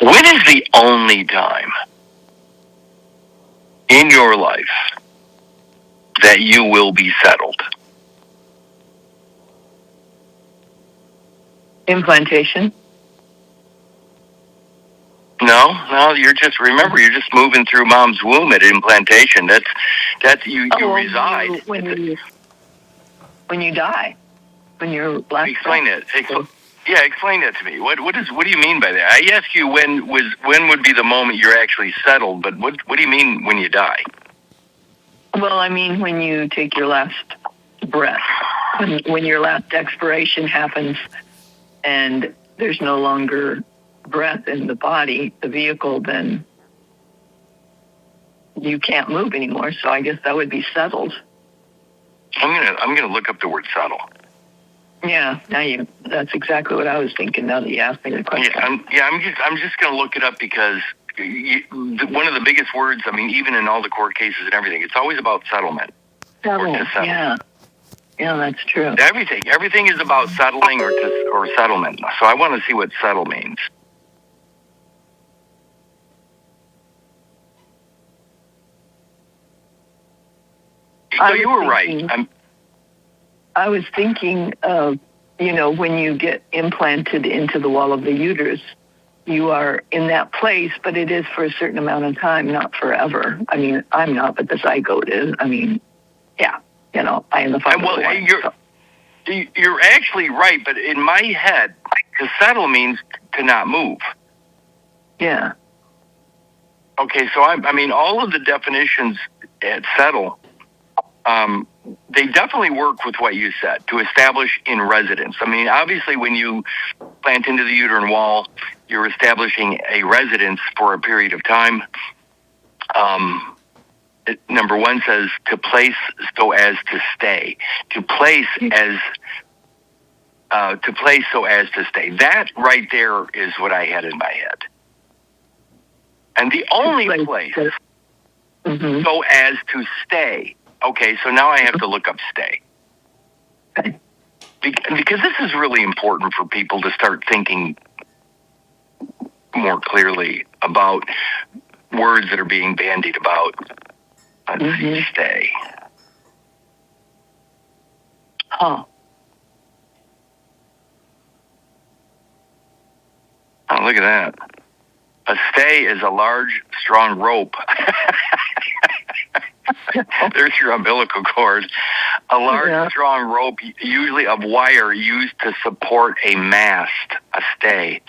When is the only time in your life that you will be settled? Implantation? No, you're just moving through mom's womb at implantation. That's you reside. When you die, when you're last. Explain it. Explain that to me. What do you mean by that? I ask you when would be the moment you're actually settled, but what do you mean when you die? Well, I mean when you take your last breath, when your last expiration happens, and there's no longer breath in the body, the vehicle, then you can't move anymore. So I guess that would be settled. I'm gonna look up the word settle. Yeah, that's exactly what I was thinking now that you asked me the question. I'm just gonna look it up because one of the biggest words, I mean, even in all the court cases and everything, it's always about settlement. Settle. Yeah, that's true. Everything is about settling or settlement. So I want to see what settle means. So you were right. I was thinking of, when you get implanted into the wall of the uterus, you are in that place, but it is for a certain amount of time, not forever. I mean, I'm not, but the zygote is. I mean, yeah, I am the father. Well, you're actually right, but in my head, to settle means to not move. Yeah. Okay, so I mean, all of the definitions at settle, they definitely work with what you said, to establish in residence. I mean, obviously, when you plant into the uterine wall, you're establishing a residence for a period of time. Number one says to place so as to stay. To place so as to stay. That right there is what I had in my head. And the only place so as to stay. Okay, so now I have to look up stay. Because this is really important for people to start thinking more clearly about words that are being bandied about. Let's see, stay. Oh, look at that. A stay is a large, strong rope. There's your umbilical cord. A large, strong rope, usually of wire, used to support a mast. A stay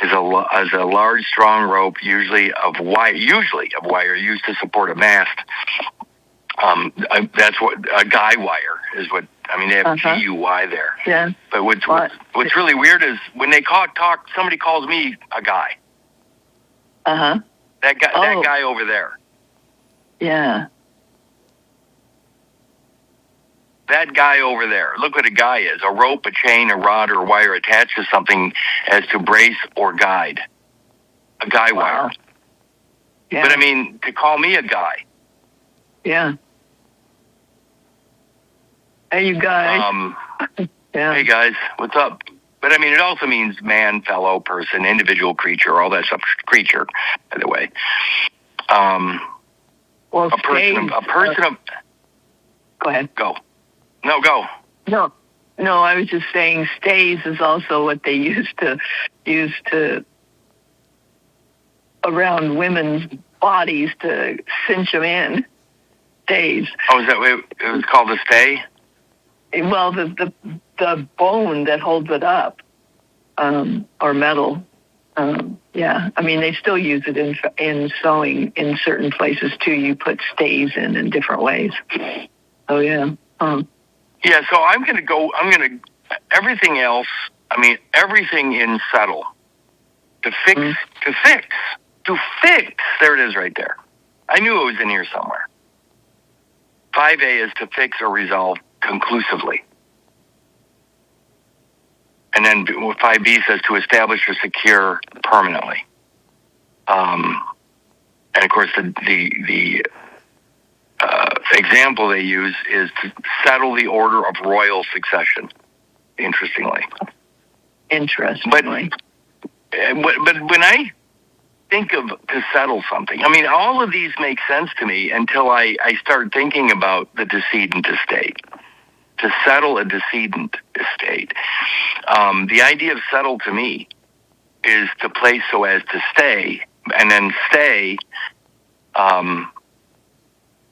is a large, strong rope, usually of wire, used to support a mast. That's what a guy wire is. What I mean, they have GUY there. Yeah. But what's really weird is when they talk, somebody calls me a guy. That guy over there. Yeah. That guy over there. Look what a guy is. A rope, a chain, a rod, or wire attached to something as to brace or guide. A guy wire. Yeah. But I mean, to call me a guy. Yeah. Hey, you guys. Yeah. Hey, guys. What's up? But I mean, it also means man, fellow, person, individual, creature, all that stuff. Creature, by the way. Well, a person of. Go ahead. Go. No, go. No, I was just saying stays is also what they used to around women's bodies to cinch them in. Stays. Oh, is that what it was called, a stay? Well, the bone that holds it up, or metal. Yeah, I mean, they still use it in sewing in certain places too. You put stays in different ways. Oh, yeah. Yeah, so everything else, I mean, everything in settle. To fix, there it is right there. I knew it was in here somewhere. 5A is to fix or resolve conclusively. And then 5B says to establish or secure permanently. And of course, the example they use is to settle the order of royal succession. Interestingly. But think of to settle something. I mean, all of these make sense to me until I start thinking about the decedent estate. To settle a decedent estate. The idea of settle to me is to place so as to stay, and then stay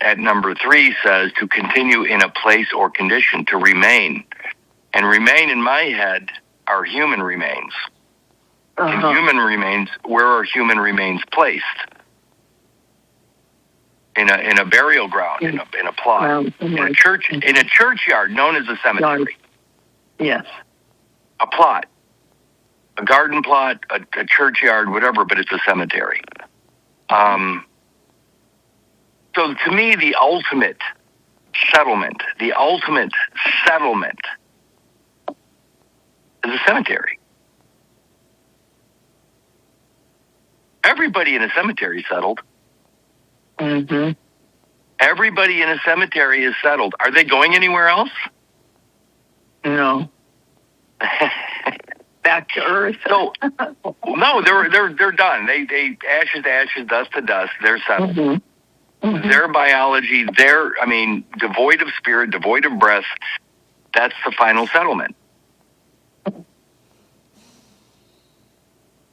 at number 3 says to continue in a place or condition, to remain. And remain in my head are human remains. And human remains, where are human remains placed? In a burial ground, in a plot, in a churchyard known as a cemetery. Yes. A plot, a garden plot, a churchyard, whatever, but it's a cemetery. So to me, the ultimate settlement is a cemetery. Everybody in a cemetery is settled. Mm-hmm. Everybody in a cemetery is settled. Are they going anywhere else? No. Back to Earth. No, they're done. They ashes to ashes, dust to dust. They're settled. Mm-hmm. Mm-hmm. Their biology, devoid of spirit, devoid of breath. That's the final settlement.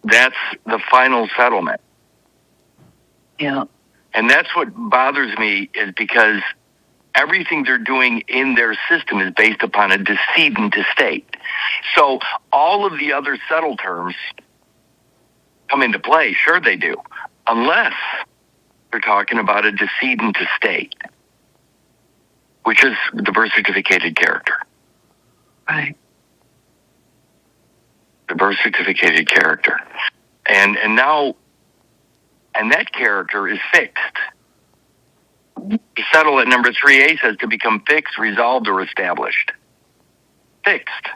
That's the final settlement. Yeah. And that's what bothers me, is because everything they're doing in their system is based upon a decedent estate. So all of the other settle terms come into play. Sure they do. Unless they're talking about a decedent estate, which is the birth certificated character. Right. The birth certificated character. And that character is fixed. To settle at number 3A says to become fixed, resolved, or established. Fixed.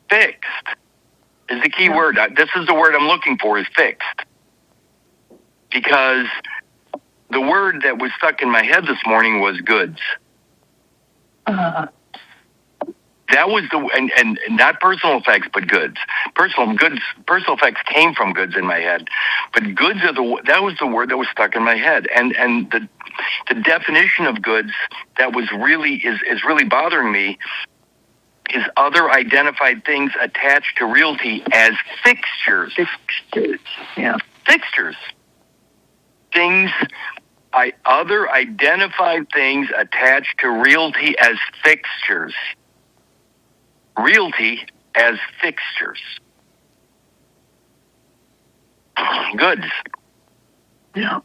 Fixed is the key word. This is the word I'm looking for, is fixed. Because the word that was stuck in my head this morning was goods. That was and not personal effects, but goods. Personal effects came from goods in my head, but goods that was the word that was stuck in my head. And the definition of goods that was really is really bothering me is other identified things attached to realty as fixtures. Fixtures. Yeah. Fixtures. Other identified things attached to realty as fixtures. Realty as fixtures. Goods. Yeah.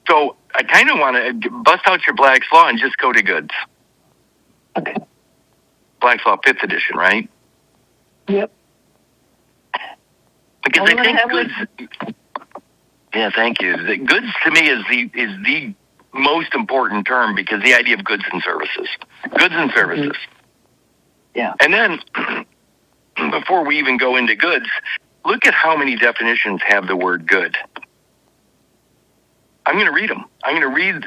So I kind of want to bust out your Black's Law and just go to goods. Okay. Black's Law 5th edition, right? Yep. Because I think goods... Yeah, thank you. The goods to me is the most important term, because the idea of goods and services. Goods and services. Mm-hmm. Yeah. And then, before we even go into goods, look at how many definitions have the word good. I'm going to read them. I'm going to read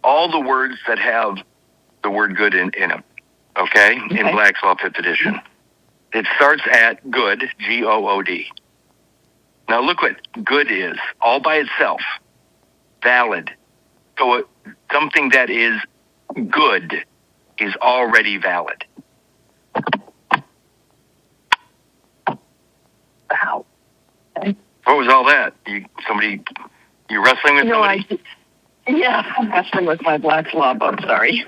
all the words that have the word good in them, okay? In Black's Law 5th edition. It starts at good, G-O-O-D. Now look what good is, all by itself, valid. So something that is good is already valid. Wow. Okay. What was all that? You wrestling with somebody? I'm wrestling with my Black's Law book, sorry.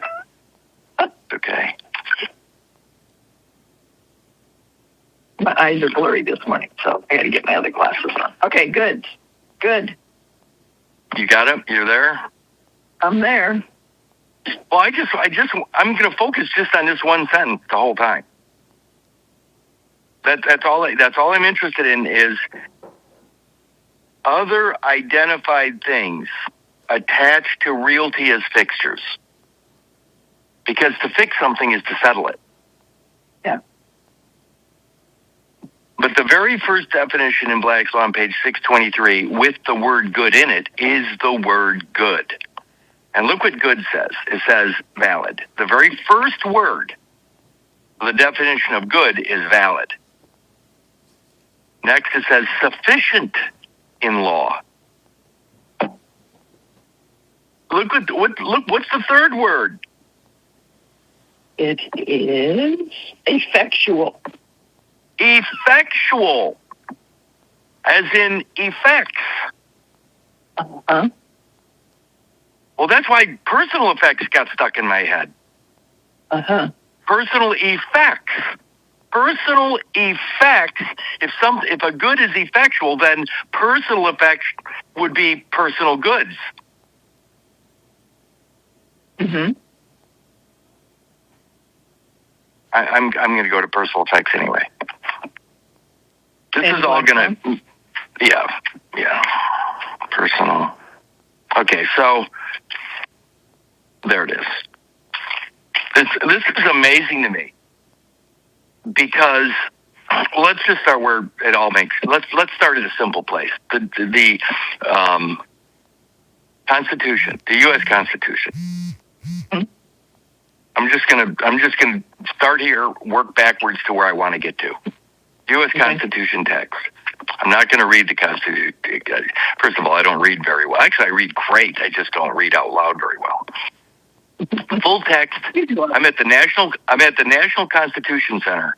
Okay. My eyes are blurry this morning, so I got to get my other glasses on. Okay, good. Good. You got it? You're there? I'm there. Well, I'm going to focus just on this one sentence the whole time. That's all I'm interested in is other identified things attached to realty as fixtures. Because to fix something is to settle it. Yeah. But the very first definition in Black's Law on page 623 with the word good in it is the word good. And look what good says. It says valid. The very first word of the definition of good is valid. Next, it says sufficient in law. Look what's the third word? It is effectual. Effectual, as in effects. Uh-huh. Well, that's why personal effects got stuck in my head. Uh-huh. Personal effects. Personal effects. If a good is effectual, then personal effects would be personal goods. Mm-hmm. I'm going to go to personal effects anyway. This And is all going one? to, yeah, personal. Okay, so there it is. This is amazing to me because let's just start where it all makes. Let's start at a simple place. The Constitution, the U.S. Constitution. Mm-hmm. I'm just gonna start here, work backwards to where I want to get to. U.S. Constitution text. I'm not going to read the Constitution. First of all, I don't read very well. Actually, I read great. I just don't read out loud very well. Full text. I'm at the National Constitution Center,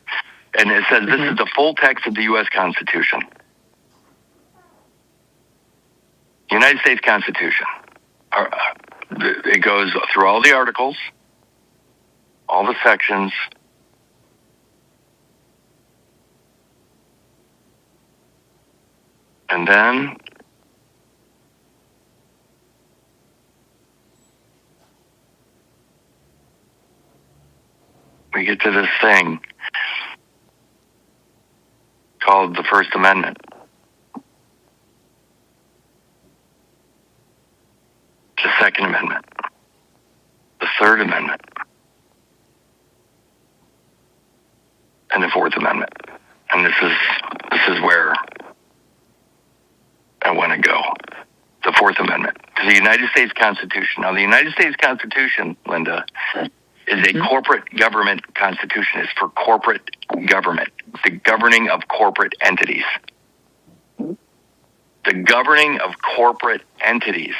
and it says this is the full text of the U.S. Constitution. United States Constitution. It goes through all the articles, all the sections. And then we get to this thing called the First Amendment. The Second Amendment. The Third Amendment. And the Fourth Amendment. And this is where I want to go. The Fourth Amendment to the United States Constitution. Now, the United States Constitution, Linda, is a corporate government constitution. It's for corporate government, the governing of corporate entities. The governing of corporate entities.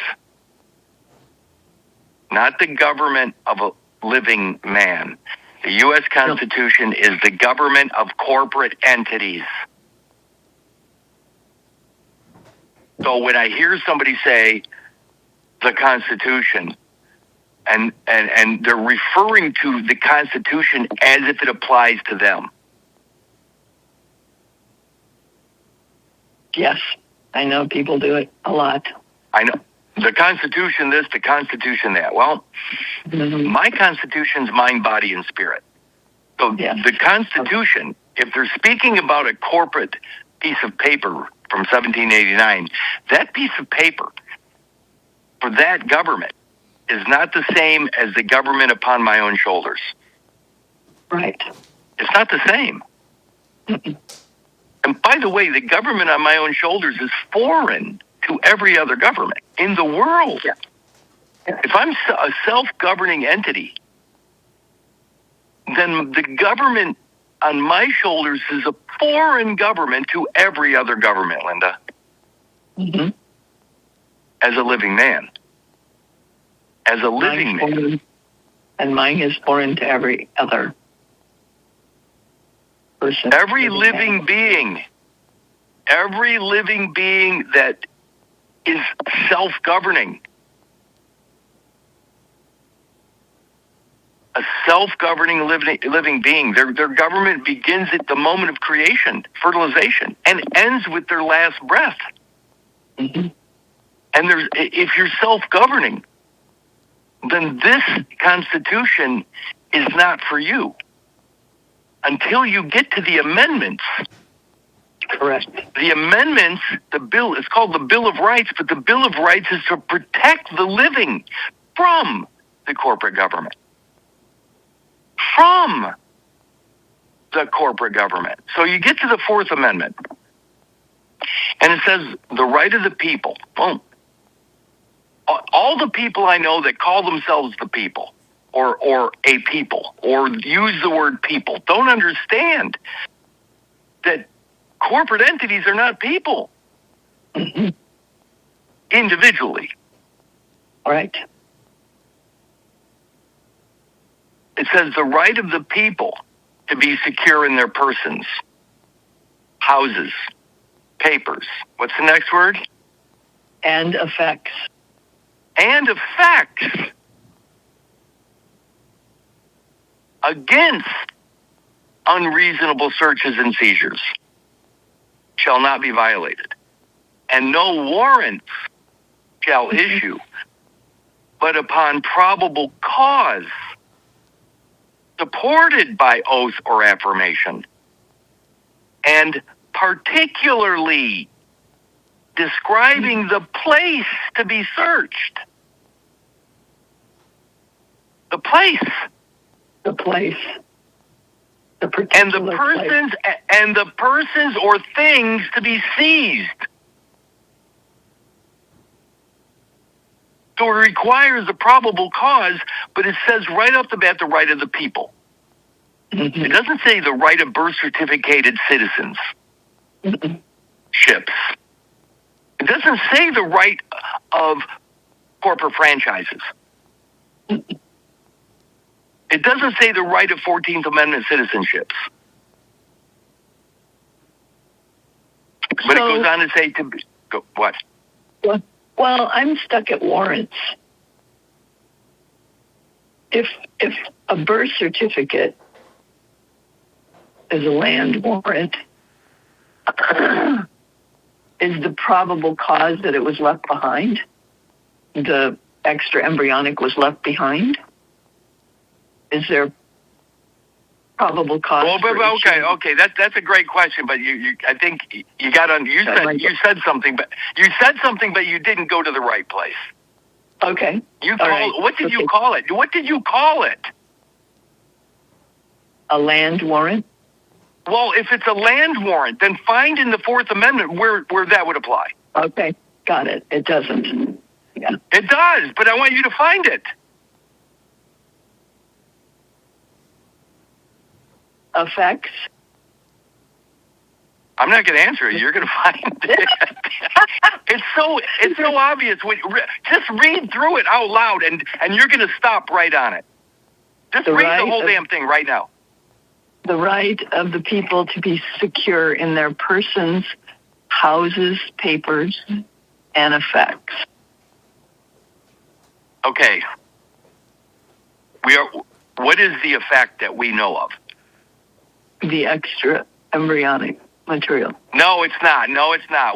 Not the government of a living man. The U.S. Constitution is the government of corporate entities. So when I hear somebody say the Constitution, and they're referring to the Constitution as if it applies to them. Yes, I know people do it a lot. I know. The Constitution this, the Constitution that. Well, my Constitution's mind, body, and spirit. So the Constitution, if they're speaking about a corporate piece of paper from 1789, that piece of paper for that government is not the same as the government upon my own shoulders. Right. It's not the same. And by the way, the government on my own shoulders is foreign to every other government in the world. Yeah. If I'm a self-governing entity, then the government on my shoulders is a foreign government to every other government, Linda. Mm-hmm. As a living man. As a living man. And mine is foreign to every other person. Every living being that is self-governing. A self-governing living being. Their government begins at the moment of creation, fertilization, and ends with their last breath. Mm-hmm. And if you're self-governing, then this Constitution is not for you until you get to the amendments. Correct. The amendments, the bill, it's called the Bill of Rights, but the Bill of Rights is to protect the living from the corporate government. From the corporate government. So you get to the Fourth Amendment, and it says the right of the people. Boom. All the people I know that call themselves the people, or a people, or use the word people, don't understand that corporate entities are not people individually. Right. It says the right of the people to be secure in their persons, houses, papers. What's the next word? And effects. And effects against unreasonable searches and seizures shall not be violated, and no warrants shall issue, but upon probable cause, supported by oath or affirmation, and particularly describing the place to be searched. The place. The place. The And the particular persons and the persons or things to be seized. So it requires a probable cause, but it says right off the bat the right of the people. place. It doesn't say the right of birth certificated citizens. Ships. It doesn't say the right of corporate franchises. It doesn't say the right of 14th Amendment citizenships. But it goes on to say what? Well, I'm stuck at warrants. If a birth certificate is a land warrant, is the probable cause that it was left behind? The extra embryonic was left behind? Is there probable cause? Well, okay. That's a great question, but I think you got on. You said something, but you didn't go to the right place. Okay. What did you call it? What did you call it? A land warrant. Well, if it's a land warrant, then find in the Fourth Amendment where that would apply. Okay, got it. It doesn't. Yeah. It does, but I want you to find it. Effects. I'm not going to answer it. You're going to find it. It's so obvious. Just read through it out loud, and you're going to stop right on it. Just read the whole damn thing right now. The right of the people to be secure in their persons, houses, papers, and effects. Okay. What is the effect that we know of? The extra embryonic material. No, it's not.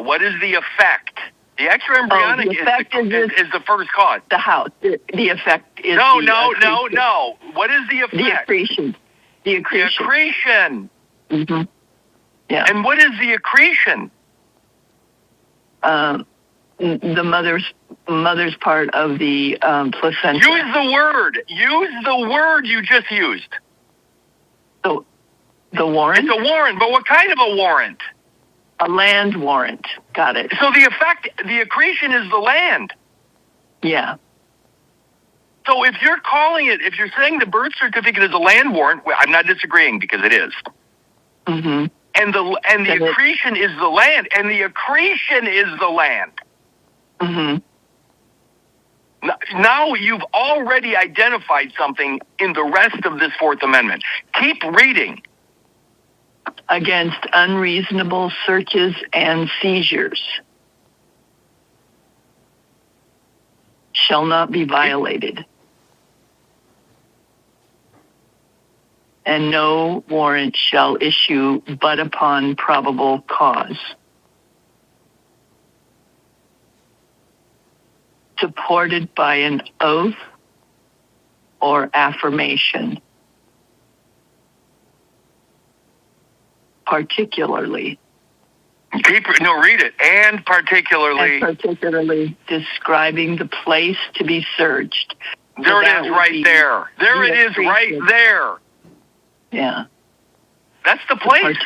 What is the effect? The extra embryonic is the first cause. The house. The effect is No. What is the effect? The accretion. The accretion. Mm-hmm. Yeah. And what is the accretion? The mother's part of the placenta. Use the word. Use the word you just used. The warrant? It's a warrant, but what kind of a warrant? A land warrant. Got it. So the accretion is the land. Yeah. So if you're saying the birth certificate is a land warrant, well, I'm not disagreeing because it is. Mm-hmm. And the accretion is the land, and the accretion is the land. Mm-hmm. Now you've already identified something in the rest of this Fourth Amendment. Keep reading. Against unreasonable searches and seizures shall not be violated, and no warrant shall issue but upon probable cause, supported by an oath or affirmation, particularly. Read it. And particularly describing the place to be searched. There it is right there. There it is right there. Yeah. That's the place.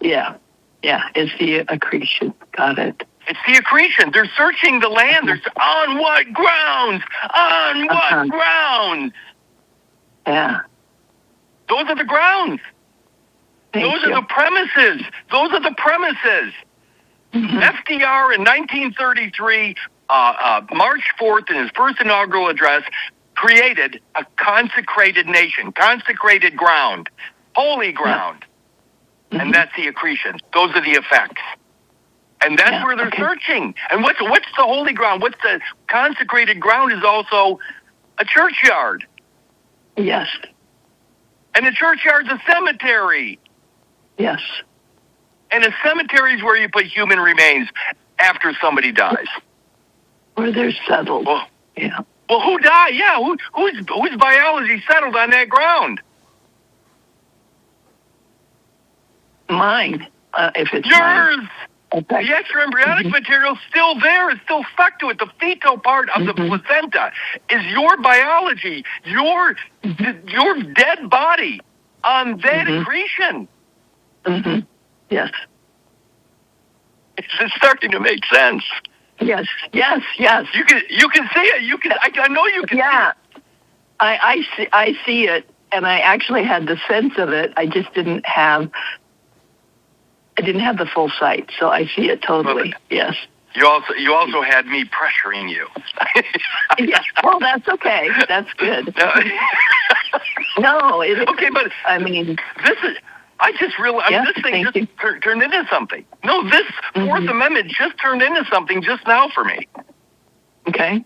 Yeah. It's the accretion. Got it. It's the accretion. They're searching the land. They're on what grounds? On what grounds? Yeah. Those are the grounds. Those are the premises. Those are the premises. FDR in 1933, March 4th, in his first inaugural address, created a consecrated nation, consecrated ground, holy ground. And that's the accretion. Those are the effects. And that's where they're searching. And what's the holy ground? What's the consecrated ground is also a churchyard. Yes. And a churchyard's a cemetery. Yes. And a cemetery is where you put human remains after somebody dies. Where they're settled. Well, yeah. Well, who died? Yeah, whose biology settled on that ground? Mine, if it's yours. Mine. The extra embryonic material is still there. It's still stuck to it. The fetal part of the placenta is your biology, your dead body on that accretion. Yes. It's starting to make sense. Yes. You can see it. I know you can see it. I see it, and I actually had the sense of it. I just didn't have the full sight, so I see it totally. Yes. You also had me pressuring you. Yes. Well, that's okay. That's good. No, it is. Okay, but I mean, this is. I just realized this thing just turned into something. No, this Fourth Amendment just turned into something just now for me. Okay.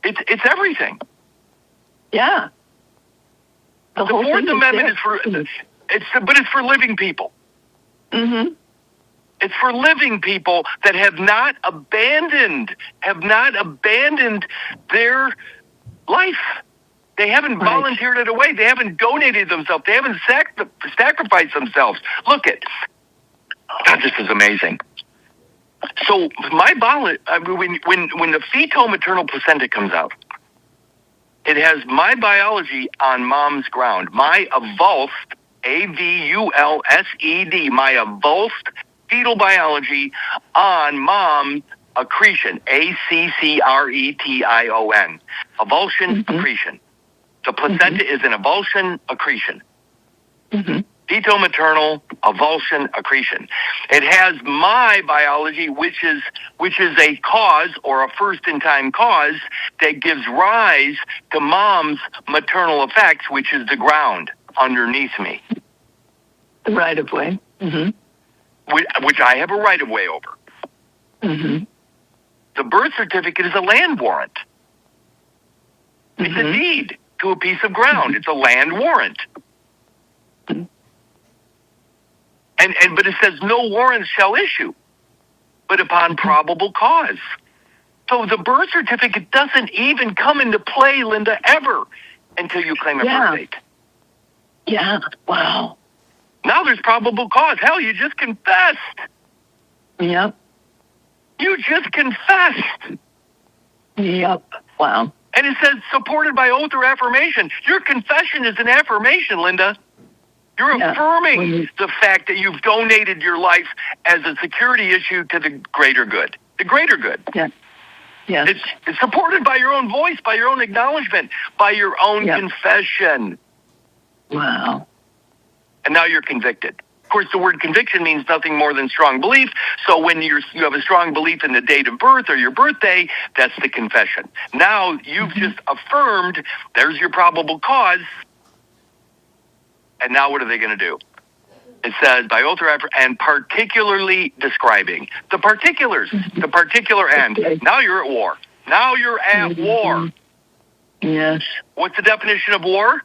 It's everything. Yeah. The Fourth Amendment is for it's for living people. Mm-hmm. It's for living people that have not abandoned their life. They haven't volunteered it away. They haven't donated themselves. They haven't sacrificed themselves. Look at God, this is amazing. So my body, when the fetal-maternal placenta comes out, it has my biology on mom's ground. My avulsed, AVULSED, my avulsed fetal biology on mom's accretion, ACCRETION, avulsion accretion. The placenta is an avulsion accretion. Fetal-maternal avulsion accretion. It has my biology, which is a cause or a first-in-time cause that gives rise to mom's maternal effects, which is the ground underneath me. The right-of-way. Which I have a right-of-way over. The birth certificate is a land warrant. It's a deed to a piece of ground. It's a land warrant. But it says no warrant shall issue, but upon probable cause. So the birth certificate doesn't even come into play, Linda, ever until you claim a birth date. Yeah. Wow. Now there's probable cause. Hell, you just confessed. Yep. You just confessed. Yep. Wow. And it says supported by oath or affirmation. Your confession is an affirmation, Linda. You're affirming the fact that you've donated your life as a security issue to the greater good. The greater good. Yeah. Yes. It's supported by your own voice, by your own acknowledgement, by your own confession. Wow. And now you're convicted. Of course, the word conviction means nothing more than strong belief. So when you have a strong belief in the date of birth or your birthday, that's the confession. Now you've just affirmed there's your probable cause. And now what are they going to do? It says by oath or affirmation, and particularly describing the particulars, the particular end. Now you're at war. Now you're at war. Yes. What's the definition of war?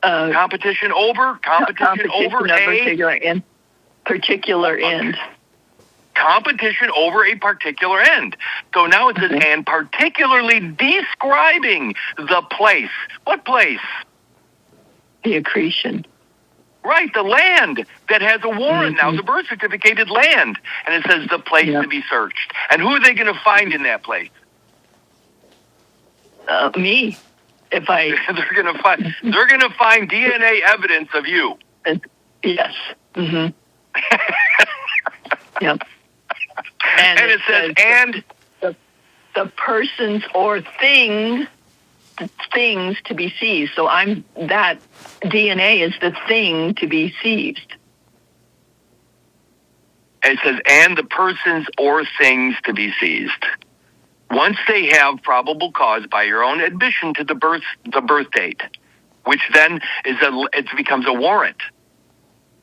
Competition over a particular end. Competition over a particular end. So now it says, and particularly describing the place. What place? The accretion. Right, the land that has a warrant now, the birth certificated land. And it says the place to be searched. And who are they going to find in that place? Me. If I they're going to find DNA evidence of you. Yes. Yep. And it says, and the persons or things things to be seized. So that DNA is the thing to be seized. It says, and the persons or things to be seized. Once they have probable cause by your own admission to the birth date, which then it becomes a warrant.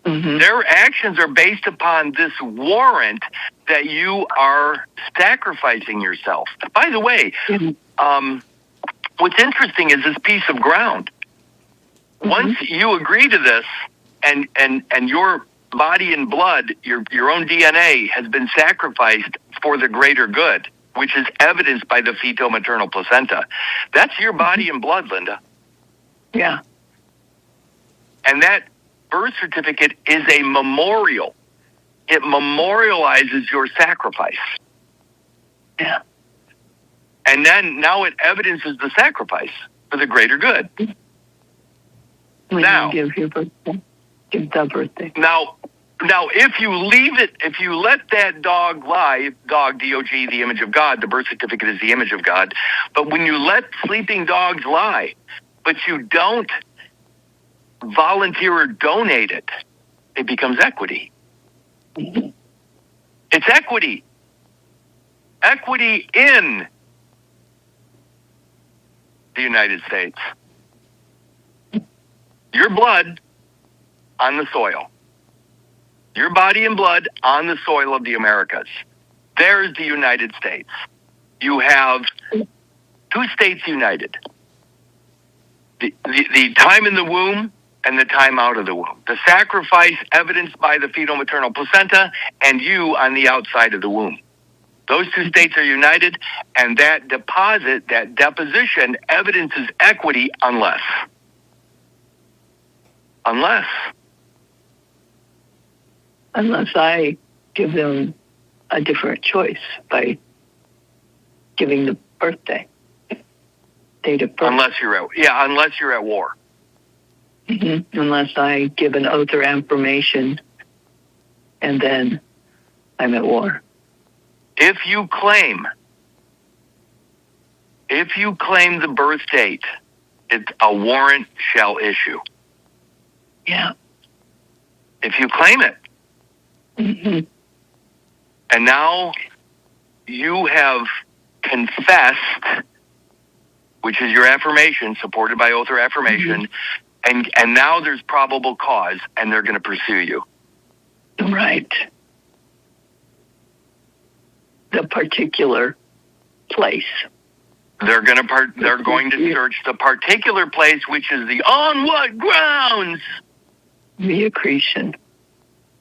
Mm-hmm. Their actions are based upon this warrant that you are sacrificing yourself. By the way, what's interesting is this piece of ground. Mm-hmm. Once you agree to this, and your body and blood, your own DNA has been sacrificed for the greater good, which is evidenced by the fetal-maternal placenta. That's your body and blood, Linda. Yeah. And that birth certificate is a memorial. It memorializes your sacrifice. Yeah. And then now it evidences the sacrifice for the greater good. When now, you give the birthday. Now, if you leave it, if you let that dog lie, D-O-G, the image of God, the birth certificate is the image of God, but when you let sleeping dogs lie, but you don't volunteer or donate it, it becomes equity. Mm-hmm. It's equity. Equity in the United States. Your blood on the soil. Your body and blood on the soil of the Americas. There's the United States. You have 2 states united. The time in the womb and the time out of the womb. The sacrifice evidenced by the fetal-maternal placenta and you on the outside of the womb. Those 2 states are united, and that deposition evidences equity unless I give them a different choice by giving the birthday, date of birth. Unless you're at war. Mm-hmm. Unless I give an oath or affirmation, and then I'm at war. If you claim the birth date, a warrant shall issue. Yeah. If you claim it. Mm-hmm. And now you have confessed, which is your affirmation, supported by oath or affirmation, and now there's probable cause, and they're going to pursue you. Right. The particular place. They're going to search the particular place, which is the on what grounds? The accretion.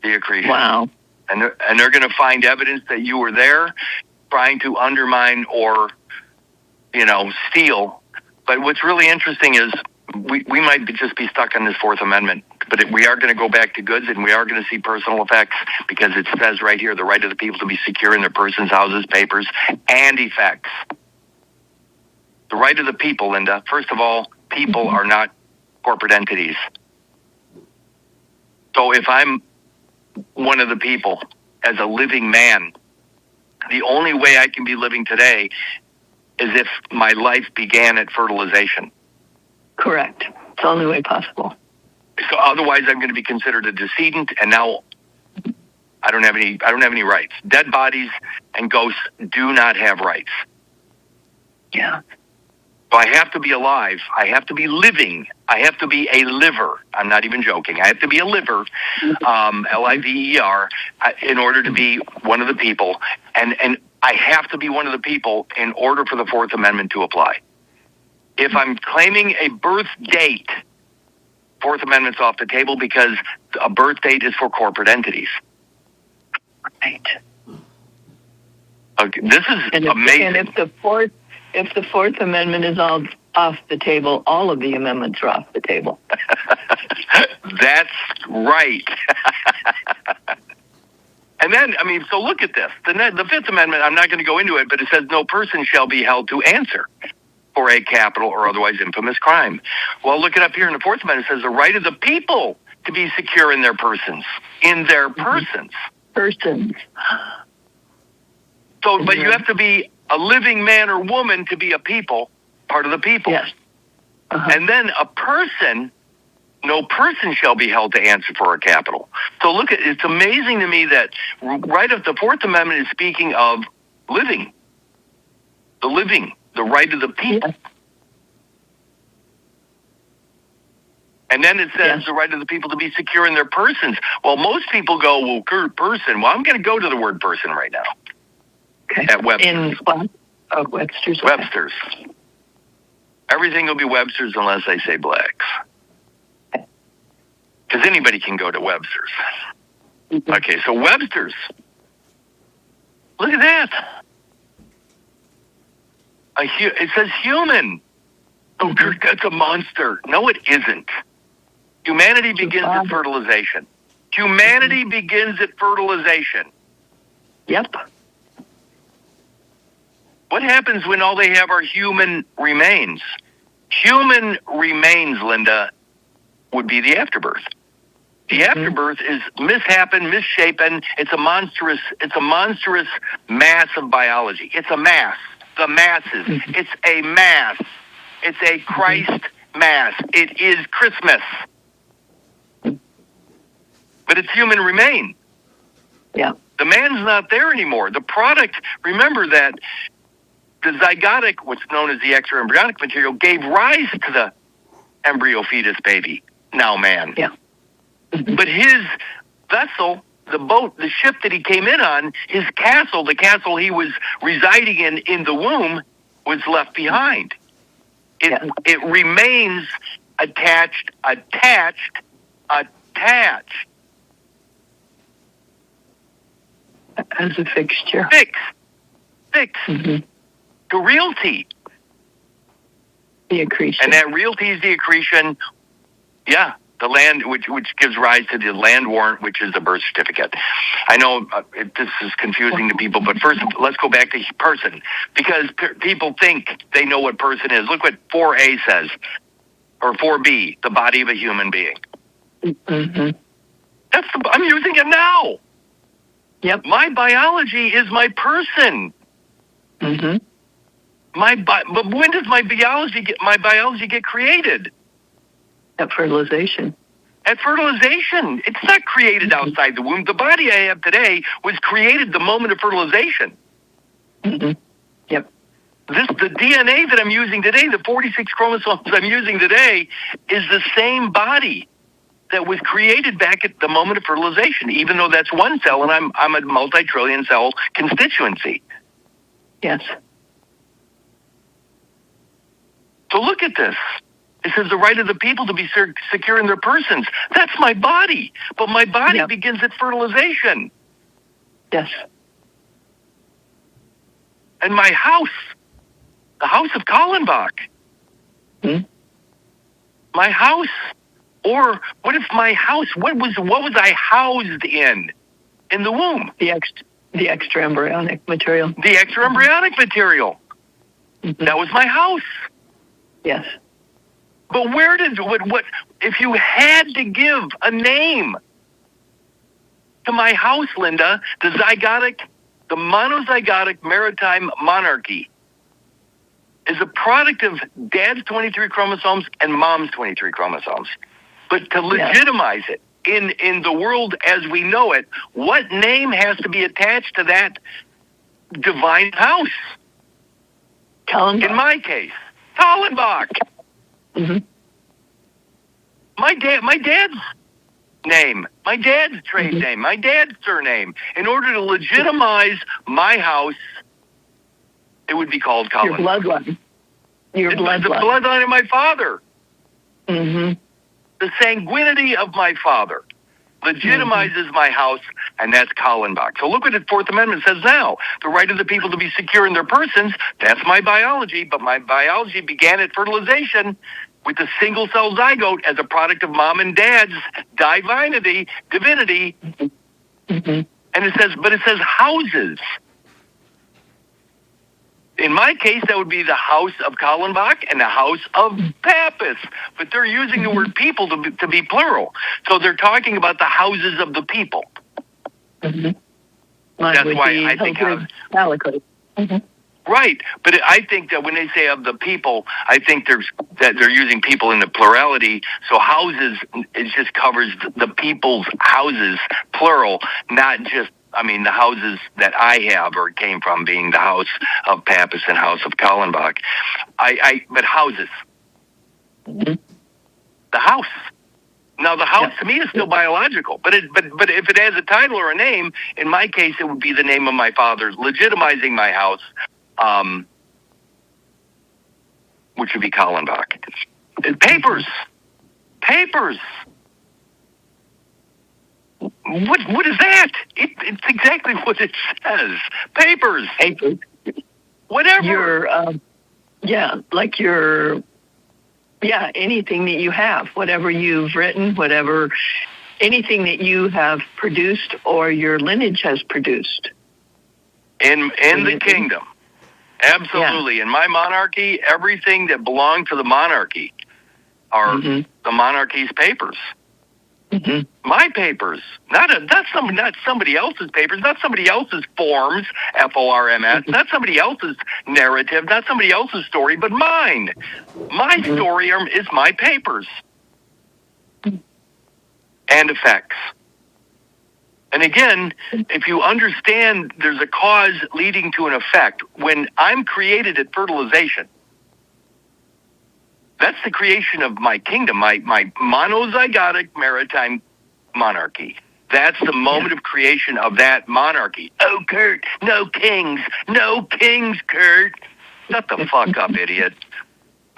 Wow. And they're going to find evidence that you were there, trying to undermine or, steal. But what's really interesting is we might just be stuck on this Fourth Amendment, but we are going to go back to goods, and we are going to see personal effects, because it says right here, the right of the people to be secure in their persons, houses, papers, and effects. The right of the people, Linda. First of all, people are not corporate entities. So if I'm one of the people as a living man, the only way I can be living today is if my life began at fertilization. Correct. It's the only way possible. So otherwise I'm going to be considered a decedent, and now I don't have any rights. Dead bodies and ghosts do not have rights. Yeah. So I have to be alive. I have to be living. I have to be a liver. I'm not even joking. I have to be a liver, L-I-V-E-R, in order to be one of the people. And I have to be one of the people in order for the Fourth Amendment to apply. If I'm claiming a birth date, Fourth Amendment's off the table, because a birth date is for corporate entities. Right. Okay, this is amazing. And if the Fourth Amendment is all off the table, all of the amendments are off the table. That's right. And then, so look at this. The Fifth Amendment, I'm not going to go into it, but it says no person shall be held to answer for a capital or otherwise infamous crime. Well, look it up here in the Fourth Amendment. It says the right of the people to be secure in their persons. In their persons. Persons. So, but you have to be a living man or woman to be a people, part of the people. Yes. And then a person, no person shall be held to answer for a capital. So look at, it's amazing to me that right of the Fourth Amendment is speaking of living, the right of the people. Yes. And then it says Yes. the right of the people to be secure in their persons. Well, most people go, well, person. Well, I'm going to go to the word person right now. Okay. At Webster's. In what? Oh, Webster's. Okay. Webster's. Everything will be Webster's unless I say Blacks. Because anybody can go to Webster's. Mhm. Okay, so Webster's. Look at that. It says human. Oh, Kirk, that's a monster. No, it isn't. Humanity begins at fertilization. Humanity begins at fertilization. Yep. What happens when all they have are human remains? Human remains, Linda, would be the afterbirth. The afterbirth is mishappen, misshapen. It's a monstrous mass of biology. It's a mass. The masses. It's a mass. It's a Christ mass. It is Christmas. But it's human remain. Yeah. The man's not there anymore. The product, remember that the zygotic, what's known as the extra-embryonic material, gave rise to the embryo fetus baby, now man. Yeah. But his vessel, the boat, the ship that he came in on, his castle, the castle he was residing in the womb, was left behind. It remains attached. As a fixture. Fixed. To realty. The accretion. And that realty is the accretion, the land, which gives rise to the land warrant, which is the birth certificate. I know this is confusing to people, but first let's go back to person, because people think they know what person is. Look what 4A says, or 4B, the body of a human being. Mm-hmm. I'm using it now. Yep. My biology is my person. Mm-hmm. But when does my biology get created? At fertilization. At fertilization. It's not created outside the womb. The body I have today was created the moment of fertilization. Mm-hmm. Yep. The DNA that I'm using today, the 46 chromosomes I'm using today, is the same body that was created back at the moment of fertilization, even though that's one cell and I'm a multi-trillion cell constituency. Yes. So look at this. It says the right of the people to be secure in their persons. That's my body. But my body begins at fertilization. Yes. And my house, the house of Kallenbach. My house, or what if my house, what was I housed in the womb? The extra embryonic material. The extra embryonic material. That was my house. Yes. But where did what if you had to give a name to my house, Linda, the monozygotic maritime monarchy is a product of dad's 23 chromosomes and mom's 23 chromosomes. But to legitimize it in the world as we know it, what name has to be attached to that divine house? Kallenbach. In my case, Kallenbach. Mm-hmm. My dad's name, my dad's trade name, my dad's surname. In order to legitimize my house, it would be called Kallenbach. Your bloodline. Your bloodline. The bloodline of my father. Mm-hmm. The sanguinity of my father legitimizes my house, and that's Kallenbach. So look what the Fourth Amendment says now. The right of the people to be secure in their persons, that's my biology, but my biology began at fertilization with the single-cell zygote as a product of mom and dad's divinity. Mm-hmm. And it says houses. In my case, that would be the house of Kallenbach and the house of Pappas. But they're using the word people to be plural. So they're talking about the houses of the people. Mm-hmm. That's why I think Malachite. Mm-hmm. Right, but I think that when they say of the people, I think that they're using people in the plurality. So houses, it just covers the people's houses, plural, not just. I mean, the houses that I have or came from, being the house of Pappas and house of Kallenbach. But houses, Mhm. the house. Now, the house to me is still biological, but if it has a title or a name, in my case, it would be the name of my father, legitimizing my house. Which would be Kallenbach. Papers. What is that? It's exactly what it says. Papers. Whatever. Anything that you have, whatever you've written, anything that you have produced or your lineage has produced. In the kingdom. Absolutely. In my monarchy, everything that belonged to the monarchy are the monarchy's papers. Mm-hmm. My papers, not somebody else's papers, not somebody else's forms, FORMS, not somebody else's narrative, not somebody else's story, but mine. My story is my papers and effects. And again, if you understand there's a cause leading to an effect, when I'm created at fertilization, that's the creation of my kingdom, my monozygotic maritime monarchy. That's the moment of creation of that monarchy. Oh, Kurt, no kings, Kurt. Shut the fuck up, idiot.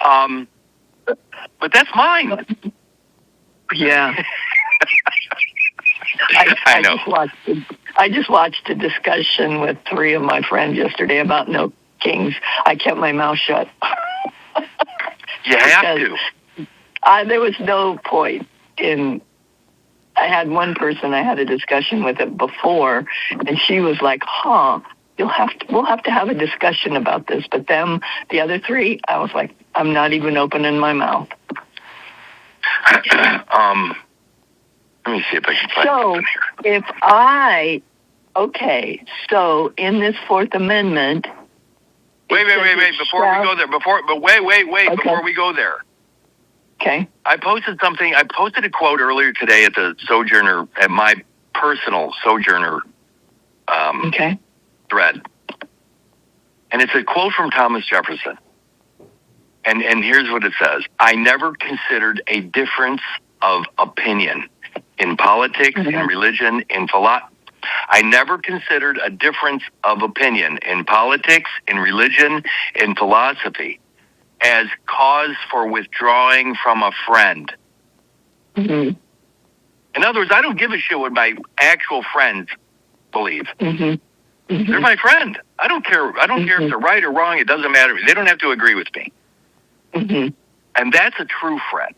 But that's mine. Yeah. I know. I just watched a discussion with 3 of my friends yesterday about no kings. I kept my mouth shut. You have to. There was no point in. I had one person I had a discussion with it before, and she was like, "Huh, we'll have to have a discussion about this." But then the other 3, I was like, "I'm not even opening my mouth." Let me see if I can find something here. So in this Fourth Amendment. Wait, before we go there, before we go there. Okay. I posted a quote earlier today at the Sojourner, at my personal Sojourner thread. And it's a quote from Thomas Jefferson. And here's what it says. I never considered a difference of opinion in politics, in religion, in philosophy. I never considered a difference of opinion in politics, in religion, in philosophy as cause for withdrawing from a friend. Mm-hmm. In other words, I don't give a shit what my actual friends believe. Mm-hmm. Mm-hmm. They're my friend. I don't care. I don't care if they're right or wrong. It doesn't matter. They don't have to agree with me. Mm-hmm. And that's a true friend.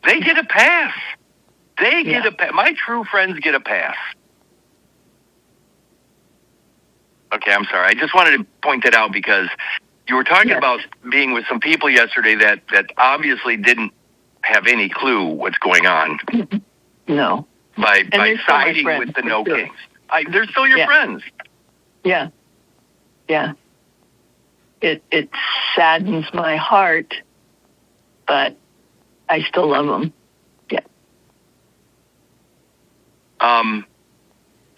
They get a pass. They get a pass. My true friends get a pass. Okay, I'm sorry. I just wanted to point that out because you were talking about being with some people yesterday that obviously didn't have any clue what's going on. No. By siding with the no kings. They're still your friends. Yeah. Yeah. It saddens my heart, but I still love them. Yeah.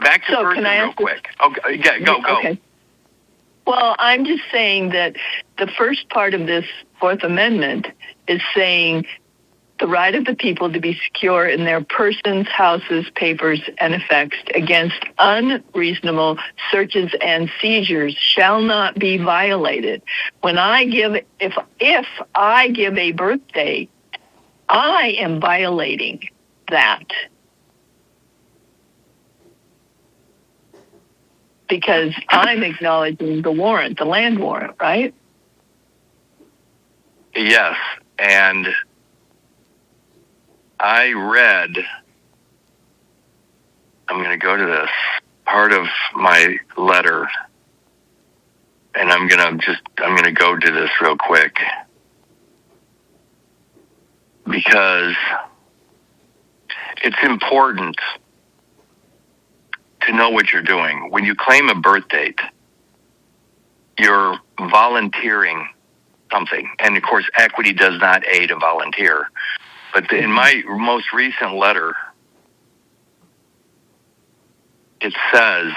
Back to person real quick. Okay, yeah, go. Okay. Well, I'm just saying that the first part of this Fourth Amendment is saying the right of the people to be secure in their persons, houses, papers, and effects against unreasonable searches and seizures shall not be violated. When if I give a birth date, I am violating that. Because I'm acknowledging the warrant, the land warrant, right? Yes, and I read, I'm going to go to this part of my letter, and I'm going to go to this real quick, because it's important to know what you're doing. When you claim a birth date, you're volunteering something. And of course, equity does not aid a volunteer. But in my most recent letter, it says,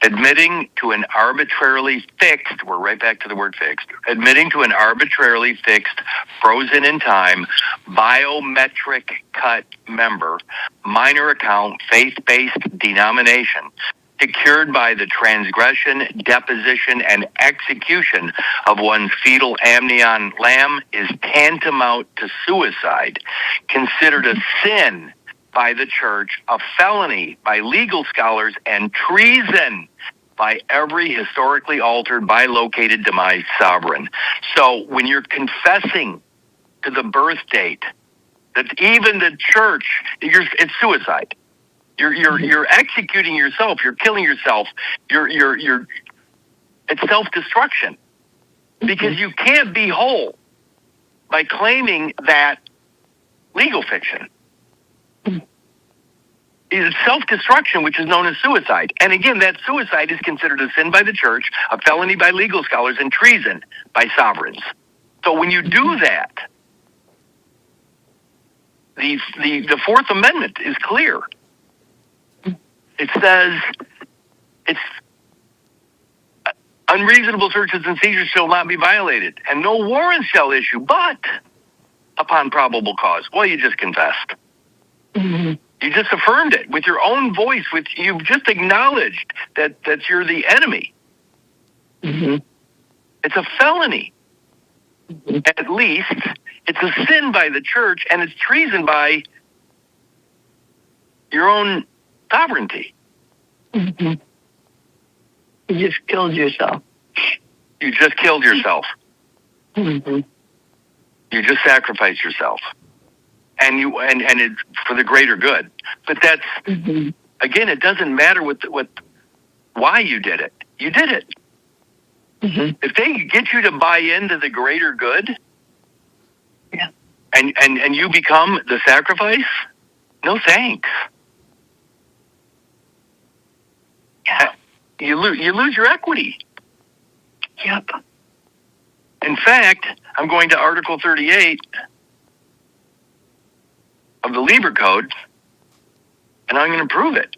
admitting to an arbitrarily fixed, we're right back to the word fixed, admitting to an arbitrarily fixed, frozen in time, biometric cut member, minor account, faith-based denomination, secured by the transgression, deposition, and execution of one's fetal amnion lamb is tantamount to suicide, considered a sin by the church, a felony by legal scholars, and treason by every historically altered, bilocated, demised sovereign. So when you're confessing to the birth date, that even the church, it's suicide. You're executing yourself. You're killing yourself. It's self-destruction, because you can't be whole by claiming that legal fiction. It's self-destruction, which is known as suicide. And again, that suicide is considered a sin by the church, a felony by legal scholars, and treason by sovereigns. So when you do that, the Fourth Amendment is clear. It says it's unreasonable searches and seizures shall not be violated, and no warrant shall issue, but upon probable cause. Well, you just confessed. Mm-hmm. You just affirmed it with your own voice. You've just acknowledged that you're the enemy. Mm-hmm. It's a felony. Mm-hmm. At least it's a sin by the church, and it's treason by your own sovereignty. Mm-hmm. You just killed yourself. You just killed yourself. Mm-hmm. You just sacrificed yourself. And it's for the greater good. But that's, mm-hmm. Again, it doesn't matter why you did it. You did it. Mm-hmm. If they get you to buy into the greater good, yeah, and you become the sacrifice, no thanks. Yeah. You lose your equity. Yep. In fact, I'm going to Article 38 of the Lieber Code, and I'm going to prove it.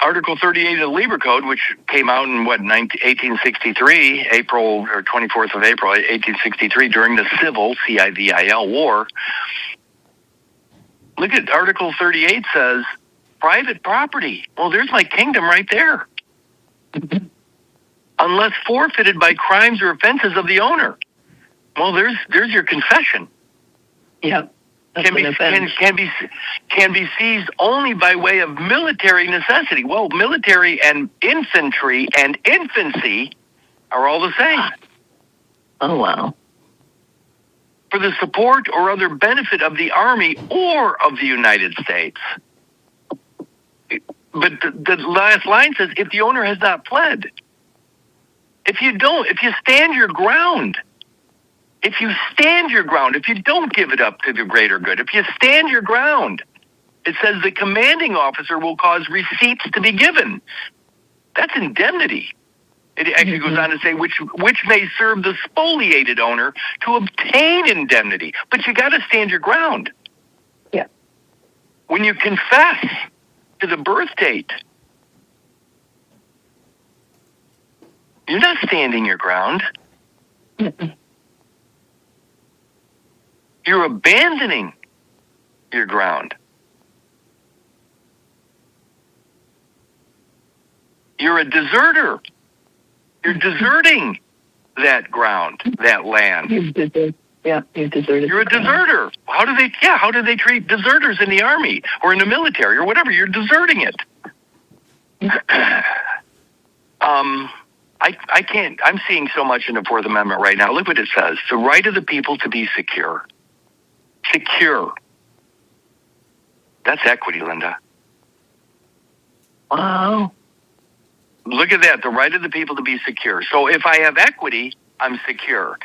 Article 38 of the Lieber Code, which came out in 1863, April or 24th of April, 1863, during the Civil, CIVIL war. Look at Article 38 says, private property. Well, there's my kingdom right there. Unless forfeited by crimes or offenses of the owner. Well, there's your confession. Yeah. Can be seized only by way of military necessity. Well, military and infantry and infancy are all the same. Oh, wow. For the support or other benefit of the Army or of the United States. But the last line says, if the owner has not pled. If you stand your ground, if you don't give it up to the greater good, if you stand your ground, it says the commanding officer will cause receipts to be given. That's indemnity. It actually goes on to say which may serve the spoliated owner to obtain indemnity. But you got to stand your ground. Yeah. When you confess to the birth date, you're not standing your ground. Mm-mm. You're abandoning your ground. You're a deserter. You're deserting that ground, that land. You've deserted. Yeah, you've deserted. You're a deserter. How do they treat deserters in the Army or in the military or whatever? You're deserting it. I can't. I'm seeing so much in the Fourth Amendment right now. Look what it says: the right of the people to be secure. Secure. That's equity, Linda. Wow. Look at that. The right of the people to be secure. So if I have equity, I'm secure.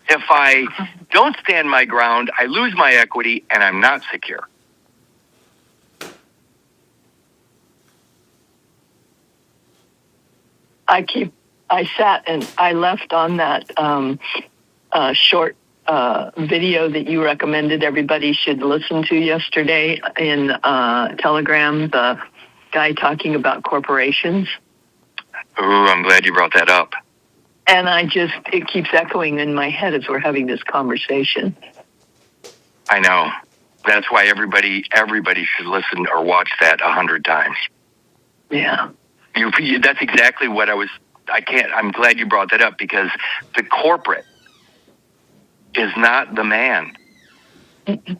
If I don't stand my ground, I lose my equity and I'm not secure. I sat and I left on that short video that you recommended everybody should listen to yesterday in Telegram, the guy talking about corporations. Ooh, I'm glad you brought that up. And it keeps echoing in my head as we're having this conversation. I know. That's why everybody should listen or watch that 100 times. Yeah. That's exactly what I'm glad you brought that up, because the corporate is not the man. Mm-mm.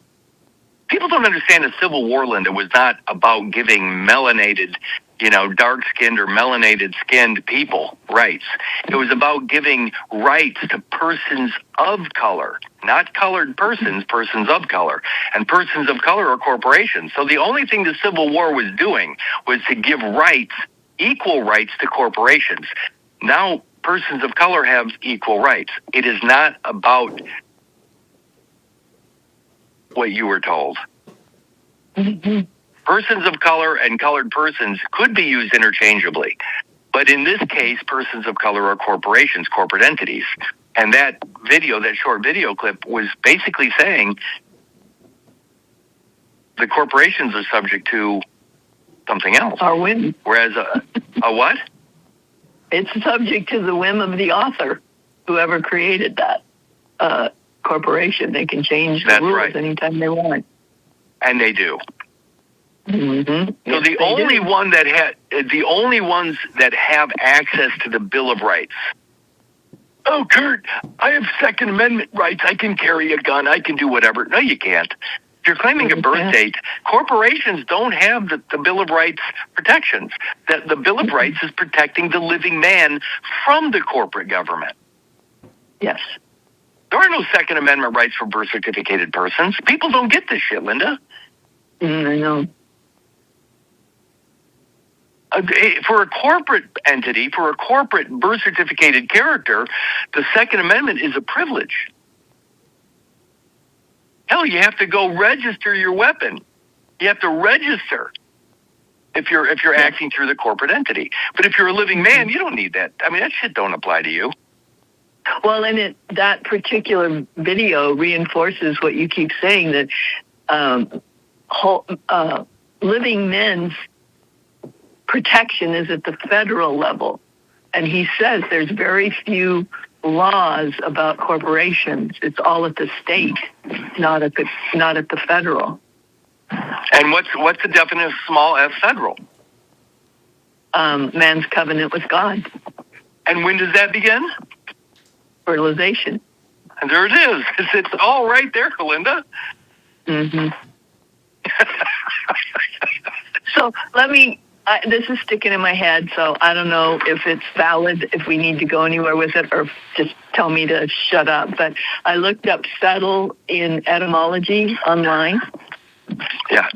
People don't understand the Civil War, Linda, was not about giving melanated, dark-skinned or melanated-skinned people rights. It was about giving rights to persons of color, not colored persons, persons of color. And persons of color are corporations. So the only thing the Civil War was doing was to give rights, equal rights to corporations. Now, persons of color have equal rights. It is not about what you were told. Mm-hmm. Persons of color and colored persons could be used interchangeably. But in this case, persons of color are corporations, corporate entities. And that short video clip was basically saying the corporations are subject to something else. Our whim. Whereas a what? It's subject to the whim of the author, whoever created that corporation. They can change the rules anytime they want. And they do. Mm-hmm. So yes, the only ones that have access to the Bill of Rights. Oh, Kurt, I have Second Amendment rights. I can carry a gun. I can do whatever. No, you can't. If you're claiming a birth date, corporations don't have the Bill of Rights protections. The Bill of Rights is protecting the living man from the corporate government. Yes. There are no Second Amendment rights for birth certificated persons. People don't get this shit, Linda. I know. For a corporate entity, for a corporate birth certificated character, the Second Amendment is a privilege. Hell, you have to go register your weapon. You have to register if you're acting through the corporate entity. But if you're a living man, you don't need that. I mean, that shit don't apply to you. Well, and that particular video reinforces what you keep saying, that living men's protection is at the federal level. And he says there's very few laws about corporations. It's all at the state, not at the federal. And what's the definition of small f federal? Man's covenant with God. And when does that begin? Fertilization. And there it is. It's all right there, Linda. Mm-hmm. So this is sticking in my head, so I don't know if it's valid, if we need to go anywhere with it, or just tell me to shut up. But I looked up settle in etymology online. Yeah.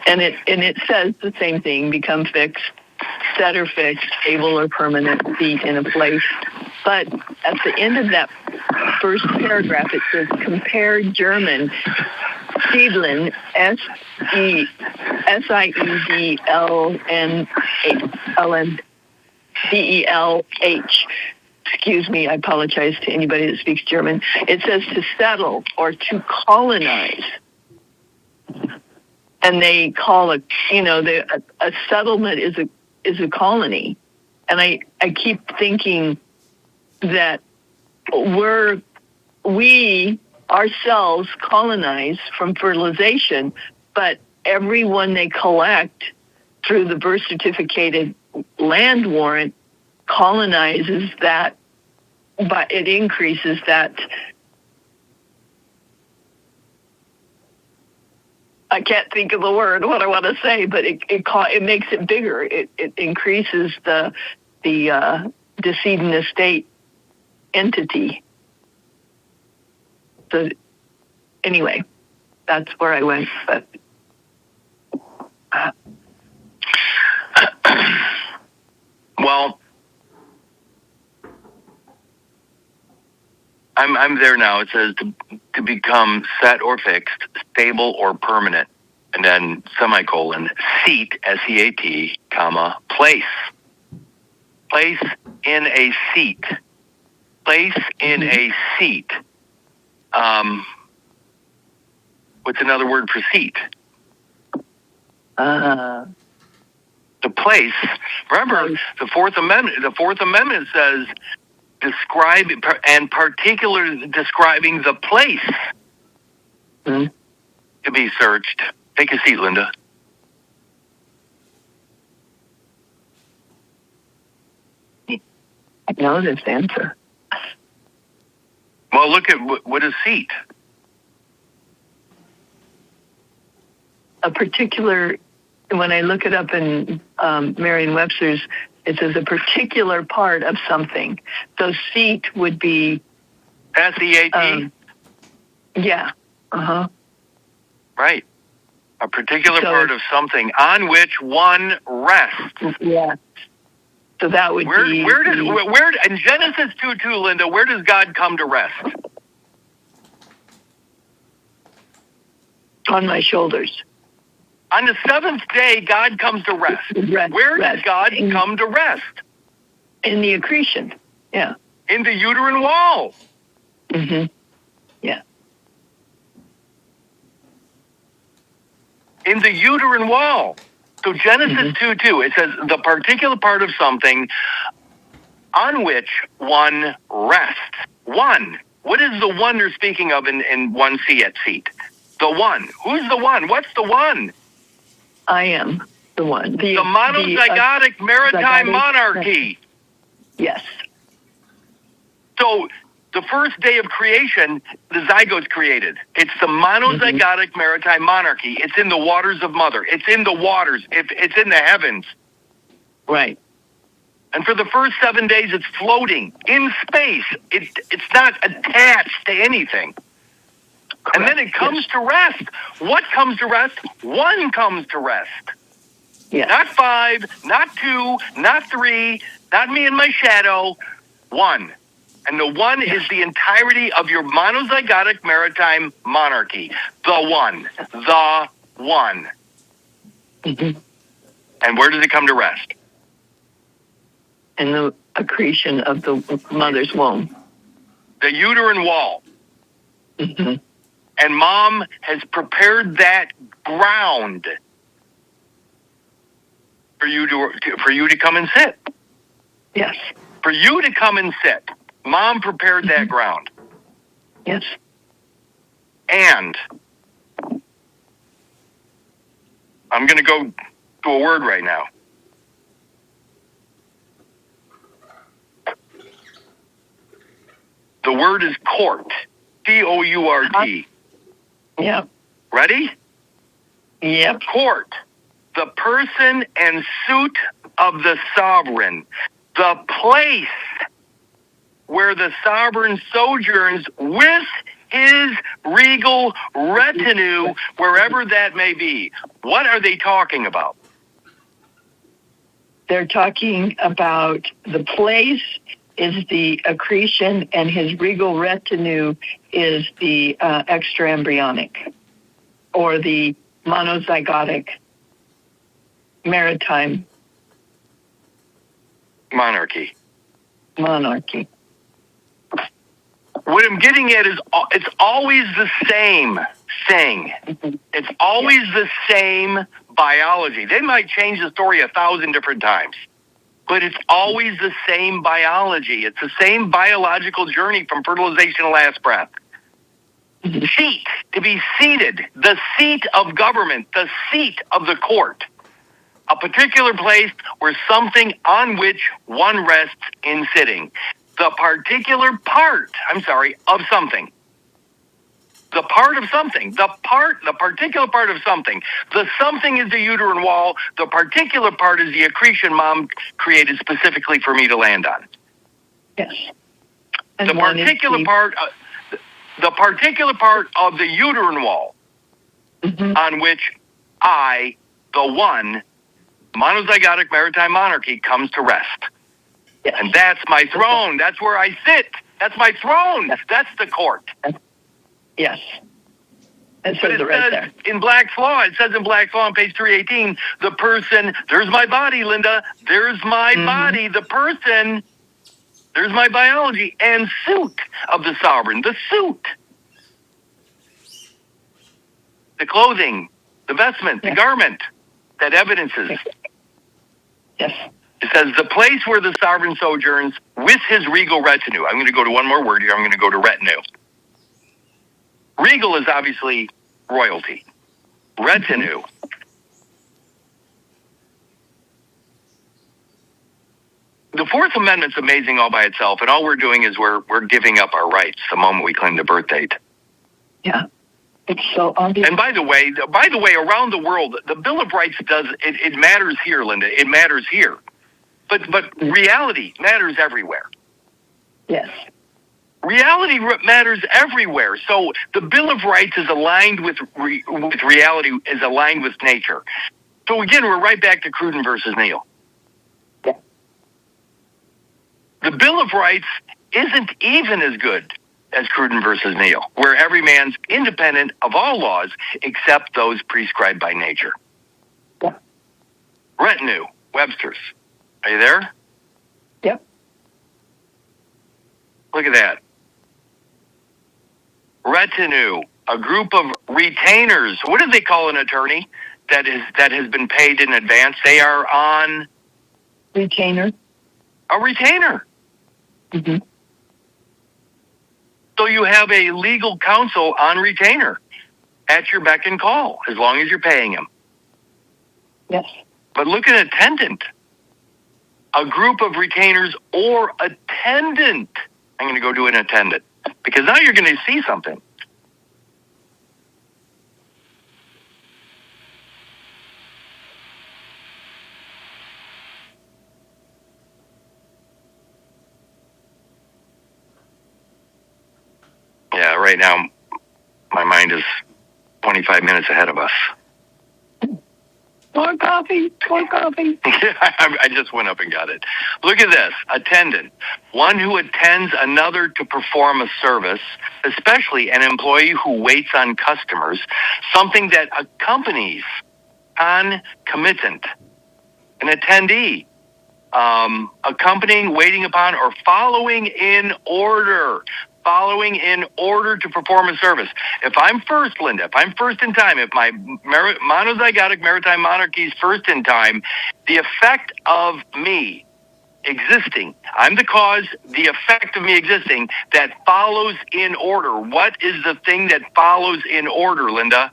And it says the same thing, become fixed, set or fixed, stable or permanent, seat in a place. But at the end of that first paragraph, it says compare German Siedlung, Siedlung. Excuse me, I apologize to anybody that speaks German. It says to settle or to colonize. And they call a settlement is a colony. And I keep thinking that we ourselves colonize from fertilization, but everyone they collect through the birth certificated land warrant colonizes that, but it increases that. I can't think of the word, what I want to say, but it makes it bigger. It increases the decedent estate entity. So anyway, that's where I went. But well, I'm there now. It says to become set or fixed, stable or permanent, and then semicolon, seat, SEAT, comma, place. Place in a seat. Place in a seat. What's another word for seat? Uh, The place. Remember, the Fourth Amendment. The Fourth Amendment says describe and particularly describing the place hmm. to be searched. Take a seat, Linda. I know this answer. Well, look at what is seat. A particular, when I look it up in Merriam-Webster's, it says a particular part of something. So seat would be... S-E-A-T? Yeah. Uh-huh. Right. A particular So- part of something on which one rests. Yeah. So that would be... Where in Genesis 2:2, Linda, where does God come to rest? On my shoulders. On the seventh day, God comes to rest. Where does God come to rest? In the accretion. Yeah. In the uterine wall. Mm-hmm. Yeah. In the uterine wall. So Genesis 2:2, it says the particular part of something on which one rests. One. What is the one they're speaking of in 1C at seat? The one. Who's the one? What's the one? I am the one. The monozygotic maritime monarchy. Yes. So the first day of creation, the zygote's created. It's the monozygotic maritime monarchy. It's in the waters of mother. It's in the waters. It's in the heavens. Right. And for the first 7 days, it's floating in space. It's not attached to anything. Correct. And then it comes to rest. What comes to rest? One comes to rest. Yes. Not 5, not 2, not 3, not me and my shadow. One. And the one is the entirety of your monozygotic maritime monarchy. The one. The one. Mm-hmm. And where does it come to rest? And the accretion of the mother's womb. The uterine wall. Mm-hmm. And mom has prepared that ground for you to come and sit. Yes. For you to come and sit. Mom prepared that ground. Yes. And I'm going to go to a word right now. The word is court. C-O-U-R-T. Yep. Ready? Yep. Court. The person and suit of the sovereign. The place where the sovereign sojourns with his regal retinue, wherever that may be. What are they talking about? They're talking about the place is the accretion and his regal retinue is the extraembryonic or the monozygotic maritime Monarchy. What I'm getting at is it's always the same thing. It's always the same biology. They might change the story 1,000 different times, but it's always the same biology. It's the same biological journey from fertilization to last breath. Seat, to be seated, the seat of government, the seat of the court. A particular place where something on which one rests in sitting. The particular part, of something. The part of something. The particular part of something. The something is the uterine wall. The particular part is the accretion mom created specifically for me to land on. Yes. And The particular part of the uterine wall on which I, the one, monozygotic maritime monarchy, comes to rest. Yes. And that's my throne. That's where I sit. That's my throne. That's the court. Yes. It But says it it right says there. in Black's Law, on page 318, the person, there's my body, Linda, there's my body, the person, there's my biology, and suit of the sovereign, the suit, the clothing, the vestment, the garment that evidences. Yes. It says the place where the sovereign sojourns with his regal retinue. I'm going to go to one more word here. I'm going to go to retinue. Regal is obviously royalty. Retinue. The Fourth Amendment's amazing all by itself, and all we're doing is we're giving up our rights the moment we claim the birth date. Yeah. It's so obvious. And by the way, around the world, the Bill of Rights it matters here, Linda. It matters here, but reality matters everywhere. Yes. Reality matters everywhere. So the Bill of Rights is aligned with reality, is aligned with nature. So again, we're right back to Cruden versus Neal. Yeah. The Bill of Rights isn't even as good as Cruden versus Neal, where every man's independent of all laws except those prescribed by nature. Yeah. Retinue, Webster's. Are you there? Yep. Look at that. Retinue, a group of retainers. What do they call an attorney that has been paid in advance? They are on Retainer. a retainer. Mm-hmm. So you have a legal counsel on retainer at your beck and call, as long as you're paying him. Yes. But look at attendant. A group of retainers or attendant. I'm going to go to an attendant, because now you're going to see something. Yeah, right now my mind is 25 minutes ahead of us. More coffee. More coffee. I just went up and got it. Look at this. Attendant. One who attends another to perform a service, especially an employee who waits on customers, something that accompanies concomitant. An attendee. Accompanying, waiting upon, or following in order. Following in order to perform a service. If I'm first, Linda, if I'm first in time, if my monozygotic maritime monarchy is first in time, the effect of me existing, I'm the cause, the effect of me existing, that follows in order. What is the thing that follows in order, Linda?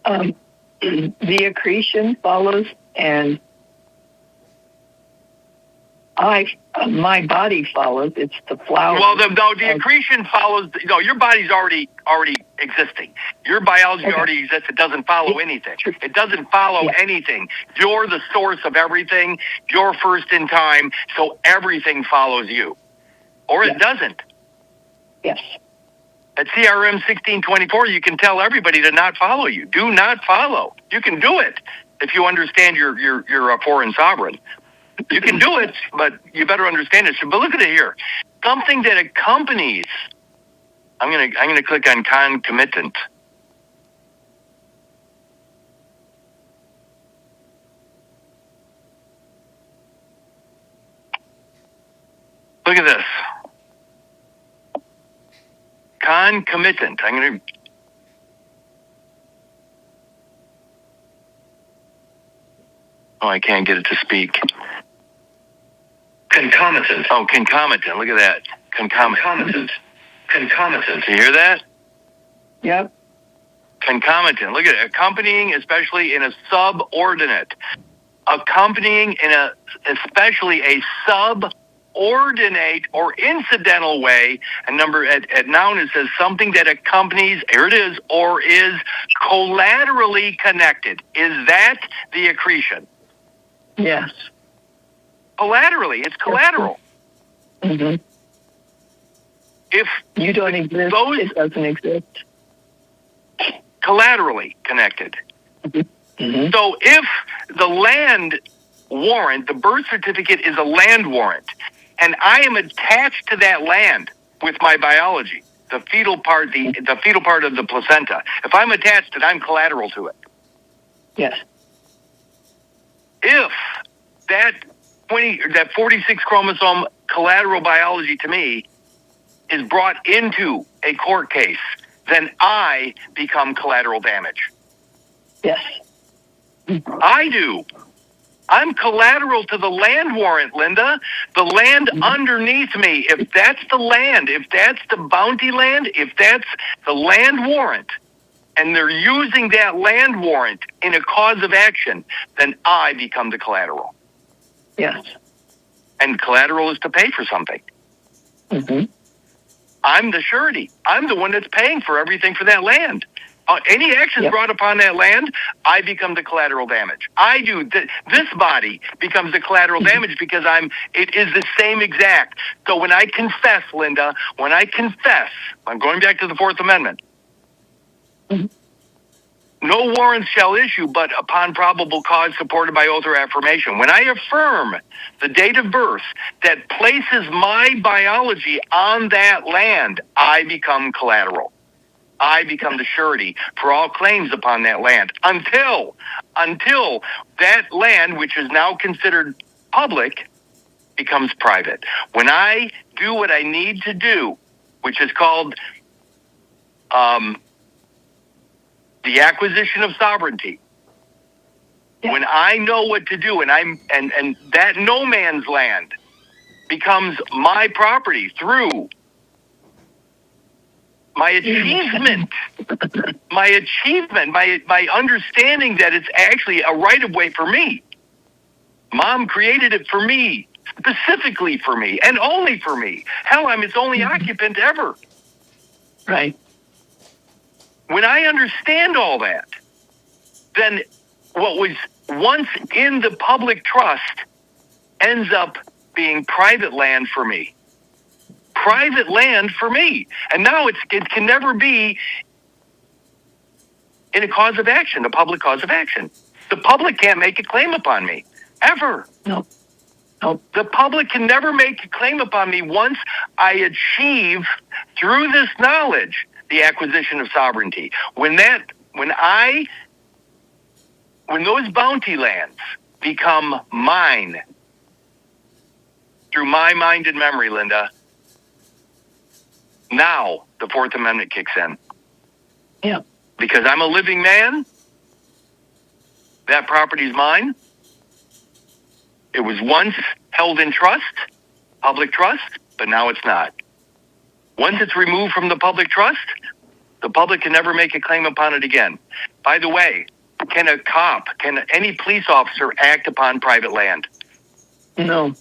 The accretion follows, and my body follows. It's the flower. Well, the accretion follows. No, your body's already existing. Your biology already exists. It doesn't follow anything. It doesn't follow anything. You're the source of everything. You're first in time, so everything follows you, or it doesn't. Yes. At CRM 1624, you can tell everybody to not follow you. Do not follow. You can do it if you understand you're a foreign sovereign. You can do it, but you better understand it. But look at it here. Something that accompanies. I'm gonna click on concomitant. Look at this. Concomitant. I can't get it to speak. Concomitant. Oh, concomitant. Look at that. Concomitant. Concomitant. Do you hear that? Yep. Concomitant. Look at it. Accompanying, especially in a subordinate. Accompanying in especially a subordinate or incidental way. And at noun it says something that accompanies, here it is, or is collaterally connected. Is that the accretion? Yes. Collaterally. It's collateral. Mm-hmm. If you don't exist, it doesn't exist. Collaterally connected. Mm-hmm. So if the land warrant, the birth certificate is a land warrant, and I am attached to that land with my biology, the fetal part of the placenta. If I'm attached, then I'm collateral to it. Yes. If that 46 chromosome collateral biology to me is brought into a court case, then I become collateral damage. Yes. I do. I'm collateral to the land warrant, Linda. The land underneath me, if that's the land, if that's the bounty land, if that's the land warrant, and they're using that land warrant in a cause of action, then I become the collateral. Yes. And collateral is to pay for something. Mm-hmm. I'm the surety. I'm the one that's paying for everything for that land. Any actions brought upon that land, I become the collateral damage. I do. This body becomes the collateral damage because it is the same exact. So when I confess, Linda, I'm going back to the Fourth Amendment. Mm-hmm. No warrants shall issue but upon probable cause supported by oath or affirmation. When I affirm the date of birth that places my biology on that land, I become collateral. I become the surety for all claims upon that land until that land, which is now considered public, becomes private. When I do what I need to do, which is called the acquisition of sovereignty. Yeah. When I know what to do, and that no man's land becomes my property through my achievement, my understanding that it's actually a right of way for me. Mom created it for me, specifically for me, and only for me. Hell, I'm its only occupant ever. Right. When I understand all that, then what was once in the public trust ends up being private land for me. Private land for me. And now it can never be in a cause of action, a public cause of action. The public can't make a claim upon me, ever. No. The public can never make a claim upon me once I achieve, through this knowledge, the acquisition of sovereignty. When those bounty lands become mine through my mind and memory, Linda, now the Fourth Amendment kicks in. Yeah. Because I'm a living man, that property's mine. It was once held in trust, public trust, but now it's not. Once it's removed from the public trust, the public can never make a claim upon it again. By the way, can any police officer act upon private land? No.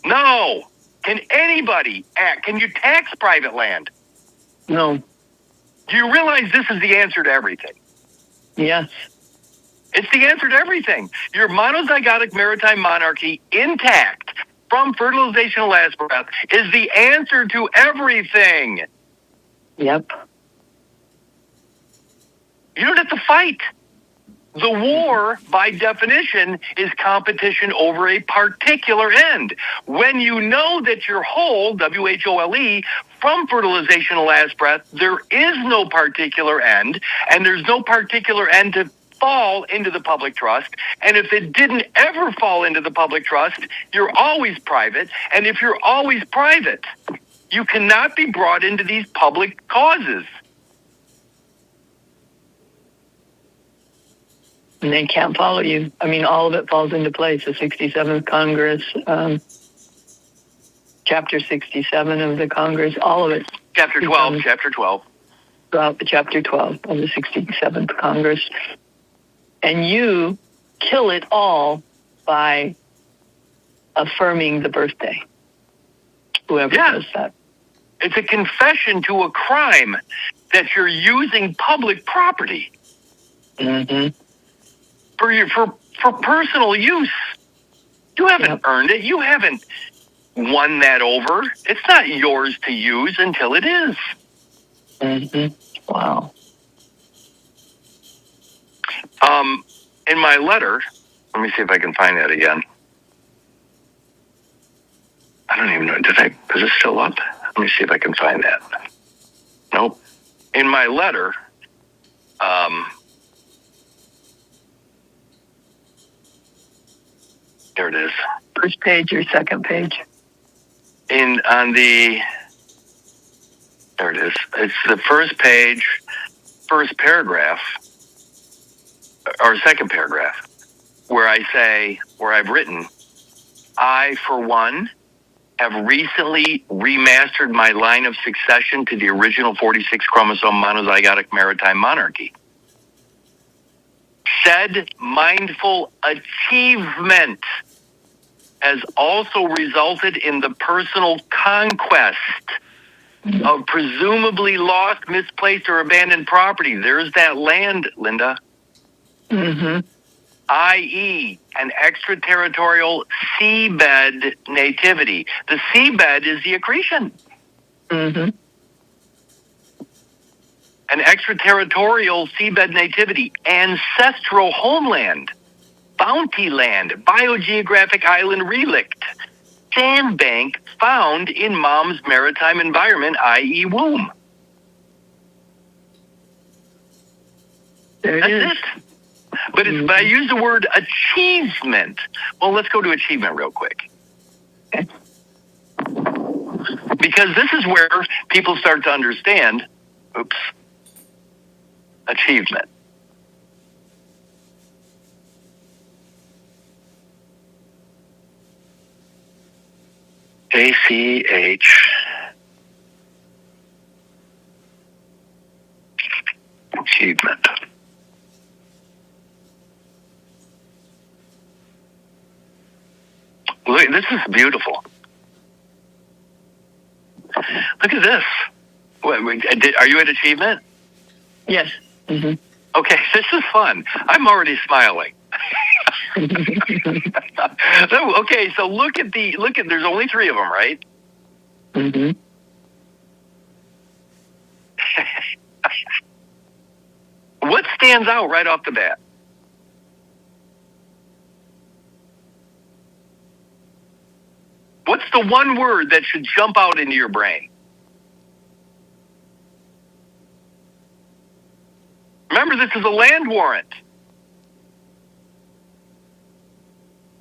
No. Can anybody act? Can you tax private land? No. Do you realize this is the answer to everything? Yes. It's the answer to everything. Your monozygotic maritime monarchy intact from fertilization of last breath is the answer to everything. Yep. You don't have to fight. The war, by definition, is competition over a particular end. When you know that you're whole, W-H-O-L-E, from fertilization of last breath, there is no particular end, and there's no particular end to fall into the public trust. And if it didn't ever fall into the public trust, you're always private. And if you're always private, you cannot be brought into these public causes. And they can't follow you. I mean, all of it falls into place. The 67th Congress, Chapter 67 of the Congress, all of it. Chapter 12. Throughout the Chapter 12 of the 67th Congress. And you kill it all by affirming the birthday. Whoever does that. It's a confession to a crime that you're using public property. Mm-hmm. For personal use. You haven't earned it. You haven't won that over. It's not yours to use until it is. Mm-hmm. Wow. In my letter, let me see if I can find that again. I don't even know. Is it still up? Let me see if I can find that. in my letter, there it is. First page or second page? There it is. It's the first page, first paragraph, or second paragraph, where I've written, I, for one, have recently remastered my line of succession to the original 46 chromosome monozygotic maritime monarchy. Said mindful achievement has also resulted in the personal conquest of presumably lost, misplaced, or abandoned property. There's that land, Linda. Mm-hmm. i.e., an extraterritorial seabed nativity. The seabed is the accretion. Mm-hmm. An extraterritorial seabed nativity, ancestral homeland, bounty land, biogeographic island relict, sandbank found in mom's maritime environment, i.e. womb. There it is. That's it. But I use the word achievement. Well, let's go to achievement real quick. Okay. Because this is where people start to understand, achievement. ACH. Achievement. Look, this is beautiful. Look at this. Are you at achievement? Yes. Mm-hmm. Okay, this is fun. I'm already smiling. Okay, so look at there's only 3 of them, right? Mm-hmm. What stands out right off the bat? What's the one word that should jump out into your brain? Remember, this is a land warrant.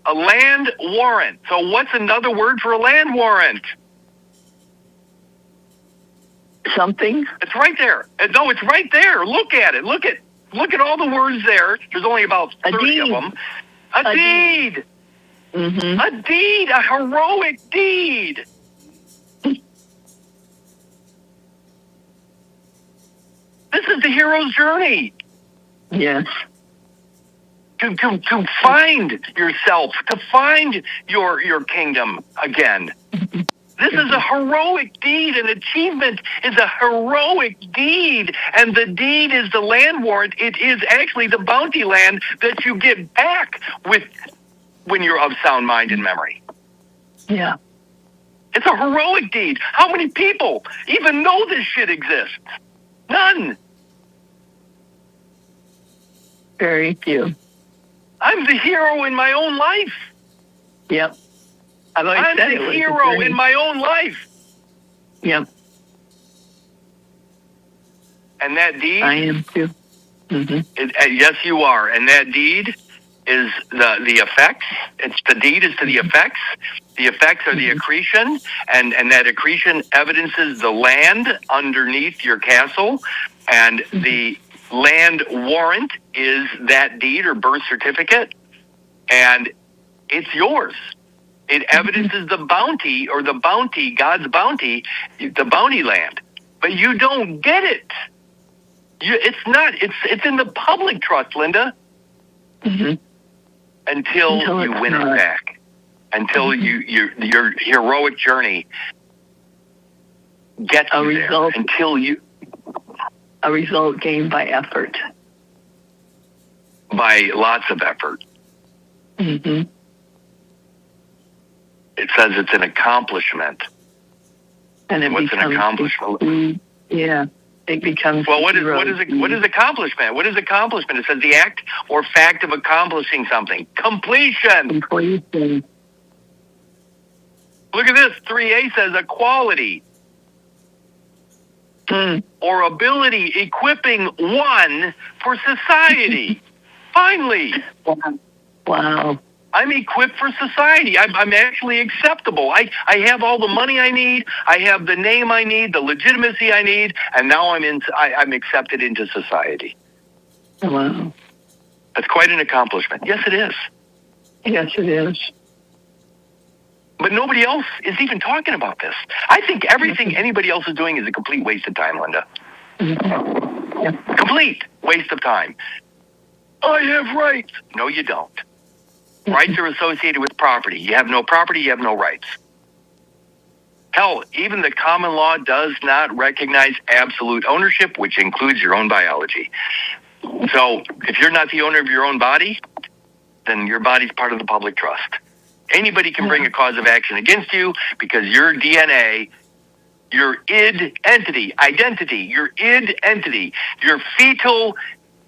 A land warrant. So what's another word for a land warrant? Something? It's right there. No, it's right there. Look at it. Look at all the words there. There's only about 30 of them. A deed. Mm-hmm. A deed. A heroic deed. This is the hero's journey. Yes. To find yourself, to find your kingdom again. This is a heroic deed. An achievement is a heroic deed. And the deed is the land warrant. It is actually the bounty land that you get back when you're of sound mind and memory. Yeah. It's a heroic deed. How many people even know this shit exists? None. Very few. I'm the hero in my own life. Yep. I'm the hero in my own life. Yep. And that deed? I am too. Mm-hmm. Yes, you are. And that deed is the effects. The deed is to the effects. The effects are the accretion, and that accretion evidences the land underneath your castle, and the land warrant is that deed or birth certificate, and it's yours. It evidences the bounty, or the bounty, God's bounty, the bounty land. But you don't get it. It's in the public trust, Linda. Mm-hmm. Until you win it back. Until your heroic journey gets you there. Until a result gained by effort. By lots of effort. Mm-hmm. It says it's an accomplishment. And what's an accomplishment? Yeah. It becomes what is accomplishment? What is accomplishment? It says the act or fact of accomplishing something. Completion. Look at this. 3A says a quality. or ability equipping one for society. Finally. Wow. I'm equipped for society. I'm actually acceptable. I have all the money I need. I have the name I need, the legitimacy I need, and now I'm accepted into society. Wow. That's quite an accomplishment. Yes, it is. Yes, it is. But nobody else is even talking about this. I think everything anybody else is doing is a complete waste of time, Linda. Yeah. Complete waste of time. I have rights. No, you don't. Rights are associated with property. You have no property, you have no rights. Hell, even the common law does not recognize absolute ownership, which includes your own biology. So if you're not the owner of your own body, then your body's part of the public trust. Anybody can bring a cause of action against you because your DNA, your id entity, identity, your id entity, your fetal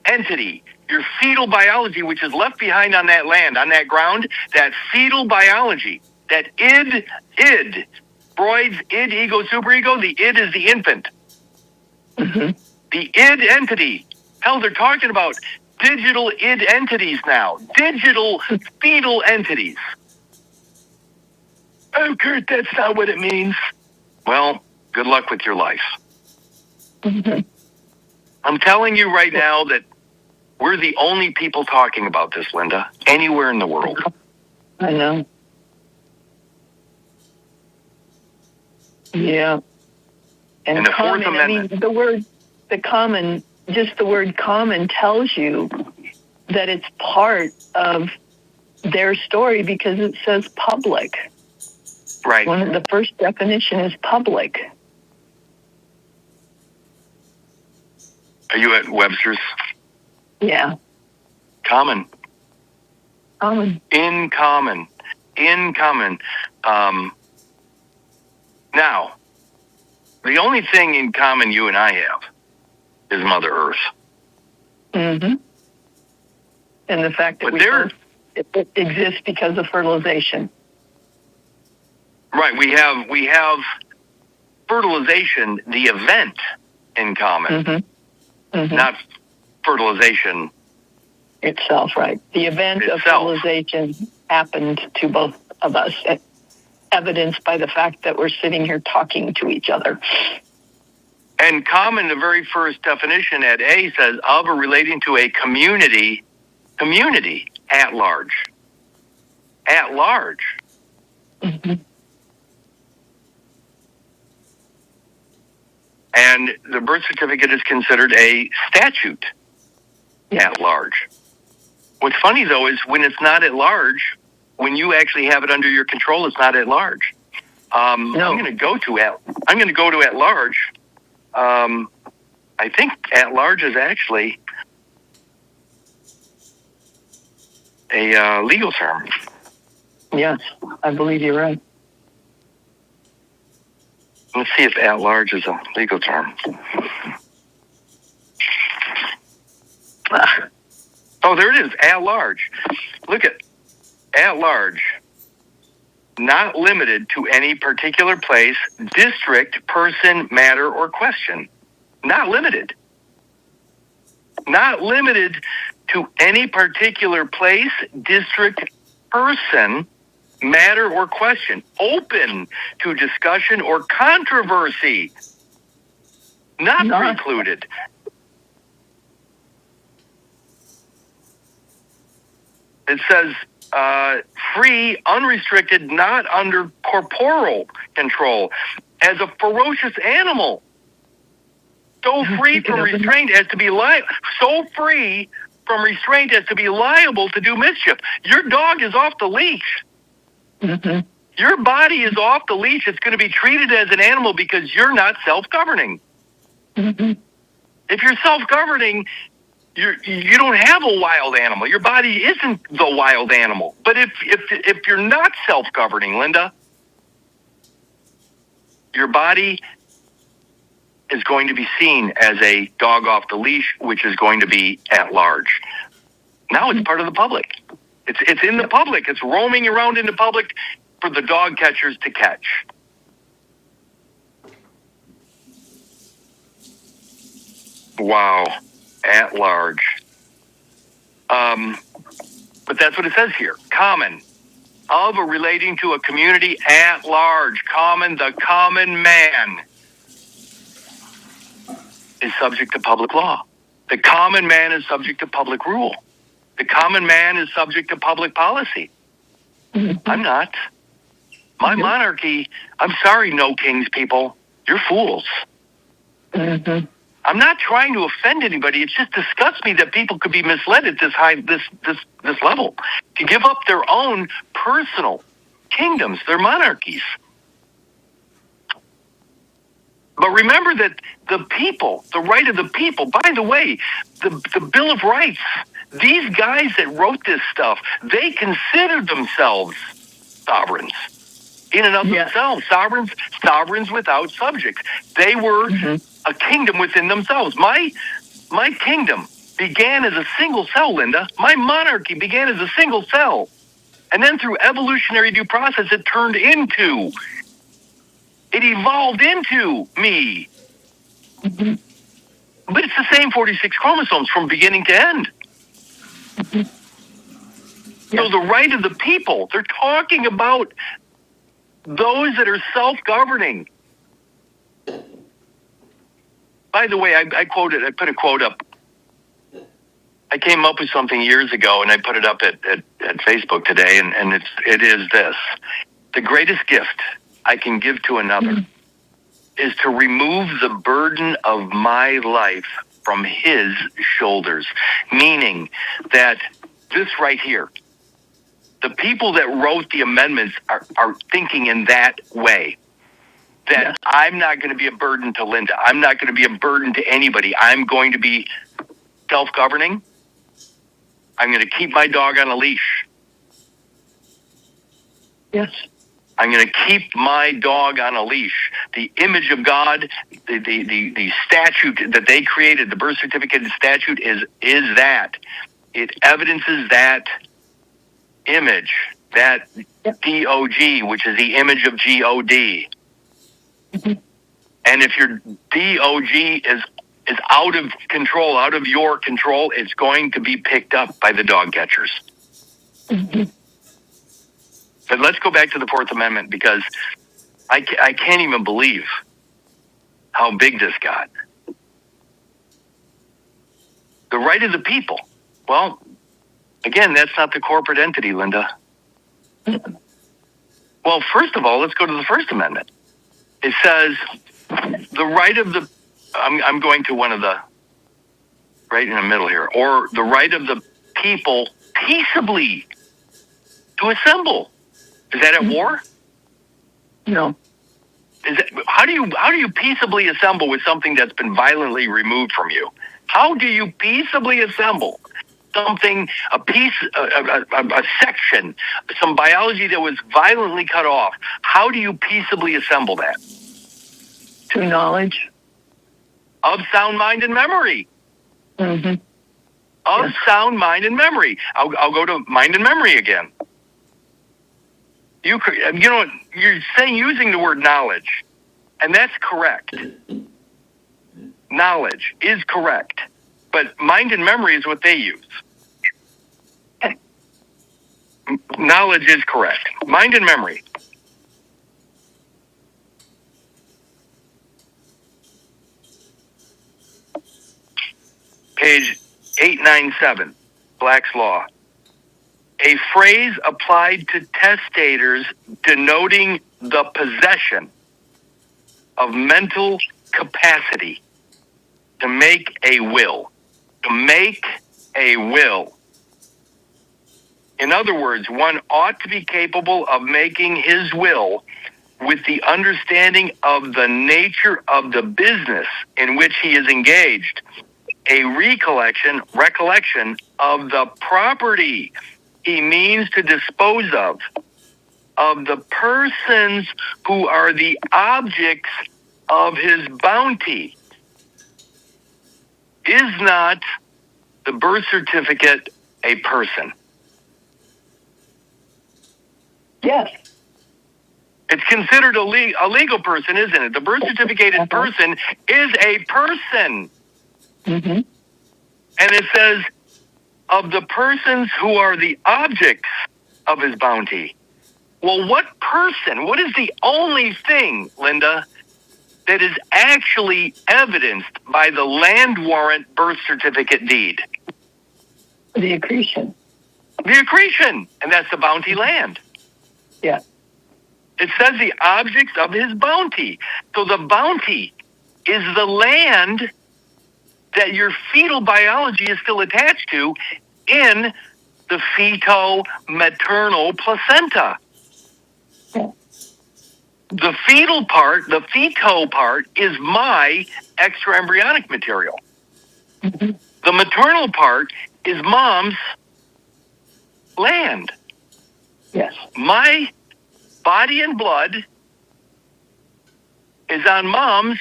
entity, your fetal biology, which is left behind on that land, on that ground, that fetal biology, that id, Freud's id, ego, superego, the id is the infant. The id entity. Hell, they're talking about digital id entities now. Digital fetal entities. Oh, Kurt, that's not what it means. Well, good luck with your life. I'm telling you right now that we're the only people talking about this, Linda, anywhere in the world. I know. Yeah. And the Fourth Amendment. I mean, just the word common tells you that it's part of their story because it says public. Right. The first definition is public. Are you at Webster's? Yeah. Common. Common. In common. Now, the only thing in common you and I have is Mother Earth. Mm-hmm. And the fact that it exists because of fertilization. Right. We have fertilization, the event, in common. Not fertilization itself, right? The event of fertilization happened to both of us, evidenced by the fact that we're sitting here talking to each other. And common, the very first definition at A says of or relating to a community at large. At large. And the birth certificate is considered a statute at large. What's funny, though, is when it's not at large, when you actually have it under your control, it's not at large. I'm going to go to at large. I think at large is actually a legal term. Yes, I believe you're right. Let's see if at large is a legal term. Oh, there it is, at large. Look at large. Not limited to any particular place, district, person, matter, or question. Not limited. Not limited to any particular place, district, person, matter, or question. Open to discussion or controversy. Not precluded. It says free, unrestricted, not under corporal control, as a ferocious animal. So free from restraint as to be liable to do mischief. Your dog is off the leash. Your body is off the leash. It's going to be treated as an animal because you're not self-governing. If you're self-governing, you don't have a wild animal. Your body isn't the wild animal. But if you're not self-governing, Linda, your body is going to be seen as a dog off the leash, which is going to be at large. Now it's part of the public. It's in the public. It's roaming around in the public for the dog catchers to catch. Wow. At large. But that's what it says here. Common. Of or relating to a community at large. Common, the common man is subject to public law. The common man is subject to public rule. The common man is subject to public policy. I'm not. My monarchy, I'm sorry, no kings people. You're fools. I'm not trying to offend anybody. It just disgusts me that people could be misled at this level to give up their own personal kingdoms, their monarchies. But remember that the people, the right of the people, by the way, the Bill of Rights, these guys that wrote this stuff, they considered themselves sovereigns in and of themselves, sovereigns without subjects. They were a kingdom within themselves. My kingdom began as a single cell, Linda. My monarchy began as a single cell. And then through evolutionary due process, it evolved into me. But it's the same 46 chromosomes from beginning to end. So the right of the people, they're talking about those that are self-governing. By the way, I put a quote up. I came up with something years ago, and I put it up at Facebook today, and it is this. The greatest gift I can give to another is to remove the burden of my life from his shoulders. Meaning that this right here, the people that wrote the amendments are thinking in that way. That I'm not going to be a burden to Linda. I'm not going to be a burden to anybody. I'm going to be self-governing. I'm going to keep my dog on a leash. Yes. I'm going to keep my dog on a leash. The image of God, the statute that they created, the birth certificate and statute is that. It evidences that image, that D-O-G, which is the image of G-O-D. And if your D-O-G is out of control, out of your control, it's going to be picked up by the dog catchers. But let's go back to the Fourth Amendment, because I can't even believe how big this got. The right of the people. Well, again, that's not the corporate entity, Linda. Well, first of all, let's go to the First Amendment. It says the right of the, I'm going to one of the, right in the middle here, or the right of the people peaceably to assemble. Is that at war? No. How do you peaceably assemble with something that's been violently removed from you? How do you peaceably assemble something, a section, some biology that was violently cut off? How do you peaceably assemble that? To knowledge. Of sound mind and memory. Mm-hmm. Of sound mind and memory. I'll go to mind and memory again. You're saying using the word knowledge, and that's correct. Knowledge is correct, but mind and memory is what they use. Knowledge is correct. Mind and memory. Page 897, Black's Law. A phrase applied to testators denoting the possession of mental capacity to make a will. To make a will. In other words, one ought to be capable of making his will with the understanding of the nature of the business in which he is engaged, a recollection of the property he means to dispose of the persons who are the objects of his bounty. Is not the birth certificate a person? Yes. It's considered a legal person, isn't it? The birth certificated person is a person. Mm-hmm. And it says, of the persons who are the objects of his bounty. Well, what person, what is the only thing, Linda, that is actually evidenced by the land warrant birth certificate deed? The accretion. The accretion, and that's the bounty land. Yeah. It says the objects of his bounty. So the bounty is the land that your fetal biology is still attached to in the feto-maternal placenta. Yeah. The fetal part, the feto part, is my extraembryonic material. Mm-hmm. The maternal part is mom's land. Yes. My body and blood is on mom's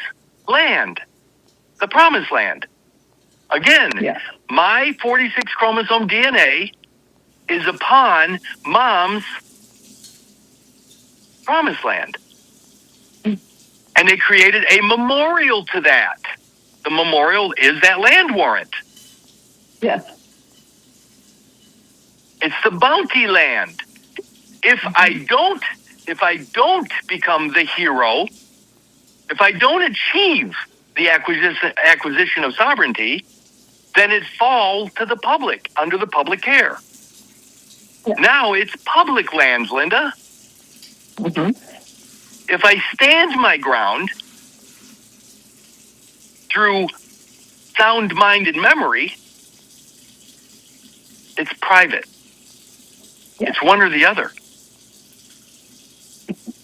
land, the promised land. Again, Yeah. my 46 chromosome DNA is upon mom's promised land. And they created a memorial to that. The memorial is that land warrant. Yes. It's the bounty land. If I don't become the hero, if I don't achieve the acquisition of sovereignty, then it falls to the public, under the public care. Yeah. Now it's public lands, Linda. Mm-hmm. If I stand my ground through sound-minded memory, it's private. Yeah. It's one or the other.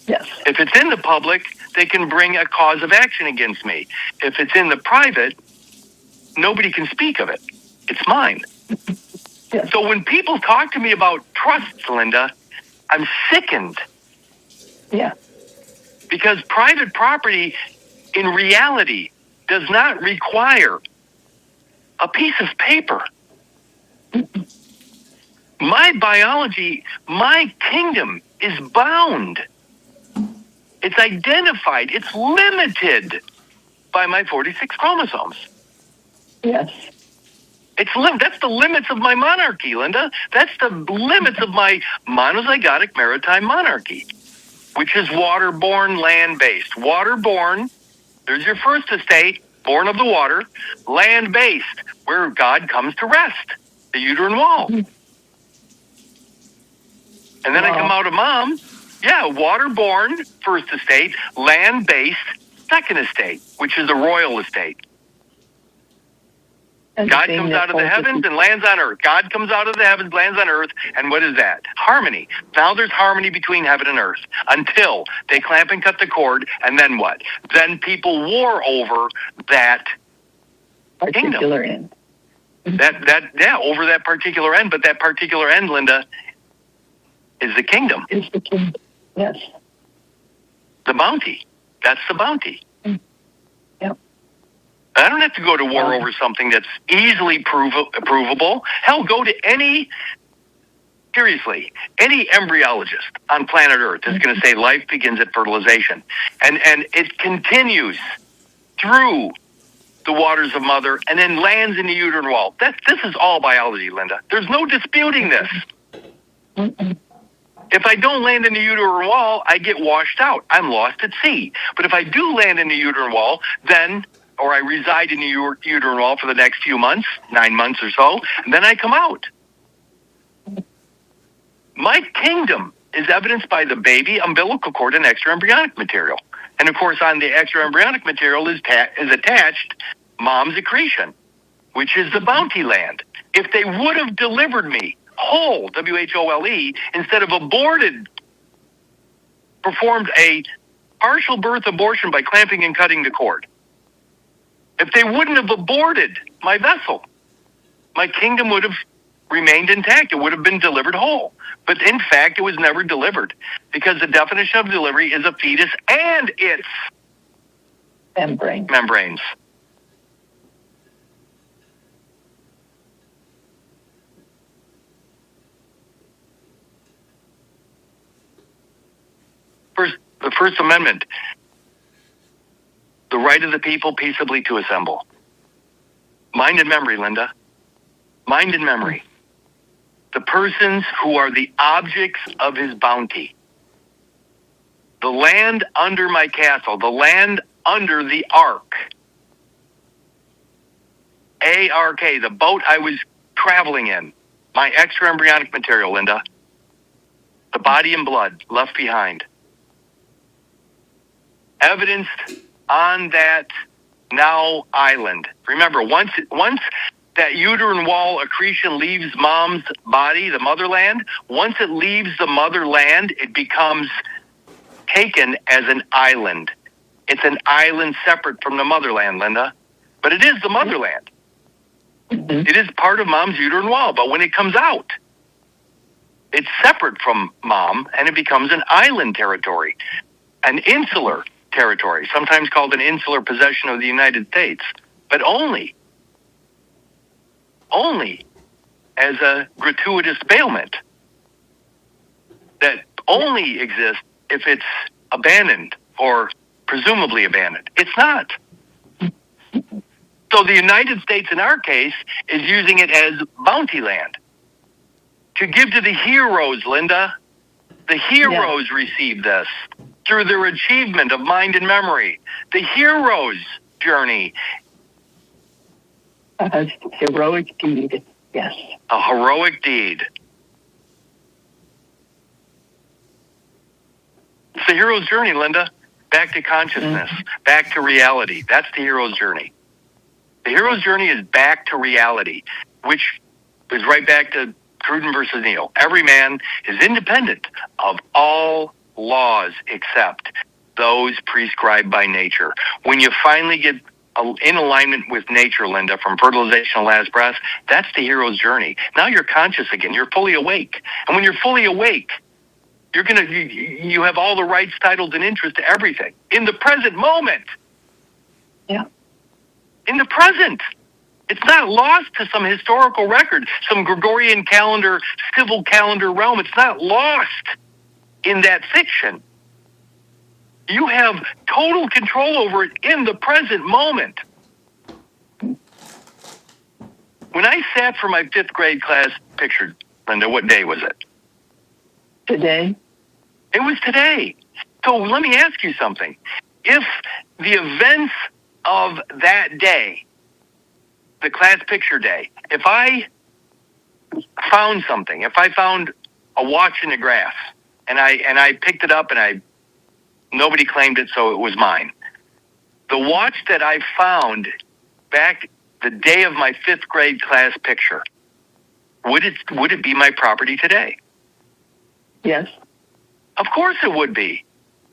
Yes. If it's in the public, they can bring a cause of action against me. If it's in the private, nobody can speak of it. It's mine. Yes. So when people talk to me about trusts, Linda, I'm sickened, Yeah. because private property in reality does not require a piece of paper. My biology, my kingdom is bound. It's identified. It's limited by my 46 chromosomes. Yes. That's the limits of my monarchy, Linda. That's the limits of my monozygotic maritime monarchy, which is waterborne, land-based. Waterborne, there's your first estate, born of the water. Land-based, where God comes to rest, the uterine wall. And then I come out of mom. Yeah, waterborne, first estate. Land-based, second estate, which is the royal estate. God comes out of the heavens and lands on earth. God comes out of the heavens, lands on earth, and what is that? Harmony. Now there's harmony between heaven and earth until they clamp and cut the cord, and then what? Then people war over that particular kingdom. end. Over that particular end, but that particular end, Linda, is the kingdom. Is the kingdom. Yes. The bounty. That's the bounty. Yep. I don't have to go to war over something that's easily provable. Hell, go to any embryologist on planet Earth is going to say life begins at fertilization. And it continues through the waters of mother and then lands in the uterine wall. This is all biology, Linda. There's no disputing this. Mm-mm. If I don't land in the uterine wall, I get washed out. I'm lost at sea. But if I do land in the uterine wall, or I reside in the uterine wall for the next few months, 9 months or so, and then I come out. My kingdom is evidenced by the baby, umbilical cord, and extraembryonic material. And of course, on the extraembryonic material is attached mom's accretion, which is the bounty land. If they would have delivered me whole, W-H-O-L-E, instead of performed a partial birth abortion by clamping and cutting the cord, if they wouldn't have aborted my vessel, my kingdom would have remained intact. It would have been delivered whole. But in fact, it was never delivered, because the definition of delivery is a fetus and its membranes. The First Amendment, the right of the people peaceably to assemble. Mind and memory, Linda. Mind and memory. The persons who are the objects of his bounty. The land under my castle. The land under the ark. A-R-K, the boat I was traveling in. My extra-embryonic material, Linda. The body and blood left behind. Evidenced on that now island. Remember, once that uterine wall accretion leaves mom's body, the motherland, once it leaves the motherland, it becomes taken as an island. It's an island separate from the motherland, Linda. But it is the motherland. Mhm. It is part of mom's uterine wall. But when it comes out, it's separate from mom, and it becomes an island territory, an insular territory, sometimes called an insular possession of the United States, but only as a gratuitous bailment that only exists if it's abandoned or presumably abandoned. It's not. So the United States, in our case, is using it as bounty land to give to the heroes, Linda. The heroes receive this through their achievement of mind and memory. The hero's journey. A heroic deed. Yes. A heroic deed. It's the hero's journey, Linda. Back to consciousness, back to reality. That's the hero's journey. The hero's journey is back to reality, which is right back to Cruden versus Neal. Every man is independent of all laws except those prescribed by nature. When you finally get in alignment with nature, Linda, from fertilization to last breath, that's the hero's journey. Now you're conscious again. You're fully awake. And when you're fully awake, you have all the rights, titles, and interest to everything in the present moment. Yeah. In the present. It's not lost to some historical record, some Gregorian calendar, civil calendar realm. It's not lost in that fiction. You have total control over it in the present moment. When I sat for my 5th grade class picture, Linda, what day was it? Today. It was today. So let me ask you something. If the events of that day, the class picture day, if I found something, if I found a watch in the grass and I picked it up and nobody claimed it, so it was mine. The watch that I found back the day of my 5th grade class picture, would it be my property today? Yes. Of course it would be.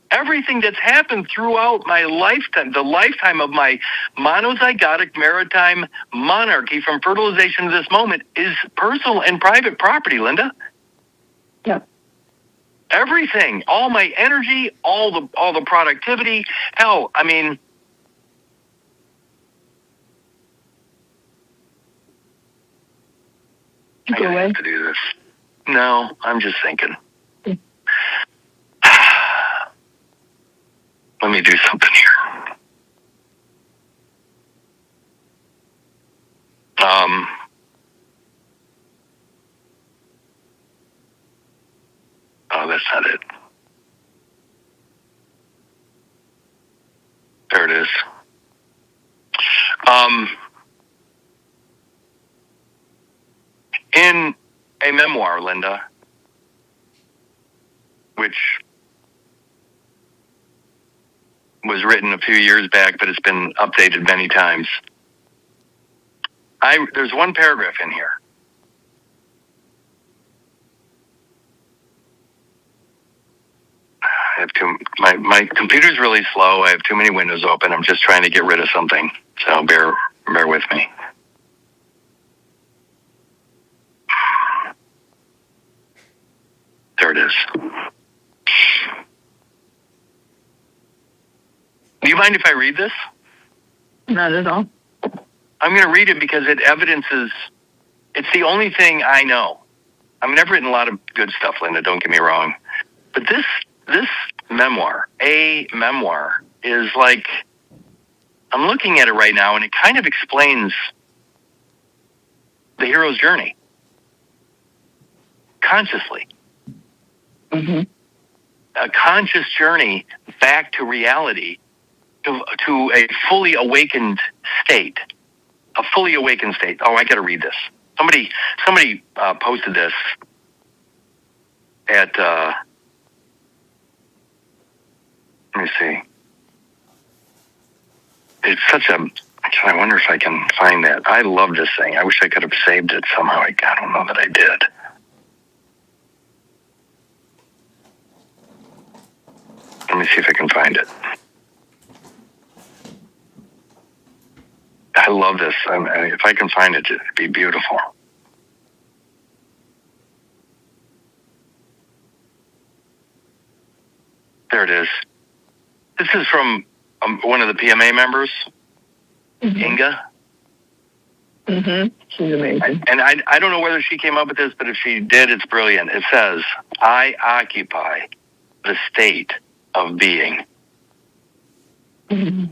Everything that's happened throughout my lifetime, the lifetime of my monozygotic maritime monarchy from fertilization to this moment, is personal and private property, Linda. Yeah. Everything, all my energy, all the productivity. Hell, I mean, Go I away. have to do this. No, I'm just thinking. Let me do something here. Oh, that's not it. There it is. In a memoir, Linda, which was written a few years back, but it's been updated many times. There's one paragraph in here. I have my computer's really slow. I have too many windows open. I'm just trying to get rid of something. So bear with me. There it is. Do you mind if I read this? Not at all. I'm going to read it because it evidences, it's the only thing I know. I mean, I've written a lot of good stuff, Linda, don't get me wrong. But this memoir, is like, I'm looking at it right now, and it kind of explains the hero's journey. Consciously. Mm-hmm. A conscious journey back to reality, to a fully awakened state. A fully awakened state. Oh, I got to read this. Somebody posted this at, let me see. It's such a, I wonder if I can find that. I love this thing. I wish I could have saved it somehow. I don't know that I did. Let me see if I can find it. I love this. If I can find it, it'd be beautiful. There it is. This is from one of the PMA members, Inga. Mm-hmm. She's amazing. And I don't know whether she came up with this, but if she did, it's brilliant. It says, I occupy the state of being. Mm-hmm.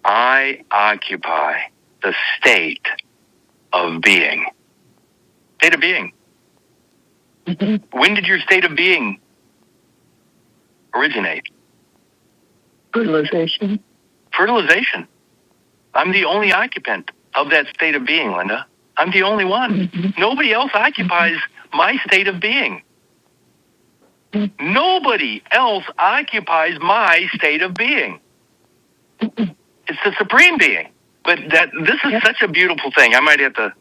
I occupy the state of being. State of being. Mm-hmm. When did your state of being originate? Fertilization. Fertilization. I'm the only occupant of that state of being, Linda. I'm the only one. Mm-hmm. Nobody else occupies my state of being. Mm-hmm. Nobody else occupies my state of being. Mm-hmm. It's the supreme being. But this is such a beautiful thing. I might have to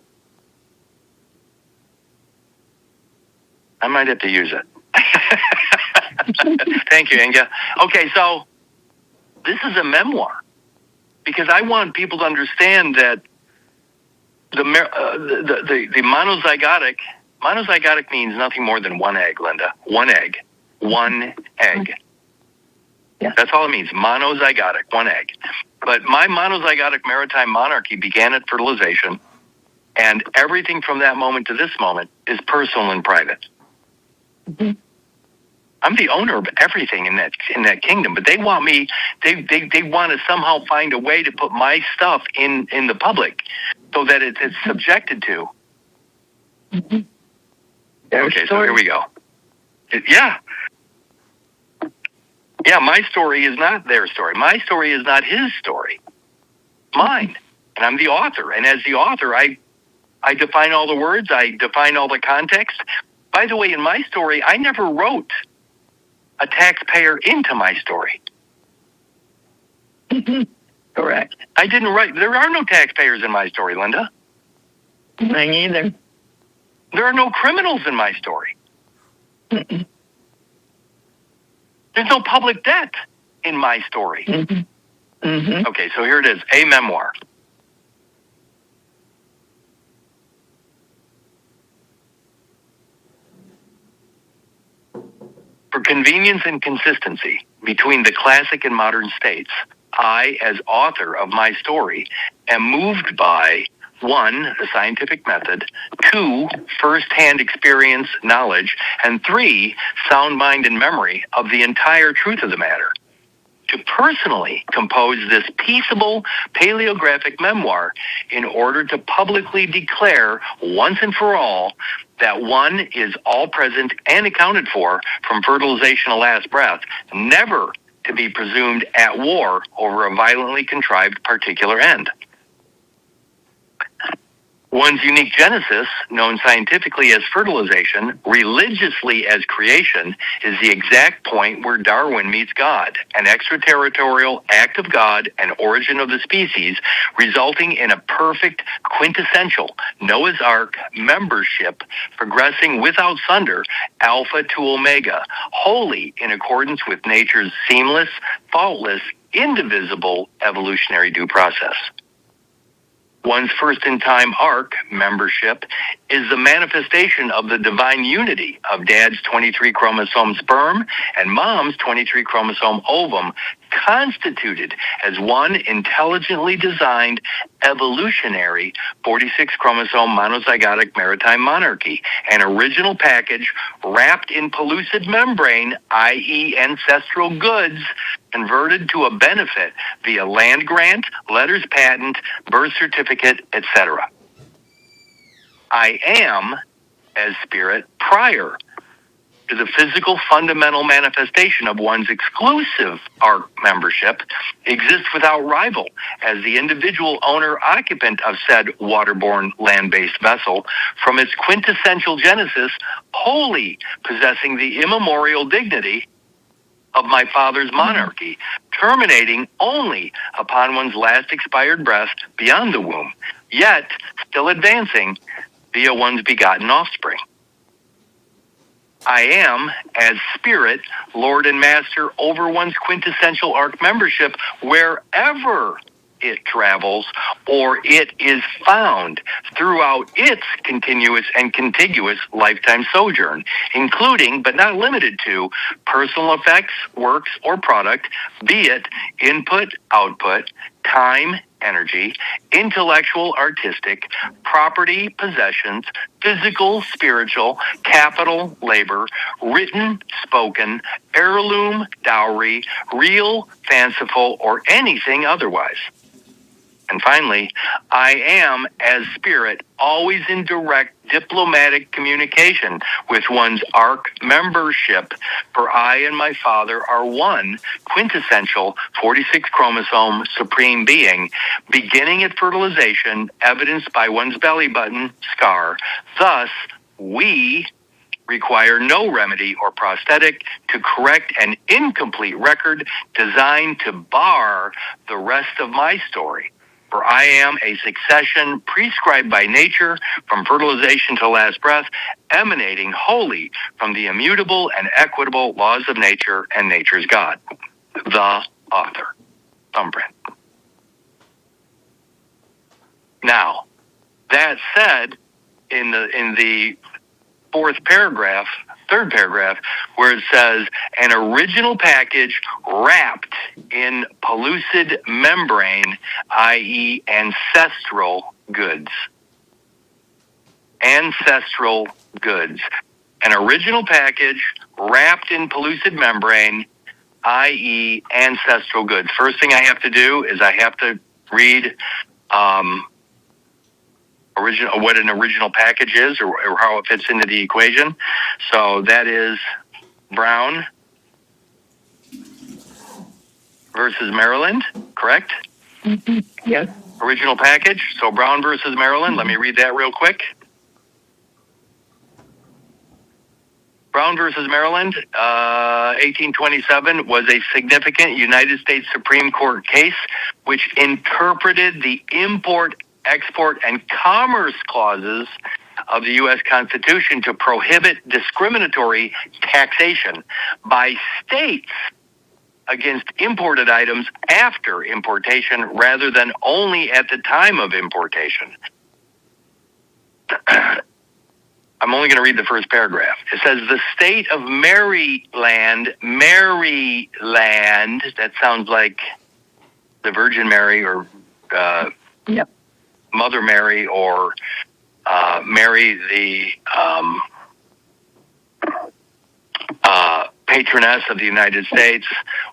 use it. Thank you, Inga. Okay, so this is a memoir because I want people to understand that the monozygotic means nothing more than one egg, Linda. One egg. One egg. Yeah. That's all it means. Monozygotic, one egg. But my monozygotic maritime monarchy began at fertilization, and everything from that moment to this moment is personal and private. Mm-hmm. I'm the owner of everything in that kingdom, but they want me. They want to somehow find a way to put my stuff in the public, so that it's subjected to. Mm-hmm. Okay, so here we go. Yeah, my story is not their story. My story is not his story. Mine. And I'm the author. And as the author, I define all the words. I define all the context. By the way, in my story, I never wrote a taxpayer into my story. Mm-hmm. Correct. I didn't write. There are no taxpayers in my story, Linda. Mine either. There are no criminals in my story. Mm-mm. There's no public debt in my story. Mm-hmm. Mm-hmm. Okay, so here it is, a memoir. For convenience and consistency between the classic and modern states, I, as author of my story, am moved by 1, the scientific method, 2, first-hand experience, knowledge, and 3, sound mind and memory of the entire truth of the matter. To personally compose this peaceable paleographic memoir in order to publicly declare once and for all that one is all present and accounted for from fertilization to last breath, never to be presumed at war over a violently contrived particular end. One's unique genesis, known scientifically as fertilization, religiously as creation, is the exact point where Darwin meets God, an extraterritorial act of God and origin of the species, resulting in a perfect, quintessential Noah's Ark membership progressing without sunder, alpha to omega, wholly in accordance with nature's seamless, faultless, indivisible evolutionary due process. One's first-in-time ark membership is the manifestation of the divine unity of Dad's 23-chromosome sperm and Mom's 23-chromosome ovum, constituted as one intelligently designed evolutionary 46 chromosome monozygotic maritime monarchy, an original package wrapped in pellucid membrane, i.e. ancestral goods, converted to a benefit via land grant, letters patent, birth certificate, etc. I am as spirit prior to the physical fundamental manifestation of one's exclusive ARC membership exists without rival as the individual owner-occupant of said waterborne land-based vessel from its quintessential genesis, wholly possessing the immemorial dignity of my father's monarchy, terminating only upon one's last expired breath beyond the womb, yet still advancing via one's begotten offspring. I am, as spirit, Lord and Master over one's quintessential ARC membership wherever it travels or it is found throughout its continuous and contiguous lifetime sojourn, including but not limited to personal effects, works, or product, be it input, output, time, energy, intellectual, artistic, property, possessions, physical, spiritual, capital, labor, written, spoken, heirloom, dowry, real, fanciful, or anything otherwise. And finally, I am, as spirit, always in direct diplomatic communication with one's ARC membership, for I and my father are one quintessential 46 chromosome supreme being, beginning at fertilization, evidenced by one's belly button scar. Thus, we require no remedy or prosthetic to correct an incomplete record designed to bar the rest of my story. For I am a succession prescribed by nature from fertilization to last breath, emanating wholly from the immutable and equitable laws of nature and nature's God. The author. Thumbprint. Now, that said, in the third paragraph, where it says an original package wrapped in pellucid membrane, i.e. ancestral goods. Ancestral goods. An original package wrapped in pellucid membrane, i.e. ancestral goods. First thing I have to do is I have to read what an original package is or how it fits into the equation. So that is Brown versus Maryland, correct? Mm-hmm. Yes. Original package. So Brown versus Maryland. Let me read that real quick. Brown versus Maryland, 1827, was a significant United States Supreme Court case which interpreted the import, export, and commerce clauses of the U.S. Constitution to prohibit discriminatory taxation by states against imported items after importation rather than only at the time of importation. I'm only going to read the first paragraph. It says, the state of Maryland, that sounds like the Virgin Mary or Yep. Mother Mary or Mary, the patroness of the United States,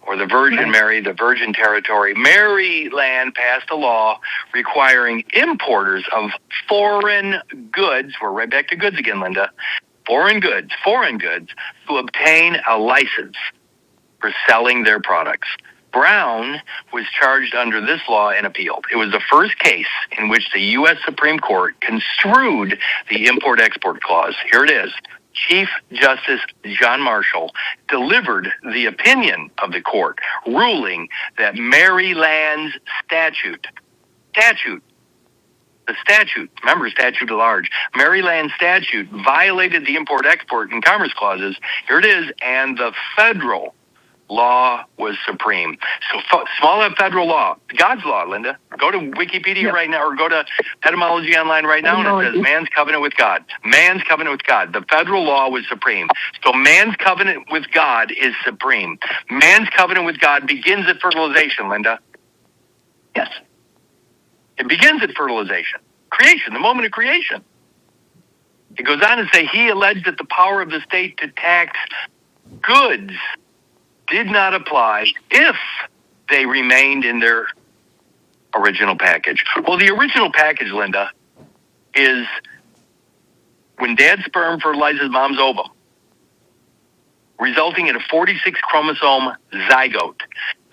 or the Virgin Mary, the Virgin Territory. Maryland passed a law requiring importers of foreign goods, we're right back to goods again, Linda, foreign goods, to obtain a license for selling their products. Brown was charged under this law and appealed. It was the first case in which the U.S. Supreme Court construed the Import-Export Clause. Here it is. Chief Justice John Marshall delivered the opinion of the court, ruling that Maryland's statute, remember statute at large, Maryland statute violated the Import-Export and Commerce Clauses, here it is, and the federal law was supreme. So small f federal law, God's law, Linda. Go to Wikipedia right now, or go to Etymology Online right now, and it says man's covenant with God. Man's covenant with God. The federal law was supreme. So man's covenant with God is supreme. Man's covenant with God begins at fertilization, Linda. Yes. It begins at fertilization. Creation, the moment of creation. It goes on to say, he alleged that the power of the state to tax goods did not apply if they remained in their original package. Well, the original package, Linda, is when dad's sperm fertilizes mom's ovum, resulting in a 46 chromosome zygote.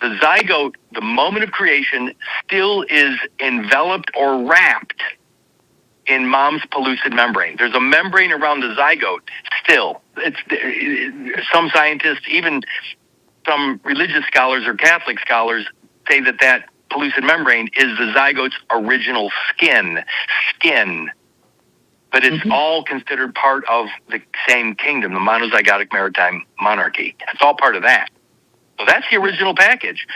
The zygote, the moment of creation, still is enveloped or wrapped in mom's pellucid membrane. There's a membrane around the zygote still. Some scientists, even some religious scholars or Catholic scholars, say that pellucid membrane is the zygote's original skin. But it's all considered part of the same kingdom, the monozygotic maritime monarchy. It's all part of that. So that's the original package.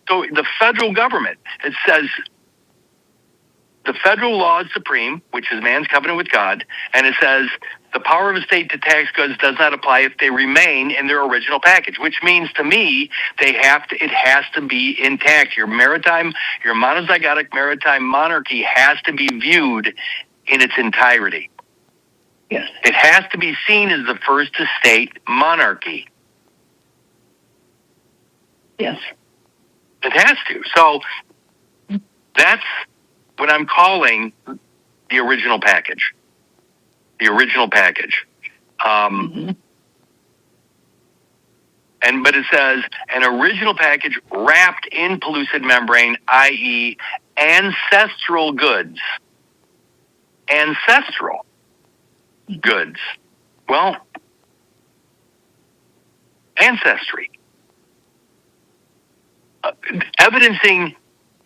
So the federal government, it says the federal law is supreme, which is man's covenant with God, and it says the power of a state to tax goods does not apply if they remain in their original package, which means to me it has to be intact. Your monozygotic maritime monarchy has to be viewed in its entirety. Yes. It has to be seen as the first estate monarchy. Yes. It has to. So that's what I'm calling the original package. The original package. But it says an original package wrapped in pellucid membrane, i.e. ancestral goods. Ancestral goods. Well, ancestry. Evidencing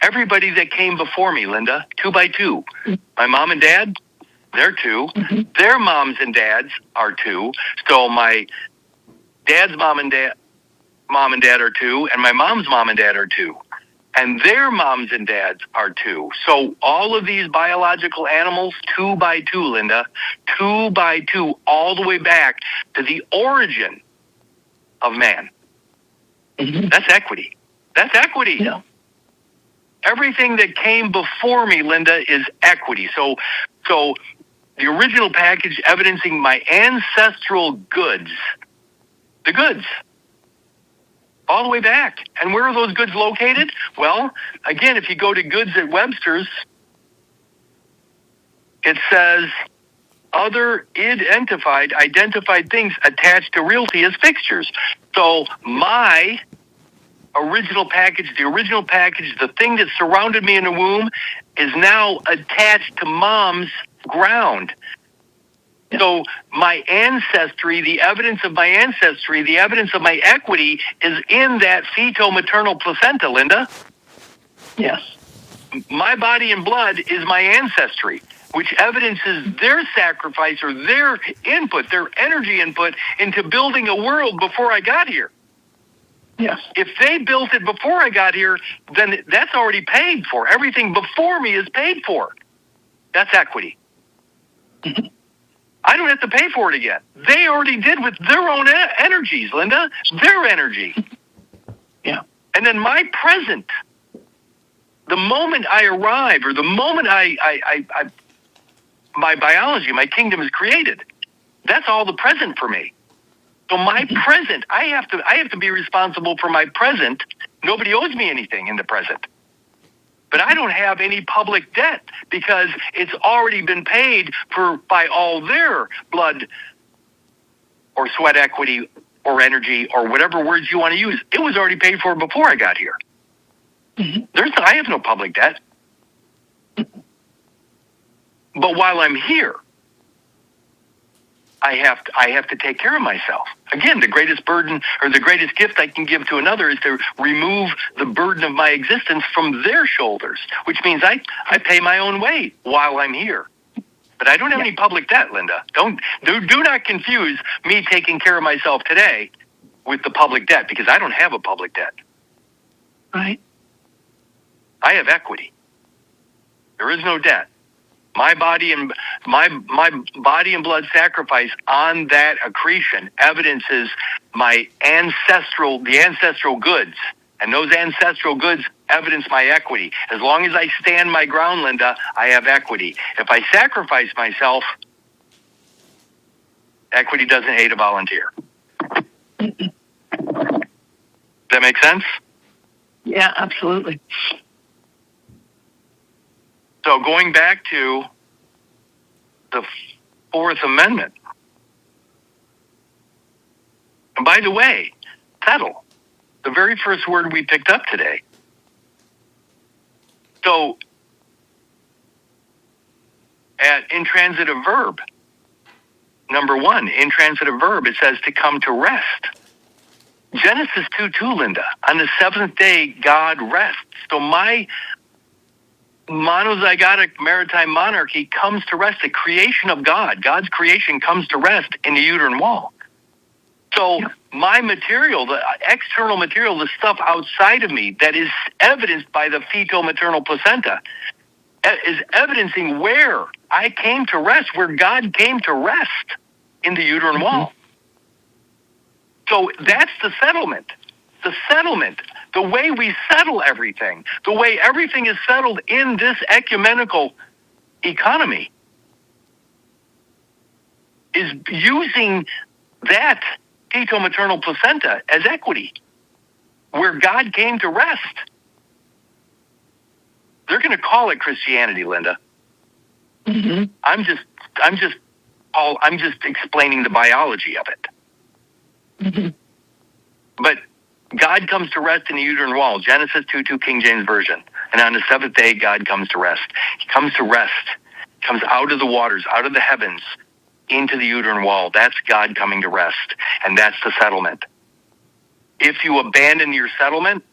everybody that came before me, Linda, 2 by 2. My mom and dad, they're 2. Their moms and dads are 2. So my dad's mom and dad are 2, and my mom's mom and dad are 2. And their moms and dads are 2. So all of these biological animals, 2 by 2, Linda, 2 by 2, all the way back to the origin of man. That's equity. That's equity. Yeah. Everything that came before me, Linda, is equity. So the original package evidencing my ancestral goods, the goods, all the way back. And where are those goods located? Well, again, if you go to goods at Webster's, it says other identified things attached to realty as fixtures. So my original package, the thing that surrounded me in the womb, is now attached to mom's ground. So my ancestry, the evidence of my ancestry, the evidence of my equity is in that fetal-maternal placenta, Linda. Yes. My body and blood is my ancestry, which evidences their sacrifice or their input, their energy input into building a world before I got here. Yes. If they built it before I got here, then that's already paid for. Everything before me is paid for. That's equity. I don't have to pay for it again. They already did with their own energies, Linda. Their energy. Yeah. And then my present, the moment I arrive, or the moment my biology, my kingdom is created, that's all the present for me. So my present, I have to be responsible for my present. Nobody owes me anything in the present. But I don't have any public debt because it's already been paid for by all their blood or sweat equity or energy or whatever words you want to use. It was already paid for before I got here. I have no public debt. But while I'm here, I have to take care of myself. Again, the greatest burden or the greatest gift I can give to another is to remove the burden of my existence from their shoulders, which means I pay my own way while I'm here. But I don't have any public debt, Linda. Do not confuse me taking care of myself today with the public debt because I don't have a public debt. Right. I have equity. There is no debt. My body and blood sacrifice on that accretion evidences the ancestral goods, and those ancestral goods evidence my equity. As long as I stand my ground, Linda, I have equity. If I sacrifice myself, equity doesn't hate a volunteer. Does that make sense? Yeah, absolutely. So going back to the Fourth Amendment, and by the way, settle, the very first word we picked up today. So at intransitive verb, number 1, intransitive verb, it says to come to rest. Genesis 2:2, Linda, on the seventh day, God rests. So my monozygotic maritime monarchy comes to rest. The creation of God, God's creation comes to rest in the uterine wall. So my material, the external material, the stuff outside of me that is evidenced by the fetal-maternal placenta, is evidencing where I came to rest, where God came to rest in the uterine wall. So that's the settlement. The settlement, the way we settle everything, the way everything is settled in this ecumenical economy is using that fetal-maternal placenta as equity, where God came to rest. They're going to call it Christianity, Linda. Mm-hmm. I'm just explaining the biology of it. Mm-hmm. But God comes to rest in the uterine wall. Genesis 2:2, King James Version. And on the seventh day, God comes to rest. He comes to rest, comes out of the waters, out of the heavens, into the uterine wall. That's God coming to rest. And that's the settlement. If you abandon your settlement,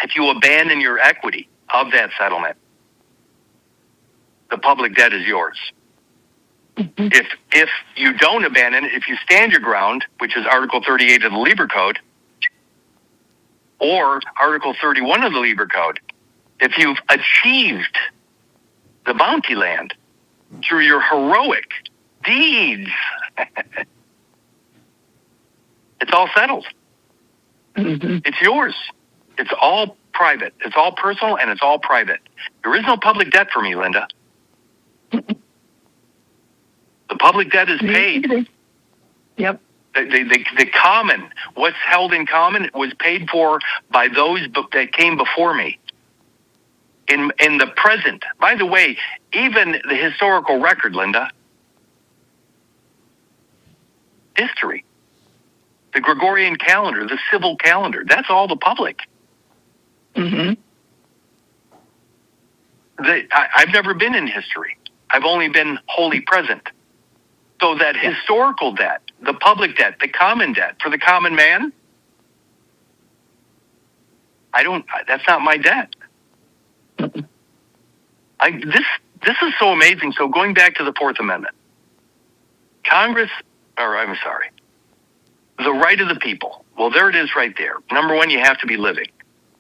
if you abandon your equity of that settlement, the public debt is yours. Mm-hmm. If you don't abandon it, if you stand your ground, which is Article 38 of the Lieber Code, or Article 31 of the Lieber Code, if you've achieved the bounty land through your heroic deeds, it's all settled. Mm-hmm. It's yours. It's all private. It's all personal, and it's all private. There is no public debt for me, Linda. The public debt is paid. Yep. The common, what's held in common, was paid for by those that came before me. In the present, by the way, even the historical record, Linda, history, the Gregorian calendar, the civil calendar, that's all the public. Mm-hmm. I've never been in history. I've only been wholly present. So that historical debt, the public debt, the common debt for the common man, that's not my debt. This is so amazing. So going back to the Fourth Amendment, the right of the people. Well, there it is right there. Number 1, you have to be living.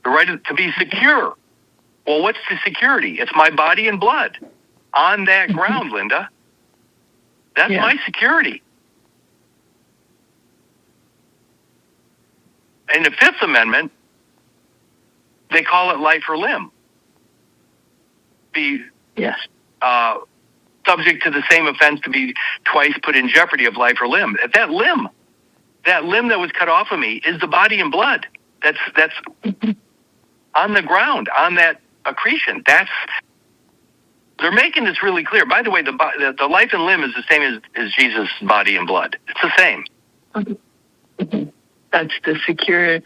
The right to be secure. Well, what's the security? It's my body and blood on that ground, Linda. That's my security. In the Fifth Amendment, they call it life or limb. Be subject to the same offense to be twice put in jeopardy of life or limb. That limb that was cut off of me is the body and blood. That's on the ground, on that accretion. They're making this really clear. By the way, the life and limb is the same as Jesus' body and blood. It's the same. That's the secure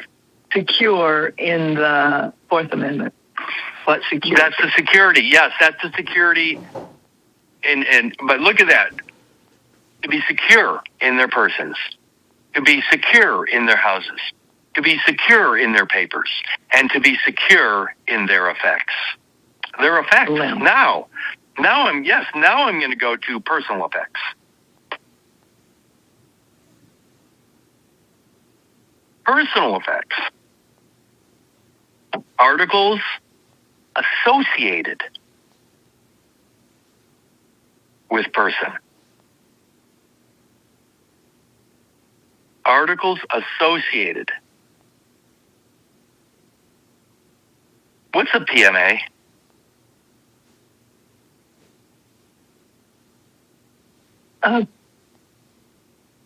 in the Fourth Amendment. What security? That's the security. Yes, that's the security. But look at that. To be secure in their persons, to be secure in their houses, to be secure in their papers, and to be secure in their effects. Their effects. Now I'm going to go to personal effects. personal effects. Articles associated with person. Articles associated. What's a PMA?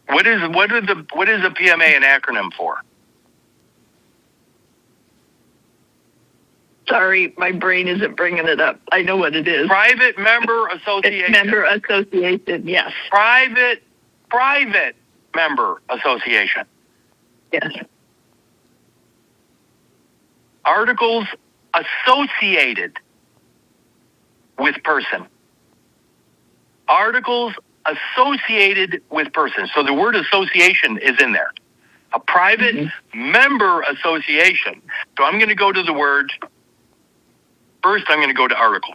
What is a PMA an acronym for? Sorry, my brain isn't bringing it up. I know what it is. Private Member Association. It's member association, yes. Private Member Association. Yes. Articles associated with person. Articles associated with person. So the word association is in there. A private member association. So I'm going to go to the word. First, I'm going to go to article.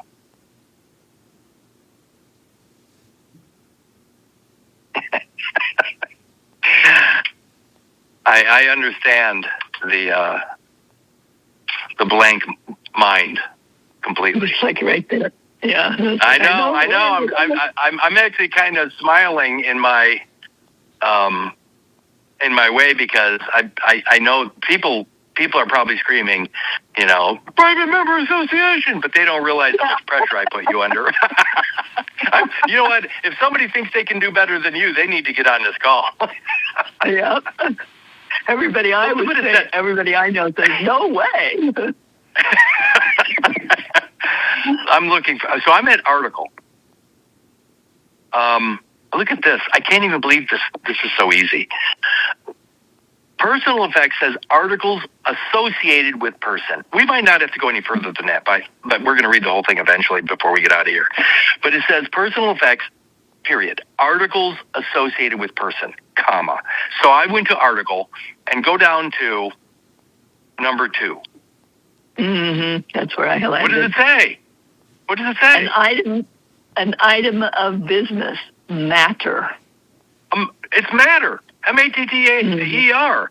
I understand the blank mind completely. It's like right there. Yeah. I know. I'm actually kind of smiling in my way because I know people are probably screaming, private member association, but they don't realize how much pressure I put you under. You know what? If somebody thinks they can do better than you, they need to get on this call. Yeah. Everybody I know says, no way. I'm looking for, so I'm at article. Look at this. I can't even believe this is so easy. Personal effects says articles associated with person. We might not have to go any further than that, but we're going to read the whole thing eventually before we get out of here. But it says personal effects, period. Articles associated with person, comma. So I went to article and go down to number 2. That's where I landed. What does it say? What does it say? An item of business, matter. It's matter. MATTER.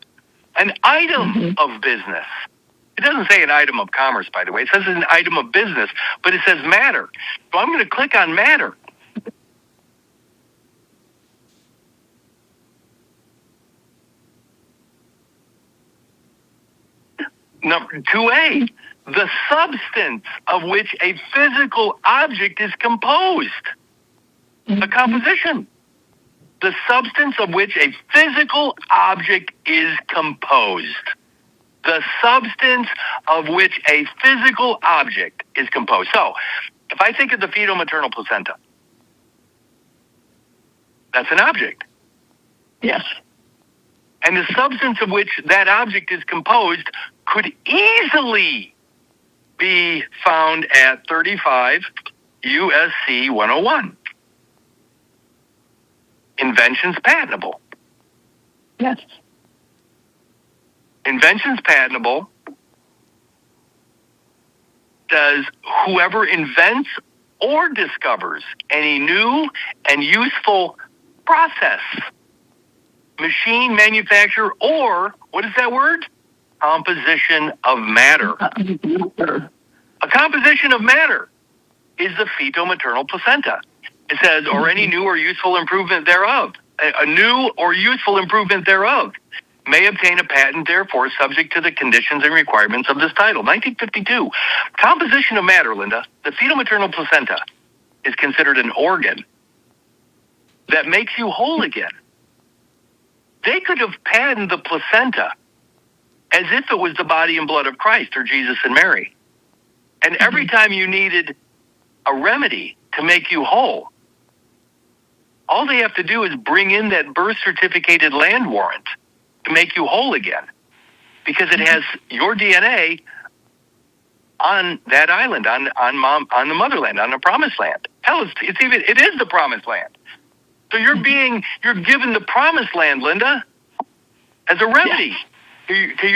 An item of business. It doesn't say an item of commerce, by the way. It says an item of business, but it says matter. So I'm going to click on matter. Number 2A, the substance of which a physical object is composed. A composition. The substance of which a physical object is composed. The substance of which a physical object is composed. So, if I think of the fetal-maternal placenta, that's an object. Yes. And the substance of which that object is composed could easily be found at 35 USC 101. Inventions patentable. Yes. Inventions patentable says whoever invents or discovers any new and useful process, machine, manufacture, or, what is that word? Composition of matter. A composition of matter is the fetal-maternal placenta. It says, or any new or useful improvement thereof. A new or useful improvement thereof may obtain a patent, therefore, subject to the conditions and requirements of this title. 1952. Composition of matter, Linda. The fetal-maternal placenta is considered an organ that makes you whole again. They could have patented the placenta as if it was the body and blood of Christ or Jesus and Mary. And every time you needed a remedy to make you whole, all they have to do is bring in that birth certificated land warrant to make you whole again, because it has your DNA on that island, on the motherland, on the promised land. Hell, it is the promised land. So you're given the promised land, Linda, as a remedy to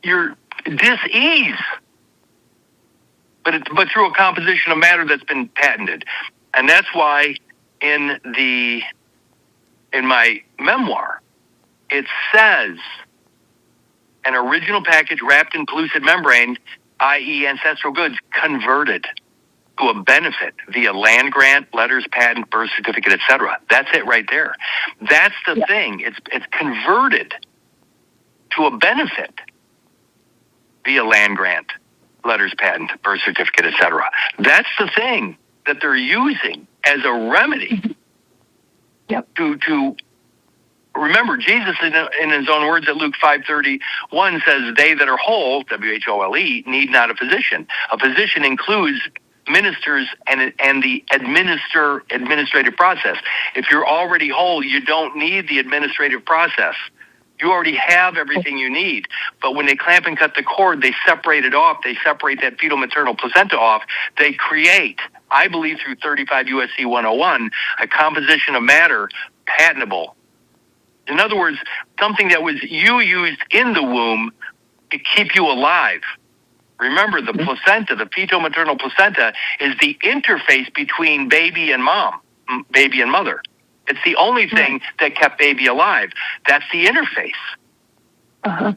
your dis-ease, but through a composition of matter that's been patented. And that's why in my memoir, It says an original package wrapped in pellucid membrane, i.e. ancestral goods, converted to a benefit via land grant, letters, patent, birth certificate, etc. That's it right there. That's the thing. It's converted to a benefit via land grant, letters, patent, birth certificate, etc. That's the thing that they're using as a remedy to remember. Jesus, in his own words at Luke 5:31, says, "They that are whole, WHOLE, need not a physician." A physician includes ministers and the administrative process. If you're already whole, you don't need the administrative process. You already have everything you need. But when they clamp and cut the cord, they separate it off. They separate that fetal maternal placenta off. They create, I believe through 35 U.S.C. 101, a composition of matter patentable. In other words, something that was used in the womb to keep you alive. Remember, the placenta, the fetal maternal placenta, is the interface between baby and mom, baby and mother. It's the only thing that kept baby alive. That's the interface. Uh-huh.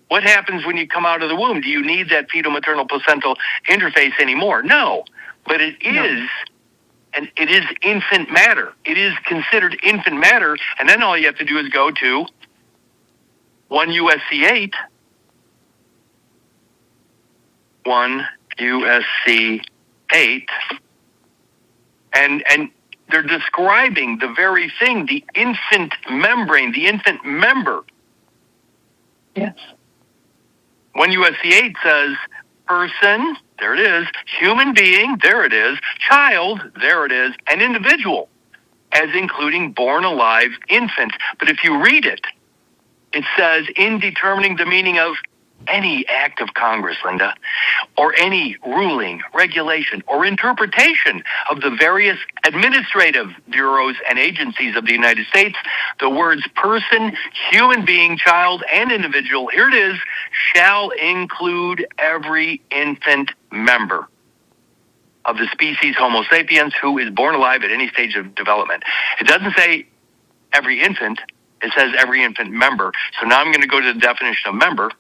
What happens when you come out of the womb? Do you need that fetal maternal placental interface anymore? No. But it is, and it is infant matter. It is considered infant matter, and then all you have to do is go to 1 USC 8. 1 USC 8. And they're describing the very thing, the infant membrane, the infant member. Yes. 1 USC 8 says person, there it is, human being, there it is, child, there it is, and individual, as including born alive infant. But if you read it, it says in determining the meaning of any act of Congress, Linda, or any ruling, regulation, or interpretation of the various administrative bureaus and agencies of the United States, the words person, human being, child, and individual, here it is, shall include every infant member of the species Homo sapiens who is born alive at any stage of development. It doesn't say every infant, it says every infant member. So now I'm going to go to the definition of member.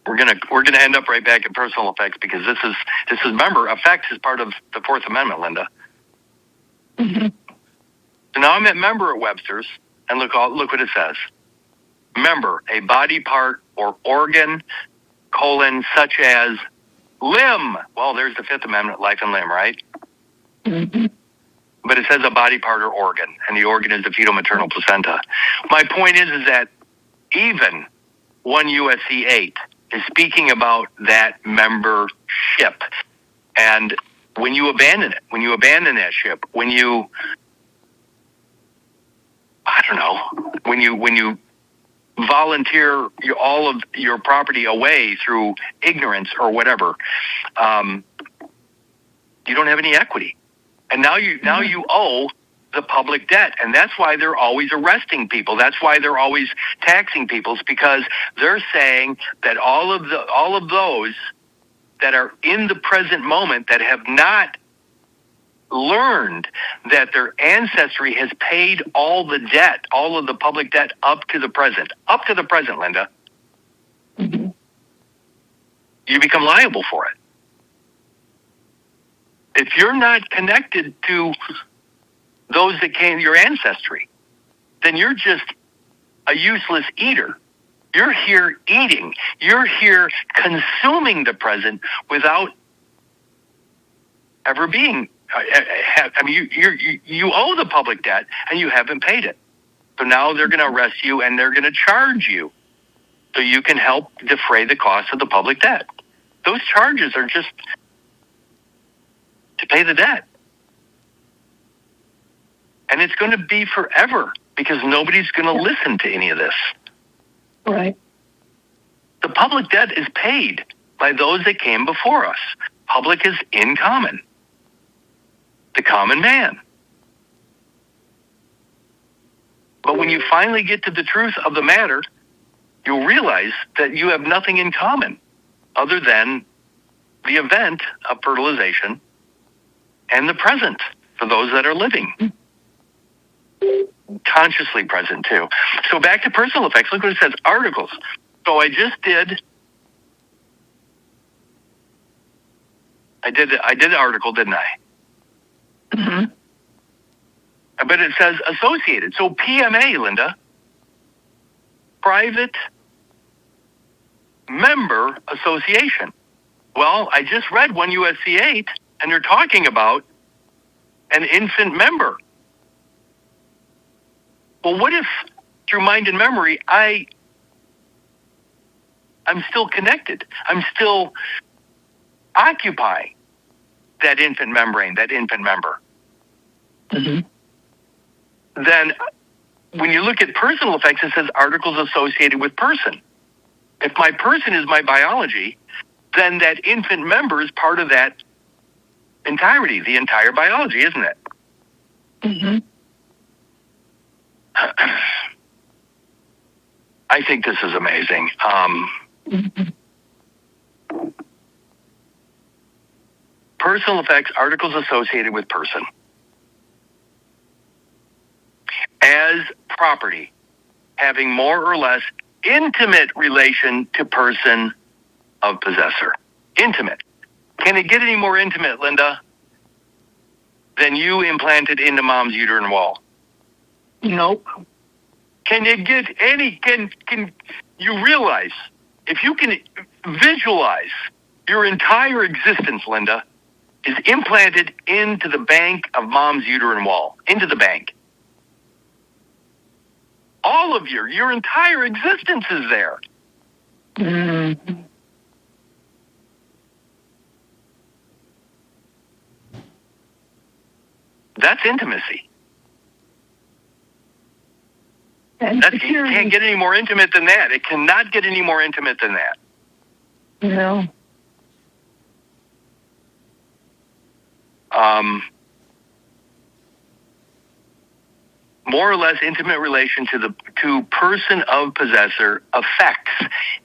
We're gonna end up right back at personal effects, because this is member effects is part of the Fourth Amendment, Linda. Mm-hmm. So now I'm at member at Webster's, and look what it says. Member, a body part or organ, such as limb. Well, there's the Fifth Amendment, life and limb, right? Mm-hmm. But it says a body part or organ, and the organ is the fetal maternal placenta. My point is that even 1 USC 8 is speaking about that membership. And when you abandon it, when you abandon that ship, when you volunteer all of your property away through ignorance or whatever, you don't have any equity. And now you owe the public debt, and that's why they're always arresting people. That's why they're always taxing people, because they're saying that all of those that are in the present moment that have not learned that their ancestry has paid all the debt, all of the public debt up to the present, Linda, mm-hmm. you become liable for it. If you're not connected to those that came your ancestry, then you're just a useless eater. You're here eating. You're here consuming the present without ever being. You owe the public debt and you haven't paid it. So now they're going to arrest you and they're going to charge you so you can help defray the cost of the public debt. Those charges are just to pay the debt. And it's going to be forever, because nobody's going to listen to any of this. Right. The public debt is paid by those that came before us. Public is in common. The common man. But when you finally get to the truth of the matter, you'll realize that you have nothing in common other than the event of fertilization and the present for those that are living. consciously present too. So back to personal effects. Look what it says, articles. So I did an article, didn't I? Mm-hmm. But it says associated. So PMA, Linda, private member association. Well, I just read 1 USC 8, and they're talking about an infant member. Well, what if through mind and memory, I'm still connected? I'm still occupying that infant membrane, that infant member. Mm-hmm. Then when you look at personal effects, it says articles associated with person. If my person is my biology, then that infant member is part of that entirety, the entire biology, isn't it? Mm-hmm. I think this is amazing. Personal effects, articles associated with person. As property, having more or less intimate relation to person of possessor. Intimate. Can it get any more intimate, Linda, than you implanted into mom's uterine wall? Nope. Can you get any, can you realize, if you can visualize your entire existence, Linda, is implanted into the bank of mom's uterine wall, into the bank. All of your entire existence is there. Mm-hmm. That's intimacy. And You can't get any more intimate than that. It cannot get any more intimate than that. No. More or less intimate relation to person of possessor, effects,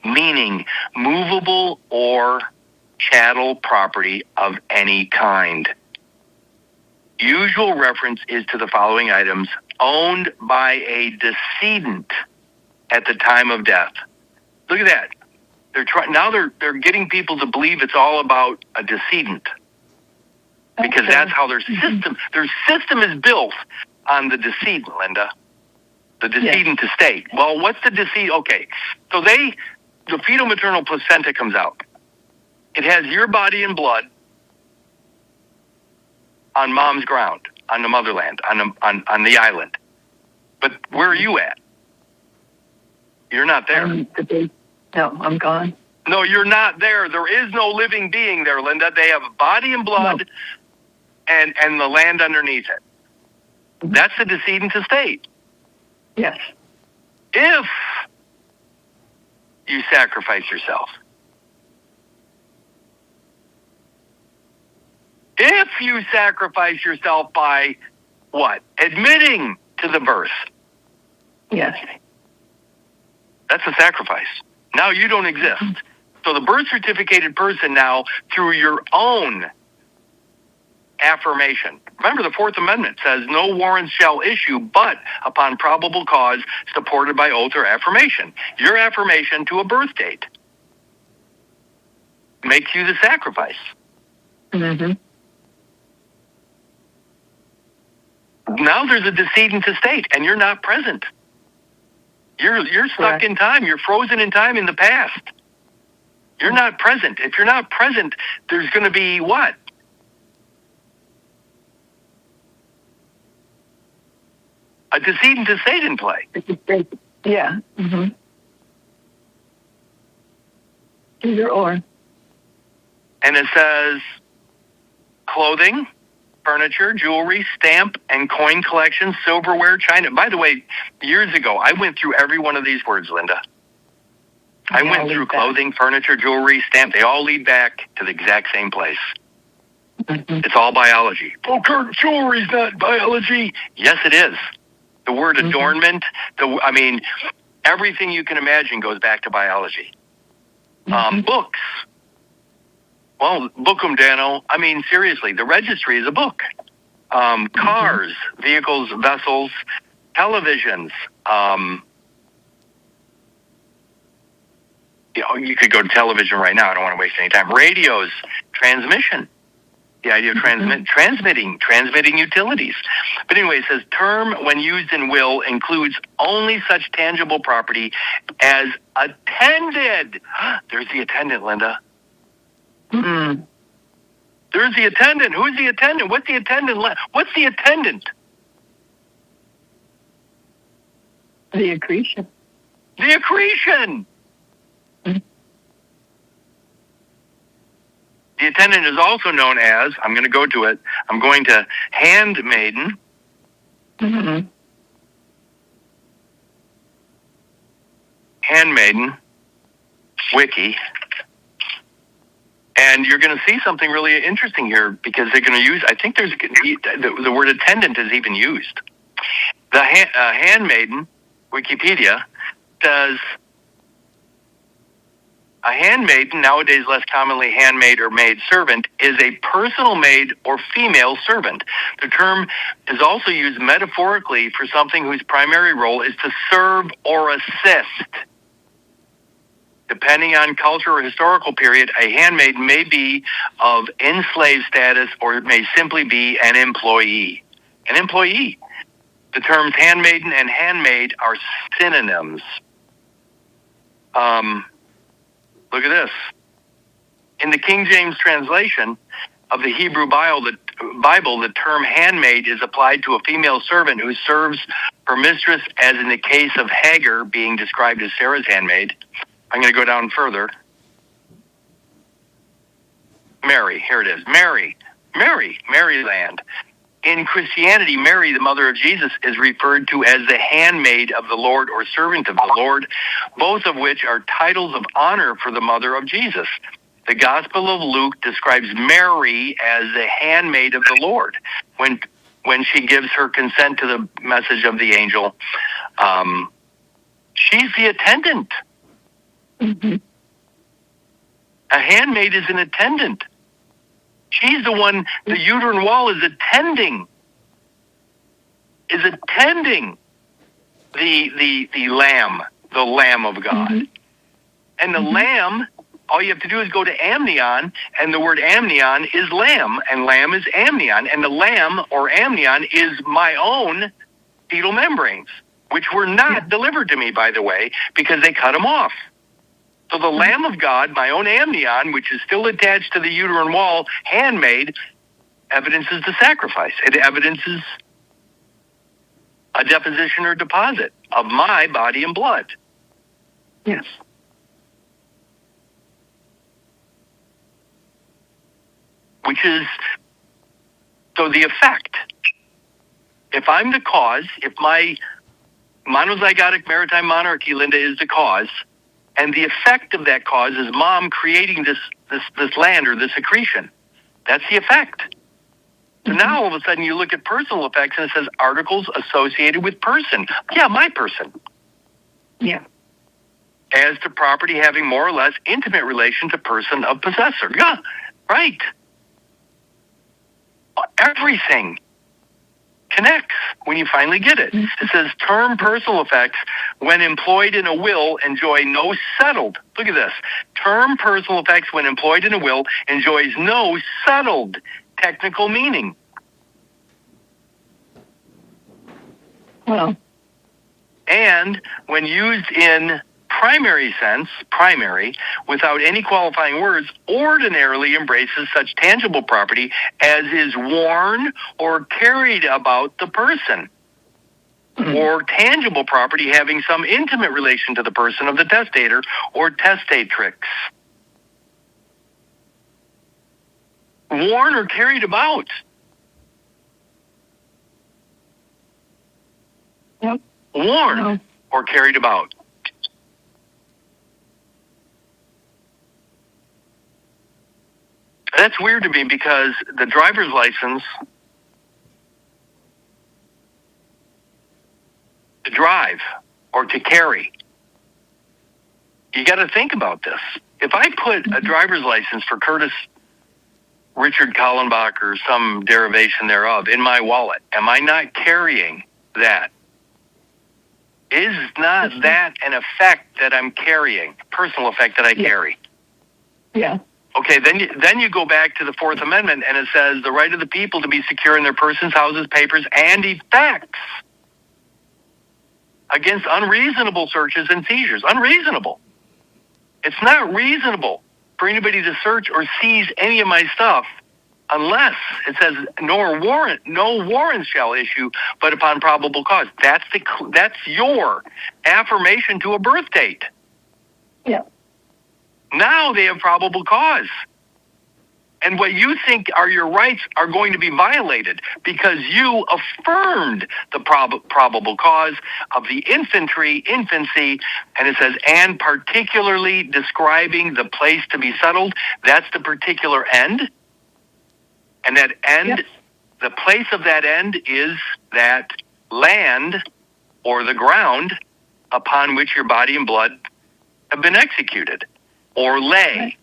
meaning movable or chattel property of any kind. Usual reference is to the following items owned by a decedent at the time of death. Look at that. They're getting people to believe it's all about a decedent, because that's how their system is built on the decedent, Linda. The decedent estate. Well, what's the decedent? Okay, so the fetal maternal placenta comes out. It has your body and blood on mom's ground, on the motherland, on the island. But where are you at? You're not there. No, I'm gone. No, you're not there. There is no living being there, Linda. They have body and blood and the land underneath it. That's the decedent's estate. Yes. If you sacrifice yourself. If you sacrifice yourself by what? Admitting to the birth. Yes. That's a sacrifice. Now you don't exist. So the birth certificated person now, through your own affirmation. Remember, the Fourth Amendment says no warrants shall issue but upon probable cause supported by oath or affirmation. Your affirmation to a birth date makes you the sacrifice. Mm-hmm. Now there's a decedent's estate, and you're not present. You're stuck in time. You're frozen in time in the past. You're not present. If you're not present, there's going to be what? A decedent's estate in play. Yeah. Mm-hmm. Either or. And it says clothing, furniture, jewelry, stamp and coin collection, silverware, china. By the way, years ago, I went through every one of these words, Linda. I went through clothing, furniture, jewelry, stamp. They all lead back to the exact same place. Mm-hmm. It's all biology. Oh, Kurt, jewelry's not biology. Yes, it is. The word adornment, everything you can imagine goes back to biology. Mm-hmm. Books. Well, book 'em, Dano. Seriously, the registry is a book. Cars, vehicles, vessels, televisions. You could go to television right now. I don't want to waste any time. Radios, transmission. The idea of transmitting utilities. But anyway, it says term when used in will includes only such tangible property as attended. There's the attendant, Linda. Mm-hmm. There's the attendant. Who's the attendant? What's the attendant? What's the attendant? The accretion. The accretion. Mm-hmm. The attendant is also known as, I'm going to go to it, I'm going to handmaiden. Mm-hmm. Handmaiden, wiki. And you're going to see something really interesting here because they're going to use, I think there's, the word attendant is even used. The handmaiden, Wikipedia, says, a handmaiden, nowadays less commonly handmaid or maid servant, is a personal maid or female servant. The term is also used metaphorically for something whose primary role is to serve or assist. Depending on culture or historical period, a handmaid may be of enslaved status or it may simply be an employee. An employee. The terms handmaiden and handmaid are synonyms. Look at this. In the King James translation of the Hebrew Bible, the term handmaid is applied to a female servant who serves her mistress, as in the case of Hagar being described as Sarah's handmaid. I'm going to go down further. Mary, here it is. Maryland. In Christianity, Mary, the mother of Jesus, is referred to as the handmaid of the Lord or servant of the Lord, both of which are titles of honor for the mother of Jesus. The Gospel of Luke describes Mary as the handmaid of the Lord when she gives her consent to the message of the angel. She's the attendant. Mm-hmm. A handmaid is an attendant. She's the one, the uterine wall is attending the lamb of God. Mm-hmm. And the lamb, all you have to do is go to amnion, and the word amnion is lamb, and lamb is amnion, and the lamb or amnion is my own fetal membranes, which were not delivered to me, by the way, because they cut them off. So the Lamb of God, my own amnion, which is still attached to the uterine wall, handmaid, evidences the sacrifice. It evidences a deposition or deposit of my body and blood. Yes. Which is, so the effect, if I'm the cause, if my monozygotic maritime monarchy, Linda, is the cause, and the effect of that cause is mom creating this land or this accretion. That's the effect. So now all of a sudden you look at personal effects and it says articles associated with person. Yeah, my person. Yeah. As to property having more or less intimate relation to person of possessor. Yeah, right. Everything connects when you finally get it. It says term personal effects when employed in a will enjoy no settled. Look at this. Term personal effects when employed in a will enjoys no settled technical meaning. Well. And when used in primary sense, primary, without any qualifying words, ordinarily embraces such tangible property as is worn or carried about the person, or tangible property having some intimate relation to the person of the testator or testatrix. Worn or carried about. Yep. Worn or carried about. That's weird to me because the driver's license, to drive or to carry, you got to think about this. If I put a driver's license for Curtis Richard Kallenbach or some derivation thereof in my wallet, am I not carrying that Is not that an effect that I'm carrying, personal effect that I carry? Yeah. Okay, then you go back to the Fourth Amendment, and it says the right of the people to be secure in their persons, houses, papers, and effects against unreasonable searches and seizures. Unreasonable. It's not reasonable for anybody to search or seize any of my stuff unless it says no warrant shall issue, but upon probable cause. That's your affirmation to a birth date. Yeah. Now they have probable cause. And what you think are your rights are going to be violated because you affirmed the probable cause of the infancy, and it says, and particularly describing the place to be settled. That's the particular end. And that end, the place of that end is that land or the ground upon which your body and blood have been executed or lay. Right.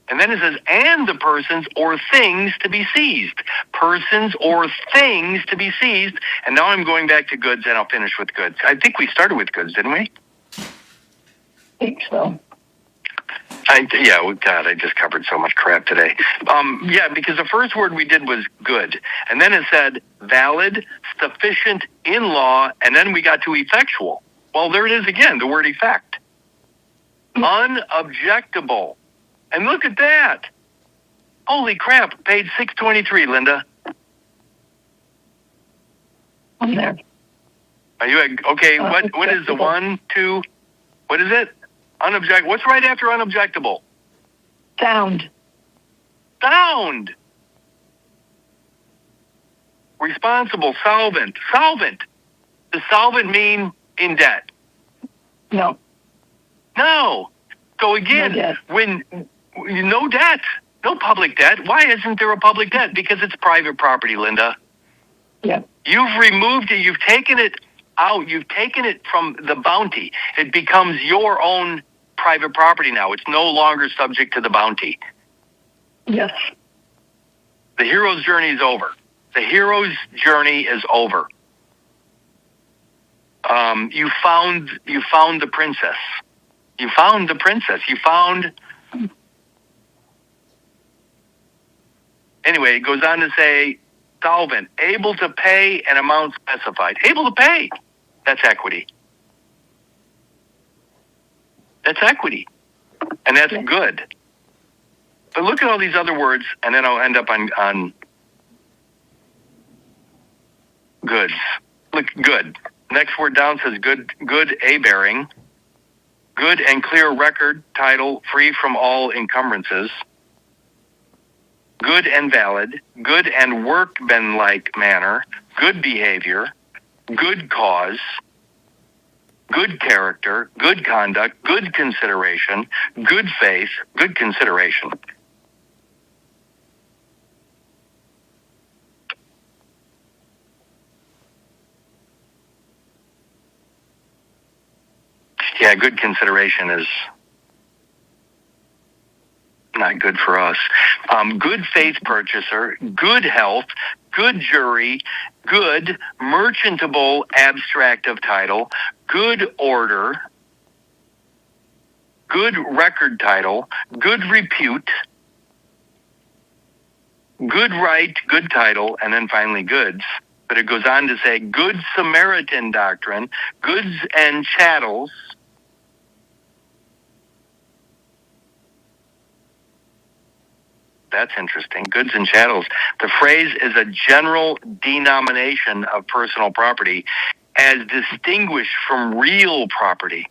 And then it says, and the persons or things to be seized. Persons or things to be seized. And now I'm going back to goods, and I'll finish with goods. I think we started with goods, didn't we? I think so. God, I just covered so much crap today. Because the first word we did was good. And then it said valid, sufficient in law, and then we got to effectual. Well, there it is again, the word effect. Unobjectable. And look at that. Holy crap, page 623, Linda. I'm there. Are you okay? What is the 1, 2? What is it? What's right after unobjectable? Sound. Sound. Responsible. Solvent. Does solvent mean in debt? No. No. So again, no debt, no public debt. Why isn't there a public debt? Because it's private property, Linda. Yeah. You've removed it. You've taken it out. You've taken it from the bounty. It becomes your own private property now. It's no longer subject to the bounty. Yes. The hero's journey is over. The hero's journey is over. You found the princess. You found the princess. Anyway, it goes on to say, solvent, able to pay an amount specified. Able to pay. That's equity. And that's good. But look at all these other words, and then I'll end up on goods. Look, good. Next word down says good a-bearing. Good and clear record, title, free from all encumbrances. Good and valid. Good and workmanlike manner. Good behavior. Good cause. Good character. Good conduct. Good consideration. Good faith. Good consideration. Yeah, good consideration is not good for us. Good faith purchaser, good health, good jury, good merchantable abstract of title, good order, good record title, good repute, good right, good title, and then finally goods. But it goes on to say good Samaritan doctrine, goods and chattels. That's interesting. Goods and chattels. The phrase is a general denomination of personal property as distinguished from real property.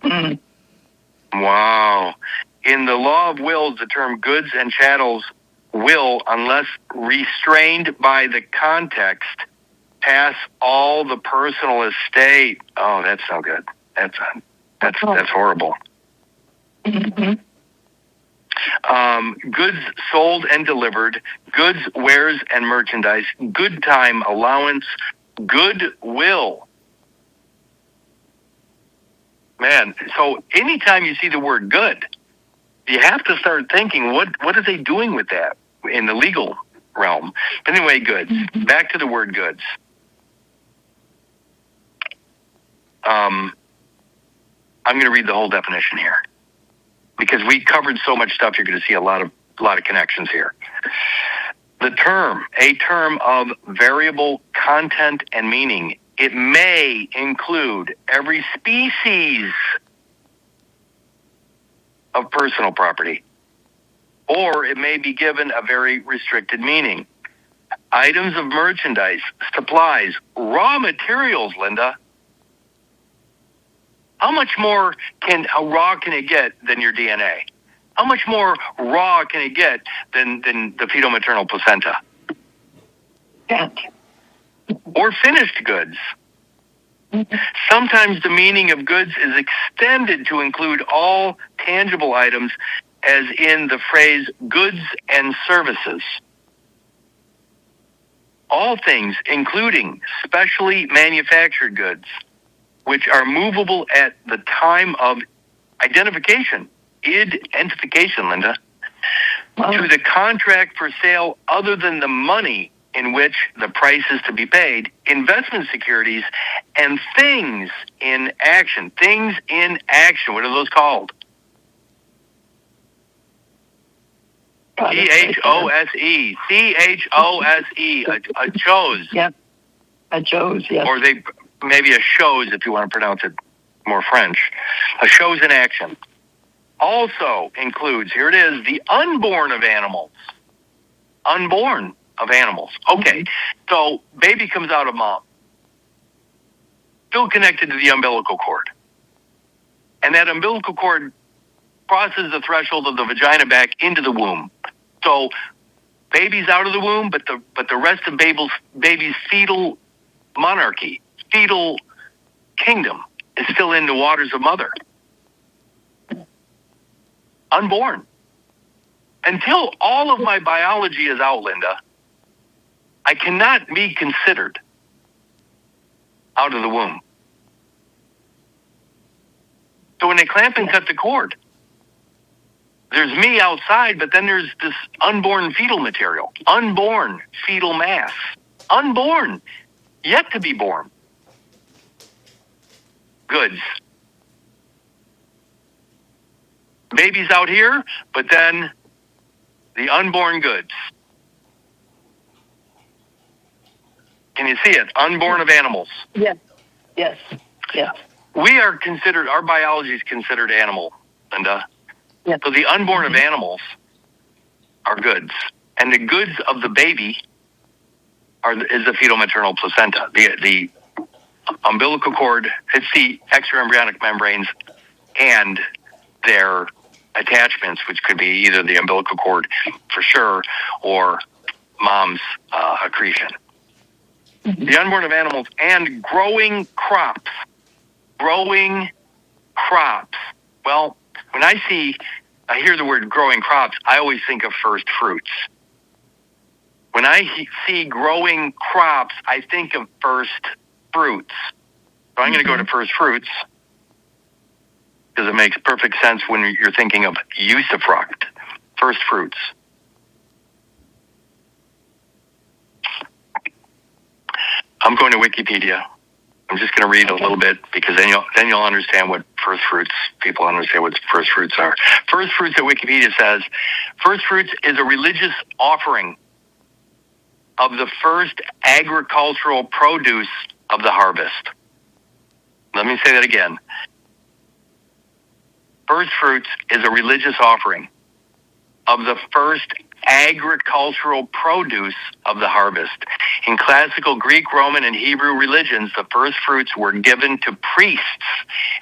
Mm. Wow. In the law of wills, the term goods and chattels will, unless restrained by the context, pass all the personal estate. Oh, that's no good. That's horrible. Mm-hmm. Goods sold and delivered, goods, wares, and merchandise, good time allowance, goodwill. Man, so anytime you see the word good, you have to start thinking, what are they doing with that in the legal realm? Anyway, goods. Back to the word goods. I'm going to read the whole definition here because we covered so much stuff. You're going to see a lot of connections here. The term, a term of variable content and meaning. It may include every species of personal property, or it may be given a very restricted meaning. Items of merchandise, supplies, raw materials, Linda. How much more how raw can it get than your DNA? How much more raw can it get than the fetal maternal placenta? Yeah. Or finished goods. Sometimes the meaning of goods is extended to include all tangible items, as in the phrase goods and services. All things, including specially manufactured goods, which are movable at the time of identification. Identification, Linda. Wow. To the contract for sale other than the money in which the price is to be paid, investment securities, and things in action. Things in action. What are those called? CHOSE. CHOSE. A chose. Yep. A chose, yes. Or maybe a shows if you want to pronounce it more French. A shows in action. Also includes, here it is, the unborn of animals. Unborn of animals. Okay, so baby comes out of mom. Still connected to the umbilical cord. And that umbilical cord crosses the threshold of the vagina back into the womb. So baby's out of the womb, but the rest of baby's fetal monarchy, fetal kingdom is still in the waters of mother. Unborn. Until all of my biology is out, Linda, I cannot be considered out of the womb. So when they clamp and cut the cord, there's me outside, but then there's this unborn fetal material, unborn fetal mass, unborn, yet to be born. Goods. Baby's out here, but then the unborn goods. Can you see it? Unborn of animals. Yes. Yes. Yes. We are considered, our biology is considered animal, Linda. Yes. So the unborn of animals are goods. And the goods of the baby is the fetal maternal placenta. The umbilical cord, it's the extraembryonic membranes and their attachments, which could be either the umbilical cord for sure or mom's accretion. The unborn of animals and growing crops. Growing crops. Well, when I hear the word growing crops, I always think of first fruits. When I see growing crops, I think of first fruits. So I'm going to go to first fruits because it makes perfect sense when you're thinking of usufruct, first fruits. I'm going to Wikipedia. I'm just going to read a little bit because then you'll understand what first fruits. People understand what first fruits are. First fruits at Wikipedia says, first fruits is a religious offering of the first agricultural produce of the harvest. Let me say that again. First fruits is a religious offering of the first agricultural produce of the harvest. In classical Greek, Roman, and Hebrew religions, the first fruits were given to priests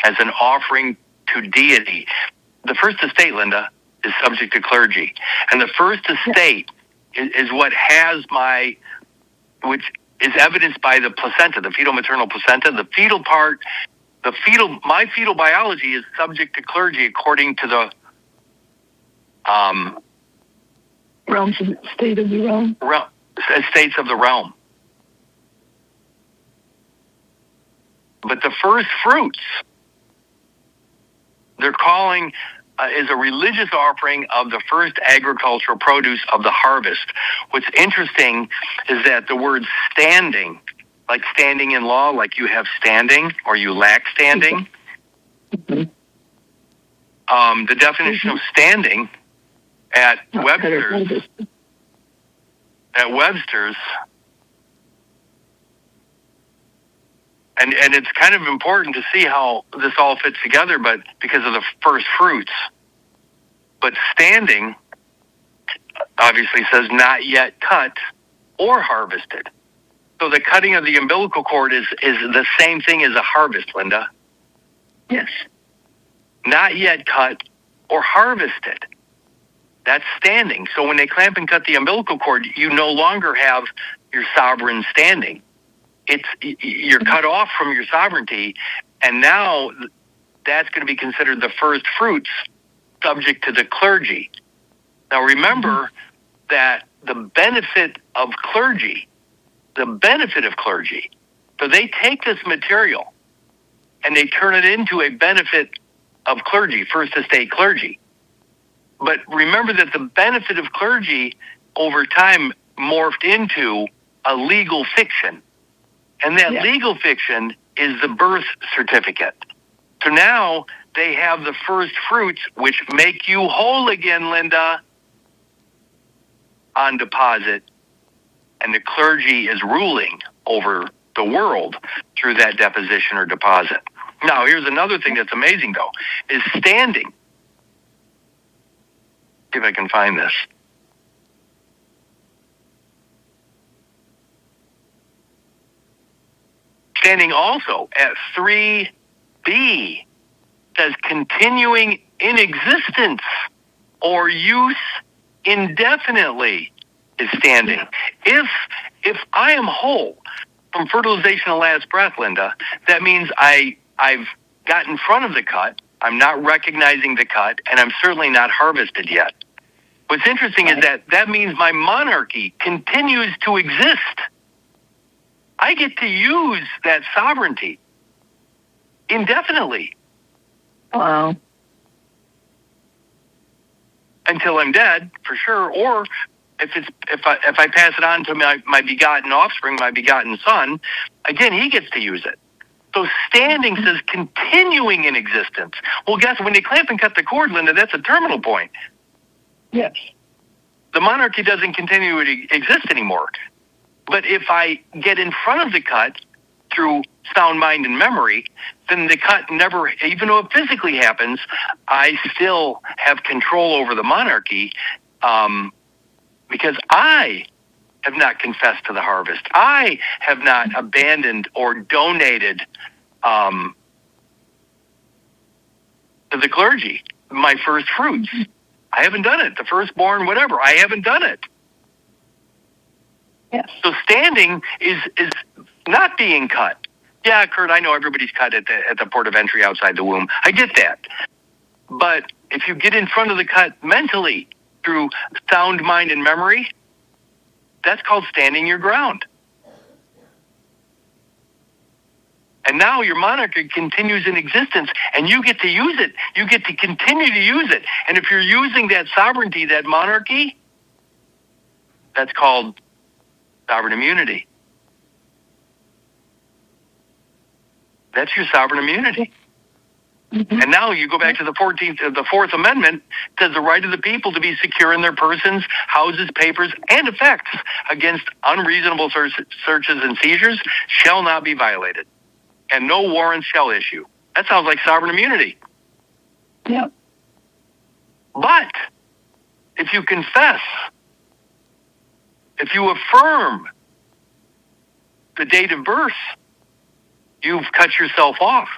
as an offering to deity. The first estate, Linda, is subject to clergy. And the first estate is what has which is evidenced by the placenta, the fetal maternal placenta. The fetal part, my fetal biology is subject to clergy according to the state of the realm. Estates of the realm. But the first fruits, they're calling, is a religious offering of the first agricultural produce of the harvest. What's interesting is that the word standing like standing in law, like you have standing or you lack standing. Mhm. The definition of standing at Webster's, and it's kind of important to see how this all fits together, but because of the first fruits. But standing obviously says not yet cut or harvested. So the cutting of the umbilical cord is the same thing as a harvest, Linda. Yes. Not yet cut or harvested. That's standing. So when they clamp and cut the umbilical cord, you no longer have your sovereign standing. You're cut off from your sovereignty, and now that's going to be considered the first fruits, subject to the clergy. Now remember that the benefit of clergy, so they take this material and they turn it into a benefit of clergy, first estate clergy. But remember that the benefit of clergy over time morphed into a legal fiction. And that legal fiction is the birth certificate. So now they have the first fruits, which make you whole again, Linda, on deposit. And the clergy is ruling over the world through that deposition or deposit. Now, here's another thing that's amazing, though, is standing. See if I can find this. Standing also at 3B says continuing in existence or use indefinitely is standing. If I am whole from fertilization of last breath, Linda, that means I've got in front of the cut, I'm not recognizing the cut, and I'm certainly not harvested yet. What's interesting is that means my monarchy continues to exist. I get to use that sovereignty indefinitely. Wow. Until I'm dead, for sure, or if I pass it on to my begotten offspring, my begotten son, again, he gets to use it. So standing says continuing in existence. Well, guess when they clamp and cut the cord, Linda, that's a terminal point. Yes. The monarchy doesn't continue to exist anymore. But if I get in front of the cut through sound mind and memory, then the cut never, even though it physically happens, I still have control over the monarchy because I have not confessed to the harvest. I have not abandoned or donated to the clergy my first fruits. I haven't done it. The firstborn, whatever. I haven't done it. Yes. So standing is not being cut. Yeah, Kurt, I know everybody's cut at the port of entry outside the womb. I get that. But if you get in front of the cut mentally through sound mind and memory, that's called standing your ground. And now your monarchy continues in existence, and you get to use it. You get to continue to use it. And if you're using that sovereignty, that monarchy, that's called sovereign immunity. That's your sovereign immunity. Mm-hmm. And now you go back to the Fourth Amendment. It says the right of the people to be secure in their persons, houses, papers, and effects against unreasonable searches and seizures shall not be violated, and no warrants shall issue. That sounds like sovereign immunity. Yeah. But if you confess, if you affirm the date of birth, you've cut yourself off.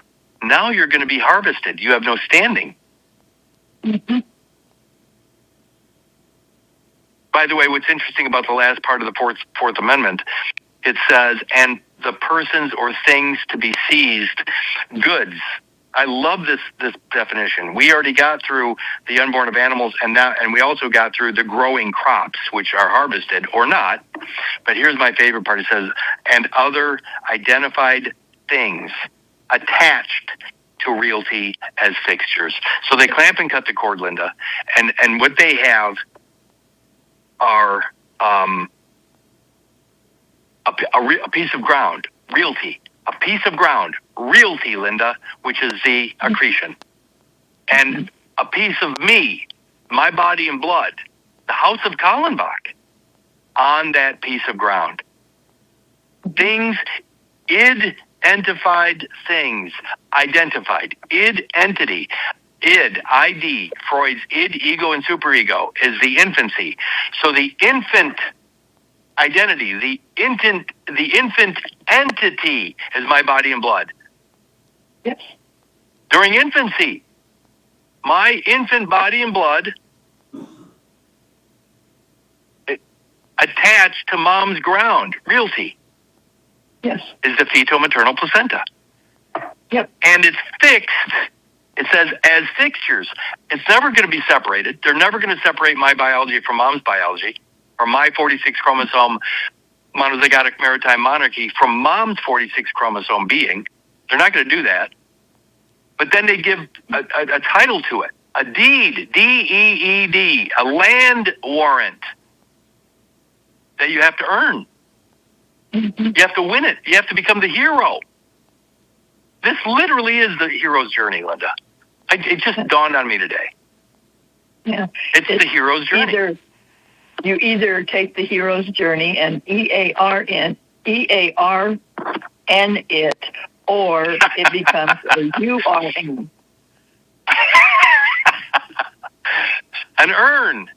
Now you're going to be harvested. You have no standing. Mm-hmm. By the way, what's interesting about the last part of the Fourth Amendment, it says, and the persons or things to be seized, goods. I love this definition. We already got through the unborn of animals, and we also got through the growing crops, which are harvested or not. But here's my favorite part. It says, and other identified things attached to realty as fixtures. So they clamp and cut the cord, Linda, and what they have are a piece of ground, realty, a piece of ground, realty, Linda, which is the accretion, and a piece of me, my body and blood, the house of Kallenbach, on that piece of ground. Things, identified things, identified, entity, ID, Freud's id, ego, and superego is the infancy. So the infant identity, the infant entity is my body and blood. Yes. During infancy, my infant body and blood attached to mom's ground, realty, Yes. is the fetal-maternal placenta. Yep. And it's fixed. It says as fixtures. It's never going to be separated. They're never going to separate my biology from mom's biology, or my 46 chromosome monozygotic maritime monarchy from mom's 46 chromosome being. They're not going to do that. But then they give a title to it, a deed, D-E-E-D, a land warrant that you have to earn. Mm-hmm. You have to win it. You have to become the hero. This literally is the hero's journey, Linda. It just dawned on me today. Yeah. It's the hero's journey. You either take the hero's journey and EARN it, or it becomes a URN. An earn.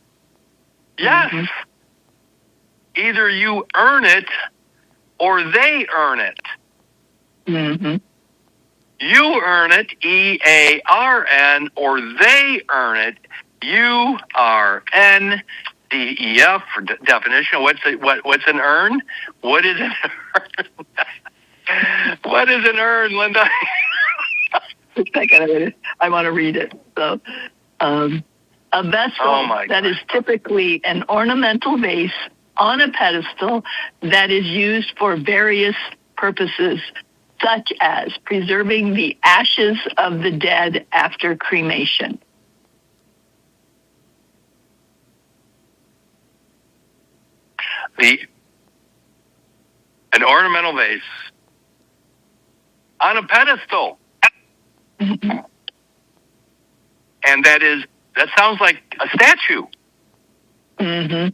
Yes. Mm-hmm. Either you earn it or they earn it. Mm-hmm. You earn it, EARN, or they earn it, URN. DEF for definition. What's an earn? What is an earn? What is an earn, Linda? I want to read it. So, a vessel that is typically an ornamental vase on a pedestal that is used for various purposes, such as preserving the ashes of the dead after cremation. An ornamental vase on a pedestal. Mm-hmm. And that sounds like a statue. Mm-hmm.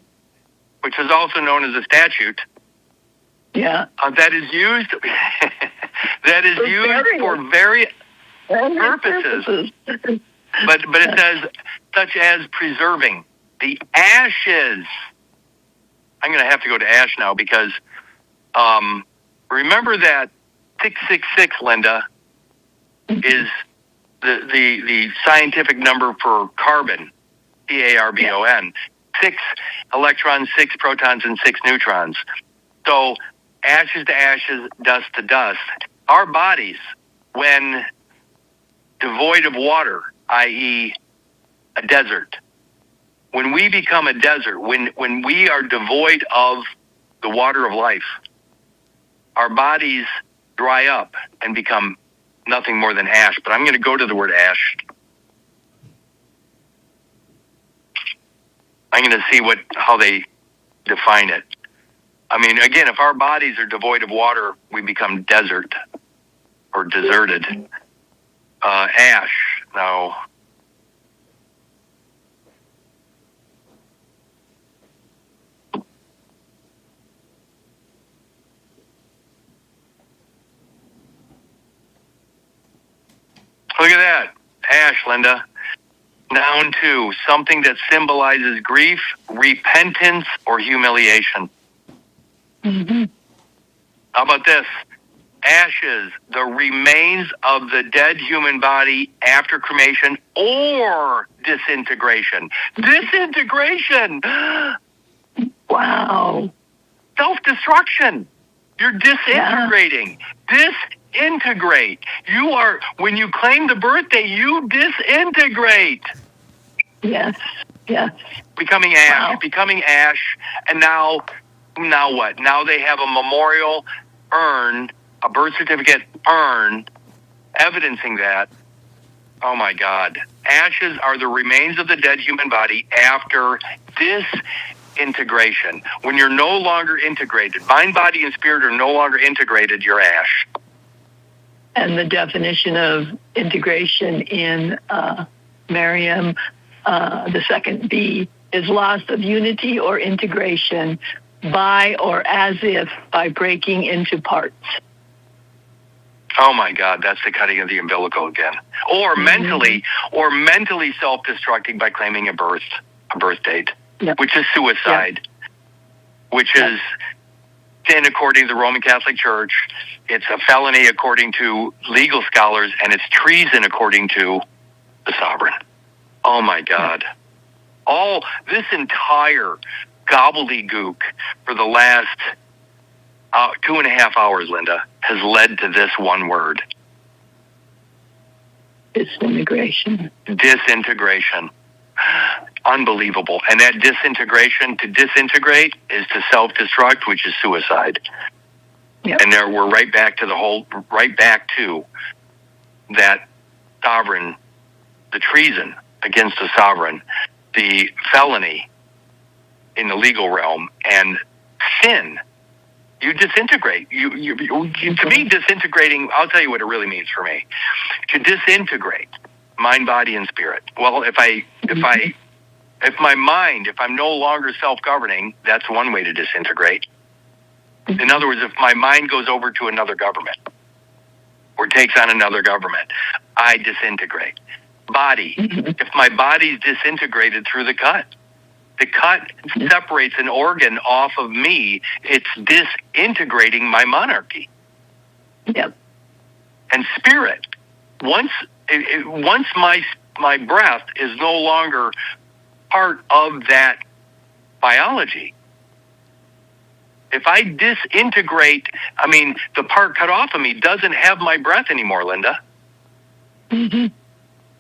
Which is also known as a statute. Yeah. That is used for various purposes. But it says such as preserving the ashes. I'm going to have to go to ash now because remember that 666, Linda, is the scientific number for carbon, C-A-R-B-O-N. 6 electrons, 6 protons, and 6 neutrons. So ashes to ashes, dust to dust. Our bodies, when devoid of water, i.e. a desert, when we become a desert, when we are devoid of the water of life, our bodies dry up and become nothing more than ash. But I'm going to go to the word ash. I'm going to see how they define it. I mean, again, if our bodies are devoid of water, we become desert or deserted. Ash. Now, look at that. Ash, Linda. Noun 2, something that symbolizes grief, repentance, or humiliation. Mm-hmm. How about this? Ashes, the remains of the dead human body after cremation or disintegration. Disintegration! Wow. Self-destruction. You're disintegrating. Disintegrate. You are, when you claim the birthday, you disintegrate. Yes. Yes. Becoming ash. And now what? Now they have a memorial urn, a birth certificate urn, evidencing that. Oh my God. Ashes are the remains of the dead human body after disintegration. When you're no longer integrated, mind, body, and spirit are no longer integrated, you're ash. And the definition of integration in Merriam, the second B, is loss of unity or integration by or as if by breaking into parts. Oh my God, that's the cutting of the umbilical again. Or mentally self-destructing by claiming a birth date, which is suicide, which is sin according to the Roman Catholic Church. It's a felony according to legal scholars, and it's treason according to the sovereign. Oh my God. All this entire gobbledygook for the last 2.5 hours, Linda, has led to this one word. Disintegration. Disintegration. Unbelievable. And that disintegration, to disintegrate, is to self-destruct, which is suicide. Yep. And there we're right back to that sovereign, the treason against the sovereign, the felony in the legal realm, and sin. You disintegrate. You to me, disintegrating, I'll tell you what it really means for me. To disintegrate mind, body, and spirit. Well, if I'm no longer self-governing, that's one way to disintegrate. In other words, if my mind goes over to another government or takes on another government, I disintegrate. Body. If my body's disintegrated through the cut separates an organ off of me, it's disintegrating my monarchy. Yep. And spirit. Once my breath is no longer part of that biology, if I disintegrate, the part cut off of me doesn't have my breath anymore, Linda. Mm-hmm.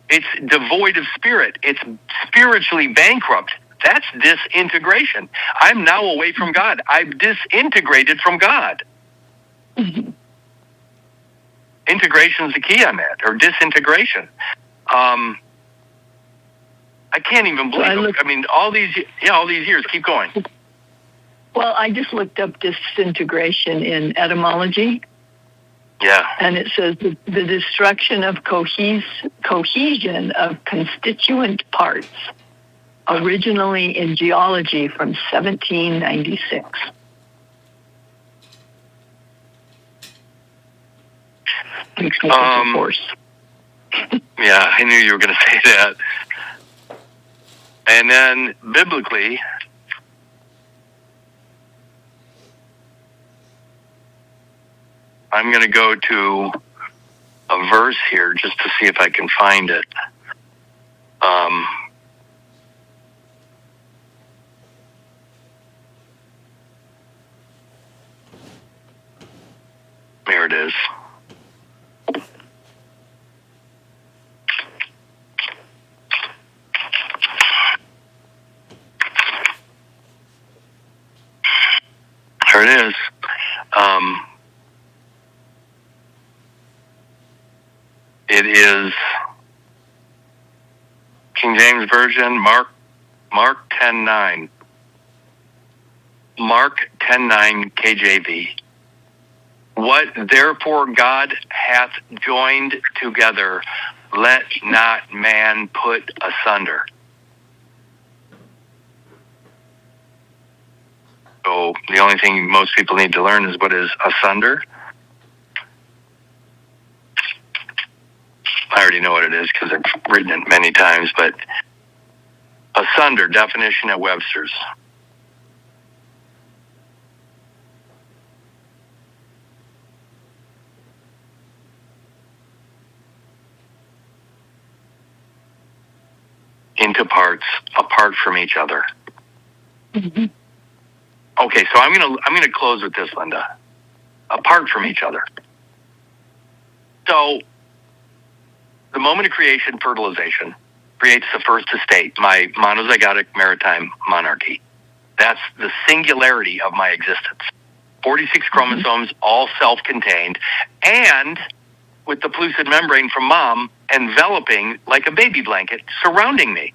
It's devoid of spirit. It's spiritually bankrupt. That's disintegration. I'm now away from God. I've disintegrated from God. Mm-hmm. Integration is the key on that, or disintegration. I can't even believe it. All these years. Keep going. Well, I just looked up disintegration in etymology. Yeah. And it says the destruction of cohesion of constituent parts, originally in geology from 1796. Makes me think of horse. Yeah, I knew you were going to say that. And then biblically, I'm going to go to a verse here just to see if I can find it. There it is. There it is. It is King James Version, Mark 10:9. Mark 10:9 KJV. What therefore God hath joined together, let not man put asunder. So the only thing most people need to learn is what is asunder. I already know what it is because I've written it many times, but asunder, definition at Webster's. Into parts, apart from each other. Mm-hmm. Okay, so I'm gonna close with this, Linda. Apart from each other. So, the moment of creation, fertilization, creates the first estate, my monozygotic maritime monarchy. That's the singularity of my existence. 46 chromosomes, all self-contained, and with the pellucid membrane from mom enveloping like a baby blanket, surrounding me,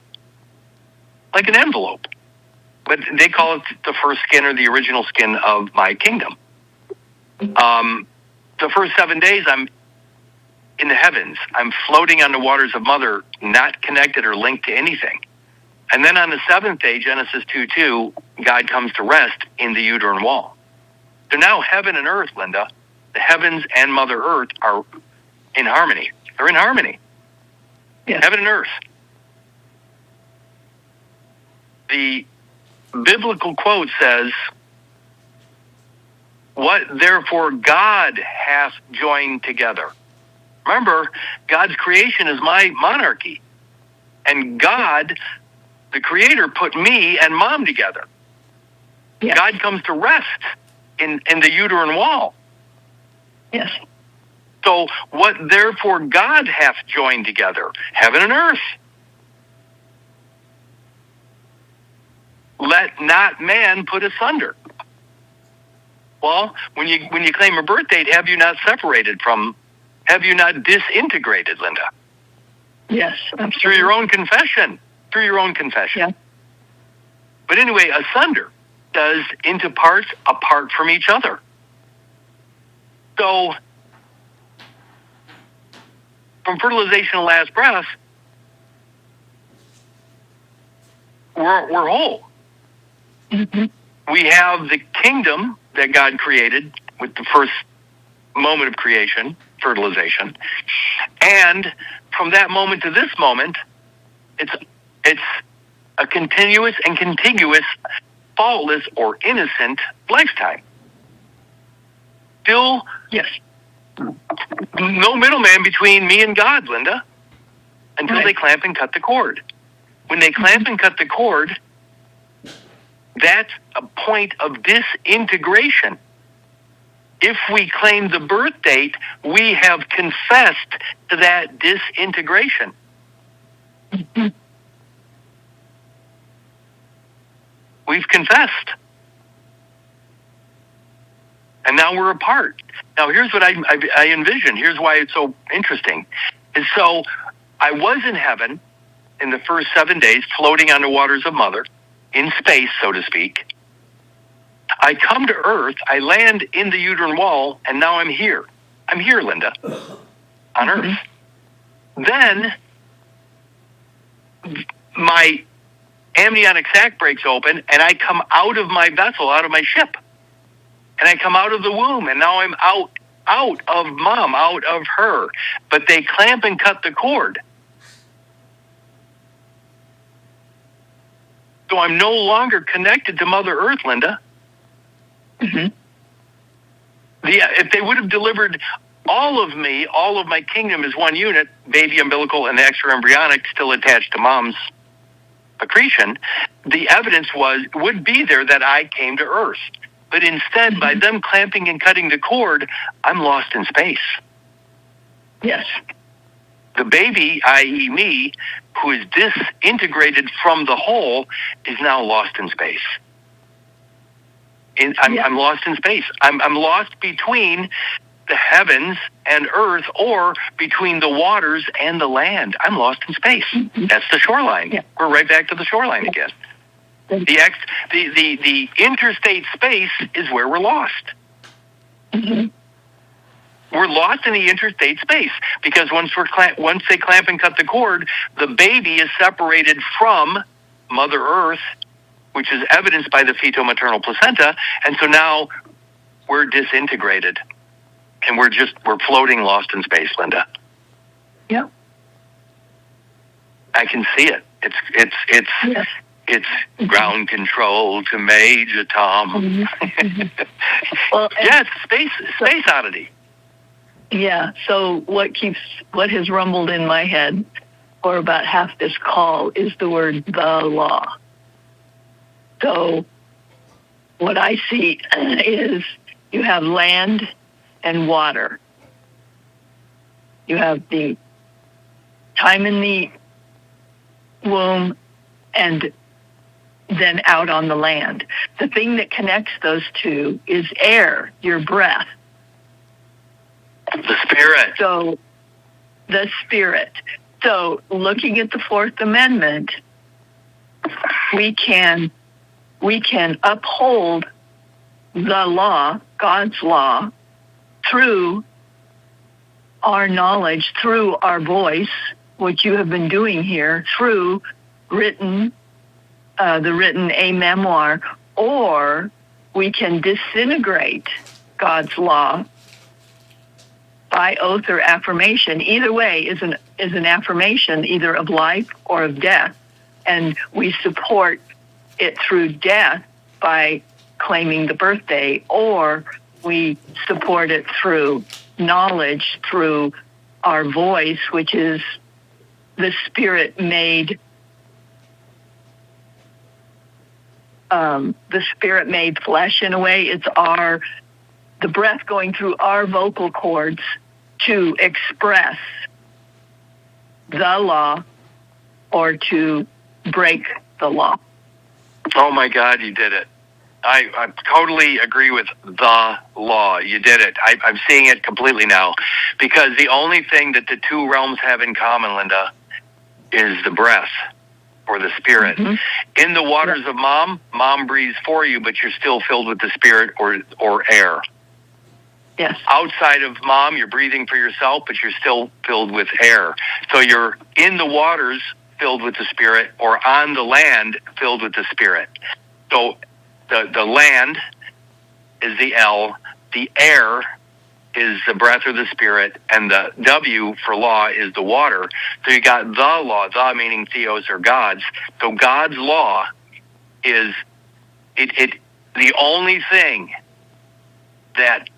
like an envelope. but they call it the first skin or the original skin of my kingdom. The first 7 days, I'm in the heavens. I'm floating on the waters of mother, not connected or linked to anything. And then on the seventh day, Genesis 2:2, God comes to rest in the uterine wall. So now heaven and earth, Linda, the heavens and Mother Earth are in harmony. They're in harmony. Yeah. Heaven and earth. The biblical quote says, "What therefore God hath joined together." Remember, God's creation is my monarchy. And God, the Creator, put me and Mom together. Yes. God comes to rest in the uterine wall. Yes. So what therefore God hath joined together, heaven and earth. Let not man put asunder. Well, when you claim a birth date, have you not separated from, have you not disintegrated, Linda? Yes. Absolutely. Through your own confession. Through your own confession. Yeah. But anyway, asunder does into parts apart from each other. So, from fertilization and last breath, we're whole. Mm-hmm. We have the kingdom that God created with the first moment of creation, fertilization, and from that moment to this moment, it's a continuous and contiguous, faultless or innocent lifetime. Still, Yes. no middleman between me and God, Linda, until Right. they clamp and cut the cord. When they clamp and cut the cord, that's a point of disintegration. If we claim the birth date, we have confessed to that disintegration. Mm-hmm. We've confessed. And now we're apart. Now, here's what I envision. Here's why it's so interesting. And so I was in heaven in the first 7 days, floating on the waters of mother, in space, so to speak. I come to earth, I land in the uterine wall, and now I'm here. I'm here, Linda, on earth. Then my amniotic sac breaks open, and I come out of my vessel, out of my ship. And I come out of the womb, and now I'm out of Mom, out of her. But they clamp and cut the cord. So I'm no longer connected to Mother Earth, Linda. Mm-hmm. If they would have delivered all of me, all of my kingdom as one unit, baby umbilical and the extra embryonic still attached to Mom's accretion, the evidence would be there that I came to earth. But instead, by them clamping and cutting the cord, I'm lost in space. Yes. The baby, i.e. me, who is disintegrated from the whole, is now lost in space. I'm lost in space. I'm lost between the heavens and earth, or between the waters and the land. I'm lost in space. Mm-hmm. That's the shoreline. Yeah. We're right back to the shoreline again. The interstate space is where we're lost. Mm-hmm. We're lost in the interstate space because once they clamp and cut the cord, the baby is separated from Mother Earth, which is evidenced by the fetal-maternal placenta, and so now we're disintegrated, and we're floating lost in space, Linda. Yeah. I can see it. Yes. It's ground control to Major Tom. Mm-hmm. Well, yeah, it's space oddity. Yeah. So what has rumbled in my head for about half this call is the word "the law." So what I see is you have land and water. You have the time in the womb and then out on the land. The thing that connects those two is air, your breath. The spirit. So the spirit. So looking at the Fourth Amendment, we can we can uphold the law, God's law, through our knowledge, through our voice, what you have been doing here, through the written a memoir, or we can disintegrate God's law by oath or affirmation. Either way is an affirmation, either of life or of death, and we support it through death by claiming the birthday, or we support it through knowledge, through our voice, which is the spirit-made flesh in a way. It's the breath going through our vocal cords to express the law or to break the law. Oh my God, you did it. I totally agree with the law. You did it. I'm seeing it completely now, because the only thing that the two realms have in common, Linda, is the breath or the spirit. Mm-hmm. In the waters of Mom breathes for you, but you're still filled with the spirit or air. Yes. Outside of Mom, you're breathing for yourself, but you're still filled with air. So you're in the waters filled with the spirit, or on the land filled with the spirit. So the land is the L, the air is the breath or the spirit, and the W for law is the water. So you got the law, the meaning theos or gods. So God's law is the only thing that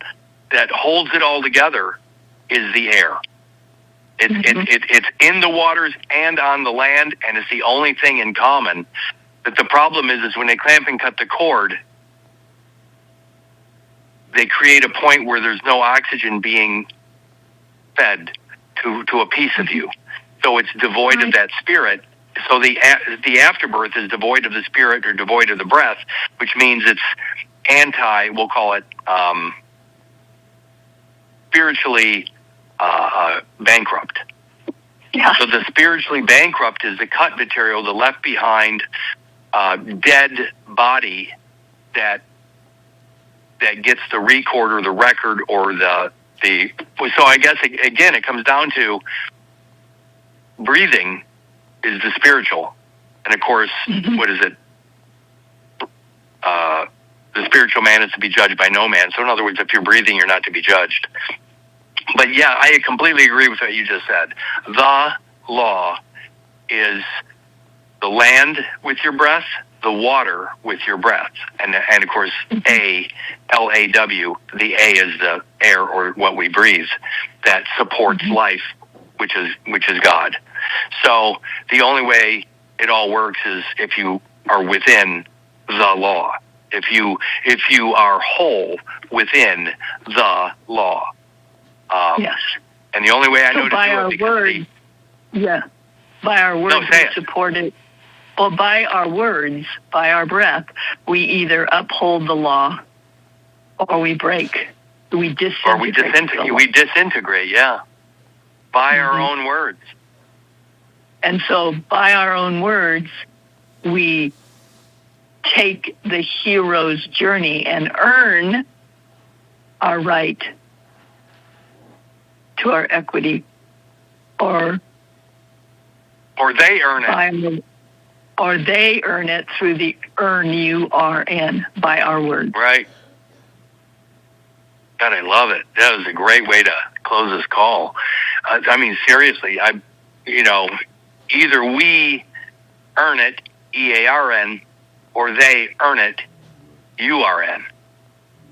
holds it all together is the air. It's in the waters and on the land, and it's the only thing in common. But the problem is when they clamp and cut the cord, they create a point where there's no oxygen being fed to a piece of you. So it's devoid of that spirit. So the afterbirth is devoid of the spirit or devoid of the breath, which means it's we'll call it spiritually bankrupt. Yeah. So the spiritually bankrupt is the cut material, the left behind dead body that gets the record or the record or the. So I guess again it comes down to breathing is the spiritual, and of course, what is it? The spiritual man is to be judged by no man. So in other words, if you're breathing, you're not to be judged. But yeah, I completely agree with what you just said. The law is the land with your breath, the water with your breath, and of course, L-A-W. The A is the air or what we breathe that supports life, which is God. So the only way it all works is if you are within the law. If you are whole within the law. Yes. And the only way I know to do it because by our words we support it. Well, by our words, by our breath, we either uphold the law or we break. We disintegrate. We disintegrate, yeah. By our own words. And so by our own words, we take the hero's journey and earn our right to our equity, or they earn it. Or they earn it through the URN by our words. Right. God, I love it. That was a great way to close this call. I mean, seriously, either we earn it, EARN, or they earn it, URN.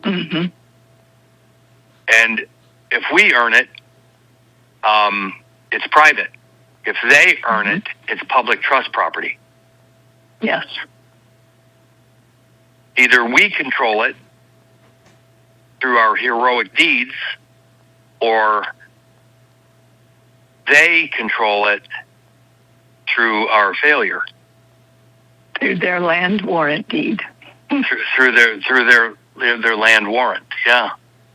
Mm-hmm. And if we earn it, it's private. If they earn it, it's public trust property. Yes. Either we control it through our heroic deeds, or they control it through our failure. Through their land warrant deed. through their land warrant. Yeah.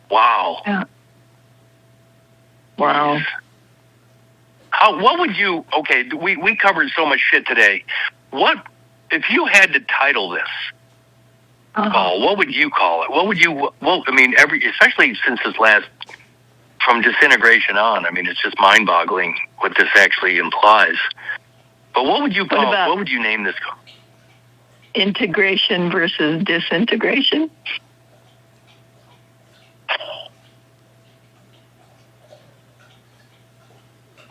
Wow. Yeah. Wow. What would you? Okay, we covered so much shit today. What if you had to title this? call? What would you call it? What would you? Well, I mean, especially since this last from disintegration on. I mean, it's just mind-boggling what this actually implies. But what would you call? What would you name this call? Integration versus disintegration.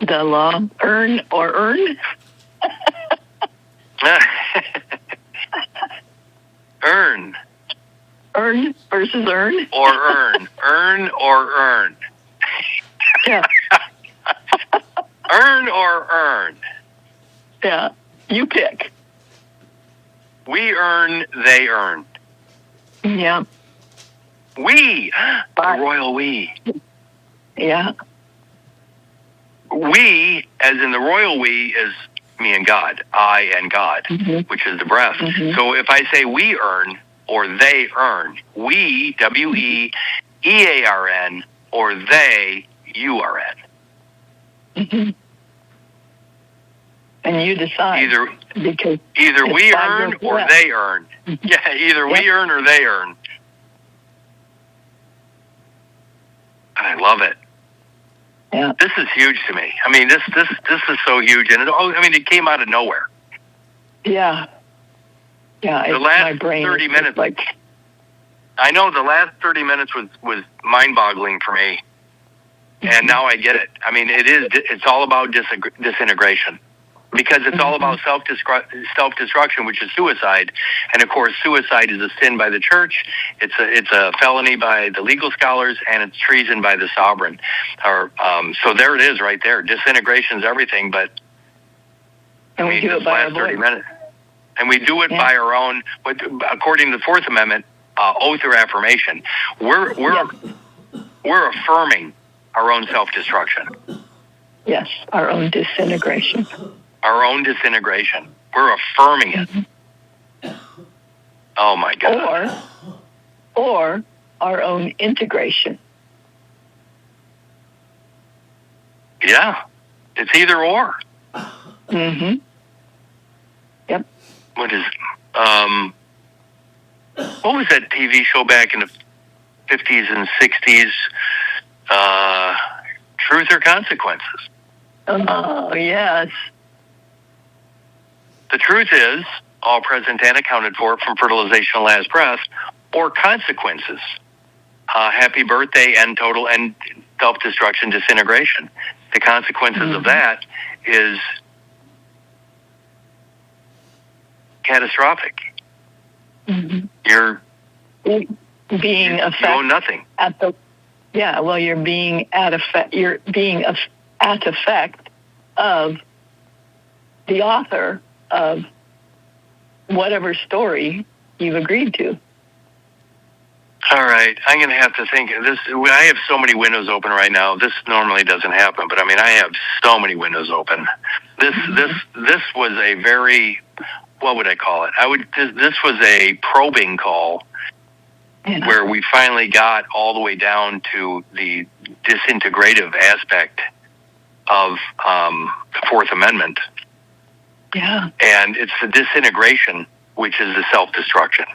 The law, earn or earn. Earn. Earn versus earn. Or earn. Earn or earn. Yeah. Earn or earn. Yeah. You pick. We earn, they earn. Yeah. We. The royal we. Yeah. We, as in the royal we, is me and God, I and God, which is the breath. So if I say we earn or they earn, we, WEEARN, or they, URN. And you decide. Either we earn or they earn. Yeah, either we earn or they earn. I love it. Yeah. This is huge to me. I mean, this is so huge, and it came out of nowhere. Yeah. Yeah. The last my brain 30 minutes, like. I know the last 30 minutes was mind-boggling for me, and now I get it. I mean, it's all about disintegration, because it's all about self-destruction, which is suicide, and of course, suicide is a sin by the church. It's a felony by the legal scholars, and it's treason by the sovereign. So there it is, right there. Disintegration is everything, but we do it by our 30 minutes, and we do it by our own. But according to the Fourth Amendment, oath or affirmation, we're affirming our own self-destruction. Yes, our own disintegration. Our own disintegration. We're affirming it. Oh my God. Or our own integration. Yeah. It's either or. Yep. What was that TV show back in the 50s and 60s? Truth or Consequences? Oh, yes. The truth is, all present and accounted for from fertilization and last breath, or consequences. Happy birthday and total and self-destruction, disintegration. The consequences of that is catastrophic. You're being you own nothing. You're being at effect. You're being at effect of the author of whatever story you've agreed to. All right, I'm going to have to think. I have so many windows open right now. This normally doesn't happen, but I mean, I have so many windows open. This was a very, what would I call it? This was a probing call where we finally got all the way down to the disintegrative aspect of the Fourth Amendment. Yeah. And it's the disintegration, which is the self-destruction.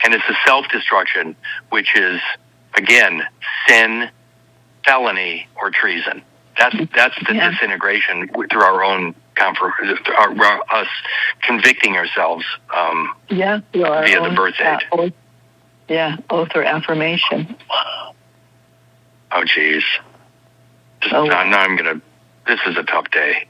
And it's the self-destruction, which is, again, sin, felony, or treason. That's the disintegration through our own us convicting ourselves via the birth date. Oath or affirmation. Oh, geez. This is a tough day.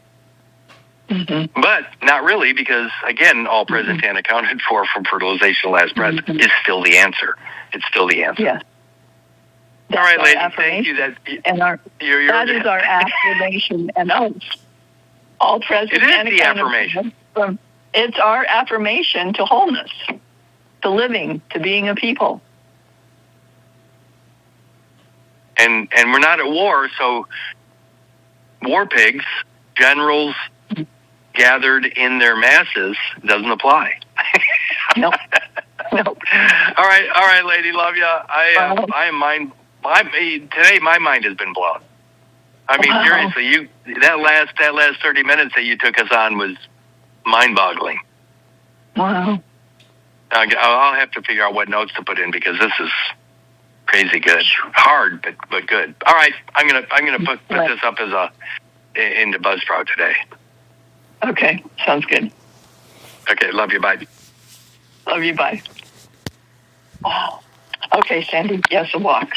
But not really, because, again, all present and accounted for from fertilization last breath is still the answer. It's still the answer. Yes. All right, lady, thank you. That is our affirmation and oath. All present and the affirmation. It's our affirmation to wholeness, to living, to being a people. And we're not at war, so war pigs, generals gathered in their masses doesn't apply. Nope. All right, lady, love ya. Today my mind has been blown. I mean, seriously, that last 30 minutes that you took us on was mind-boggling. Wow. I'll have to figure out what notes to put in because this is crazy good. Hard, but good. All right, I'm gonna put this up as into Buzzsprout today. Okay, sounds good. Okay, love you. Bye. Love you. Bye. Wow. Okay, Sandy. Yes, a walk.